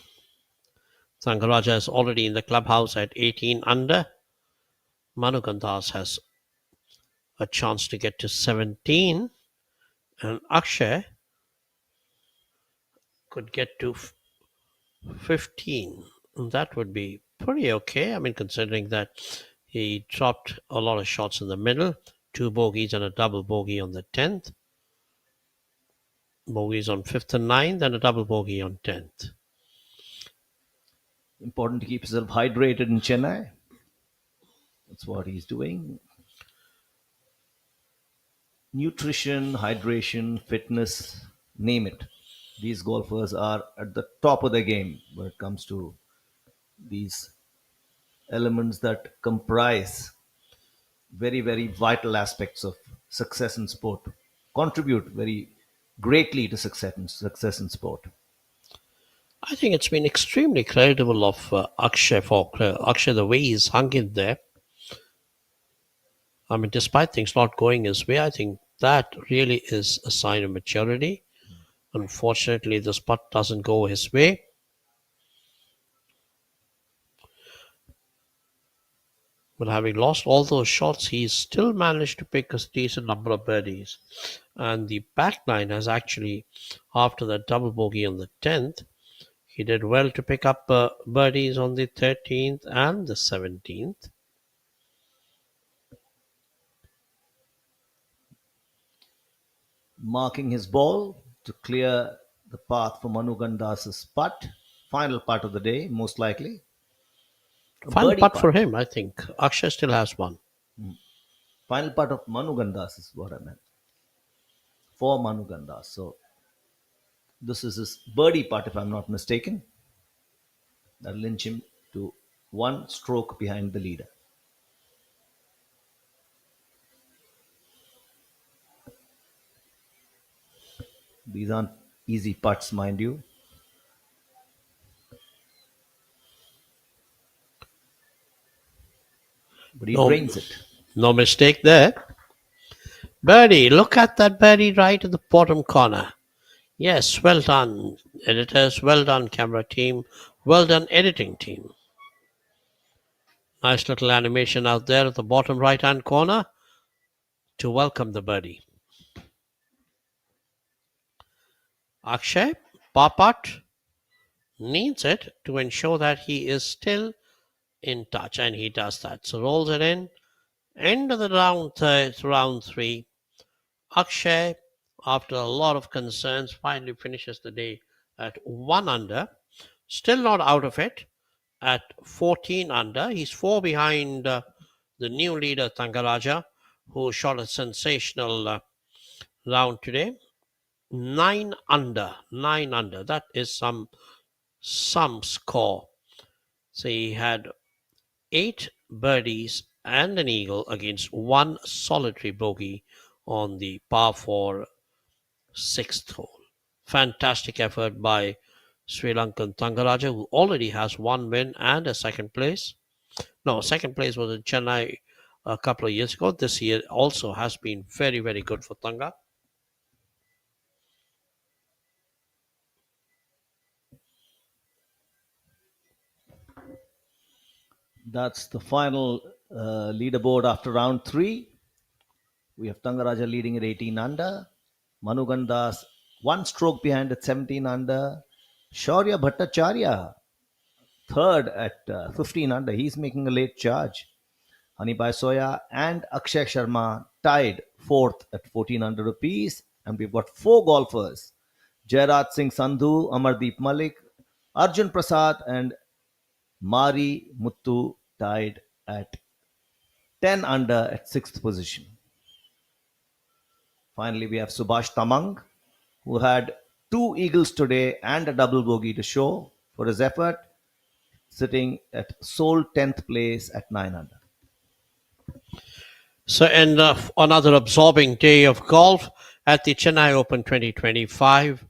Sangaraja is already in the clubhouse at 18 under. Manu Gandas has a chance to get to 17. And Akshay could get to 15. And that would be pretty okay. I mean, considering that he dropped a lot of shots in the middle. 2 bogeys and a double bogey on the 10th. Bogeys on 5th and 9th and a double bogey on 10th. Important to keep yourself hydrated in Chennai. That's what he's doing. Nutrition, hydration, fitness, name it. These golfers are at the top of their game when it comes to these elements that comprise very, very vital aspects of success in sport, contribute very greatly to success in sport. I think it's been extremely creditable of Akshay for Akshay the way he's hung in there. I mean, despite things not going his way, I think that really is a sign of maturity. Unfortunately, this putt doesn't go his way. But having lost all those shots, he's still managed to pick a decent number of birdies. And the back nine has actually, after that double bogey on the 10th, he did well to pick up birdies on the 13th and the 17th. Marking his ball to clear the path for Manu Gandas's putt. Final putt of the day, most likely. A Final birdie putt for putt. him, I think. Akshay still has one. Final putt of Manu Gandas is what I meant. For Manu Gandas. So this is his birdie putt, if I'm not mistaken. That'll lynch him to one stroke behind the leader. These aren't easy putts, mind you. But he No, drains it. no mistake there. Birdie, look at that birdie right in the bottom corner. Yes, well done, editors. Well done, camera team. Well done, editing team. Nice little animation out there at the bottom right hand corner to welcome the birdie. Akshay, par putt, needs it to ensure that he is still in touch, and he does that. So rolls it in. End of the round three. Akshay, after a lot of concerns, finally finishes the day at 1 under. Still not out of it at 14 under. He's 4 behind the new leader, Thangaraja, who shot a sensational round today. 9 under. 9 under. That is some score. So he had 8 birdies and an eagle against 1 solitary bogey on the par 4 6th hole. Fantastic effort by Sri Lankan Thangaraja, who already has 1 win and a second place. No, second place was in Chennai a couple of years ago. This year also has been very, very good for Thanga. That's the final leaderboard after round 3. We have Tangaraja leading at 18 under. Manu Gandas 1 stroke behind at 17 under. Shaurya Bhattacharya third at 15 under. He's making a late charge. Hanibai Soya and Akshay Sharma tied 4th at 14 under apiece. And we've got 4 golfers. Jairat Singh Sandhu, Amardeep Malik, Arjun Prasad and Mari Muttu tied at 10 under at 6th position. Finally, we have Subhash Tamang, who had 2 eagles today and a double bogey to show for his effort, sitting at sole 10th place at 9 under. So, and another absorbing day of golf at the Chennai Open 2025.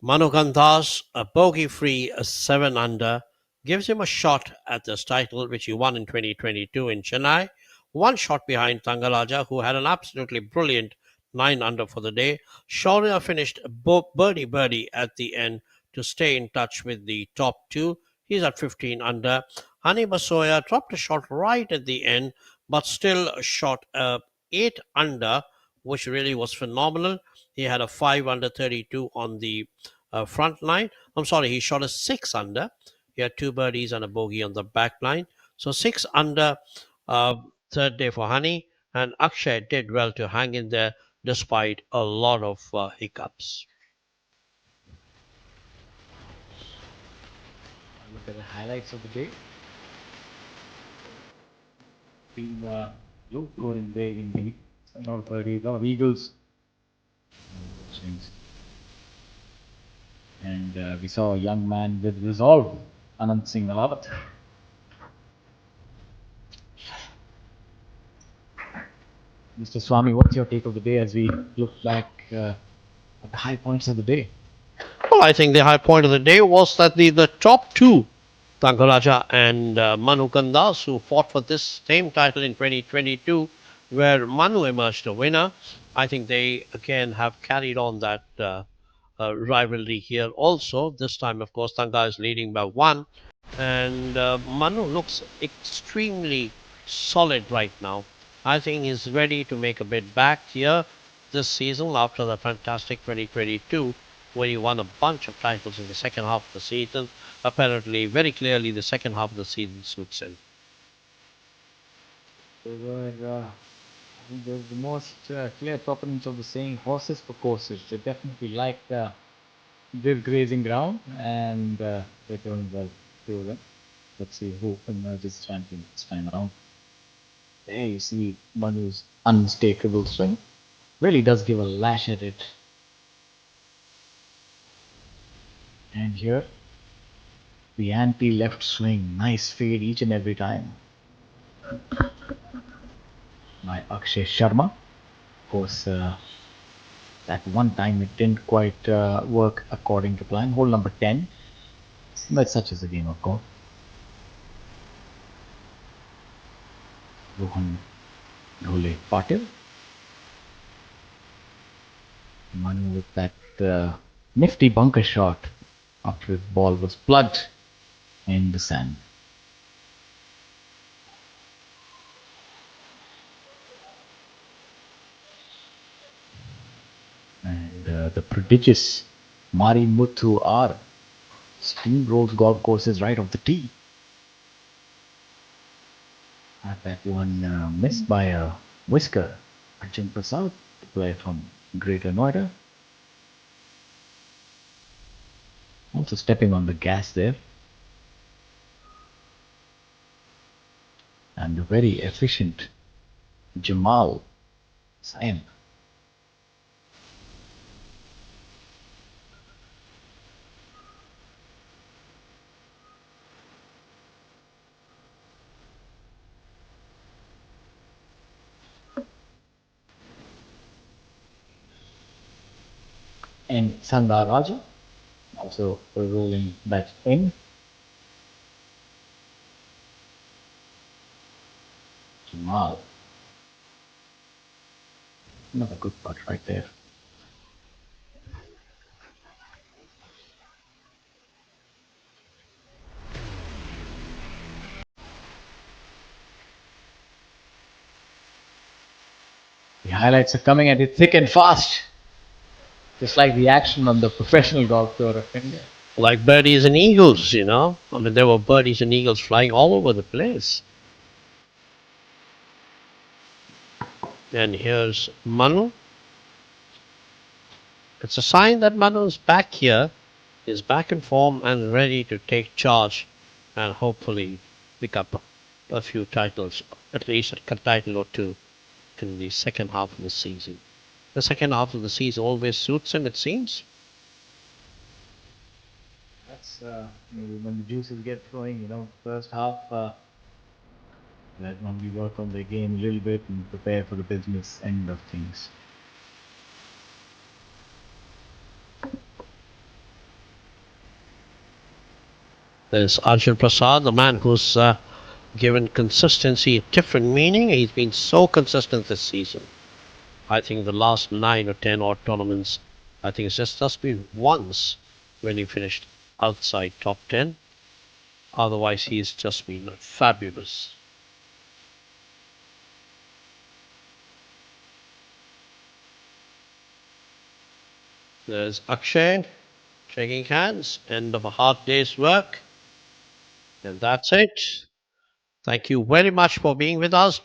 Manu Gandas, a bogey-free 7 under, gives him a shot at this title, which he won in 2022 in Chennai. 1 shot behind Thangaraja, who had an absolutely brilliant 9 under for the day. Shaurya finished birdie at the end to stay in touch with the top 2. He's at 15 under. Hani Basoya dropped a shot right at the end, but still shot 8 under, which really was phenomenal. He had a 5 under 32 on the front line. I'm sorry, he shot a 6 under. He had 2 birdies and a bogey on the back line. So 6 under third day for Hani, and Akshay did well to hang in there despite a lot of hiccups. Look at the highlights of the day. Been looked good in there indeed. A lot of birdies, a lot of eagles. And we saw a young man with resolve, Anand Singh Alawat. Mr. Swami, what's your take of the day as we look back at the high points of the day? Well, I think the high point of the day was that the top 2, Thangaraja and Manu Gandas, who fought for this same title in 2022, where Manu emerged a winner. I think they again have carried on that rivalry here also. This time, of course, Thanga is leading by 1, and Manu looks extremely solid right now. I think he's ready to make a bid back here this season after the fantastic 2022, where he won a bunch of titles in the second half of the season. Apparently, very clearly, the second half of the season suits him. They were they're the most clear proponents of the saying horses for courses. They definitely like this grazing ground, and they're doing well through them. Let's see who emerges champion this time around. There you see Manu's unmistakable swing. Really does give a lash at it. And here, the anti-left swing. Nice fade each and every time by Akshay Sharma. Of course, that one time it didn't quite work according to plan. Hole number 10. But such is the game of golf. Rohan Dhole Patil. Manu with that nifty bunker shot after his ball was plugged in the sand. And the prodigious Mari Muthu R steamrolls golf courses right off the tee. Had that one missed by a whisker. Arjun Prasad, the player from Greater Noida. Also stepping on the gas there. And the very efficient Jamal Saim. And Sandar Raja also rolling that in. Jamal. Another good putt right there. The highlights are coming at it thick and fast. Just like the action on the professional golf tour of India. Like birdies and eagles, you know. I mean, there were birdies and eagles flying all over the place. And here's Manu. It's a sign that Manu is back here, is back in form and ready to take charge and hopefully pick up a few titles, at least a title or two in the second half of the season. The second half of the season always suits him, it seems. That's when the juices get flowing, first half, let normally work on the game a little bit and prepare for the business end of things. There's Arjun Prasad, the man who's given consistency a different meaning. He's been so consistent this season. I think the last 9 or 10 odd tournaments, I think it's just been once when he finished outside top 10. Otherwise, he's just been fabulous. There's Akshay shaking hands, end of a hard day's work. And that's it. Thank you very much for being with us.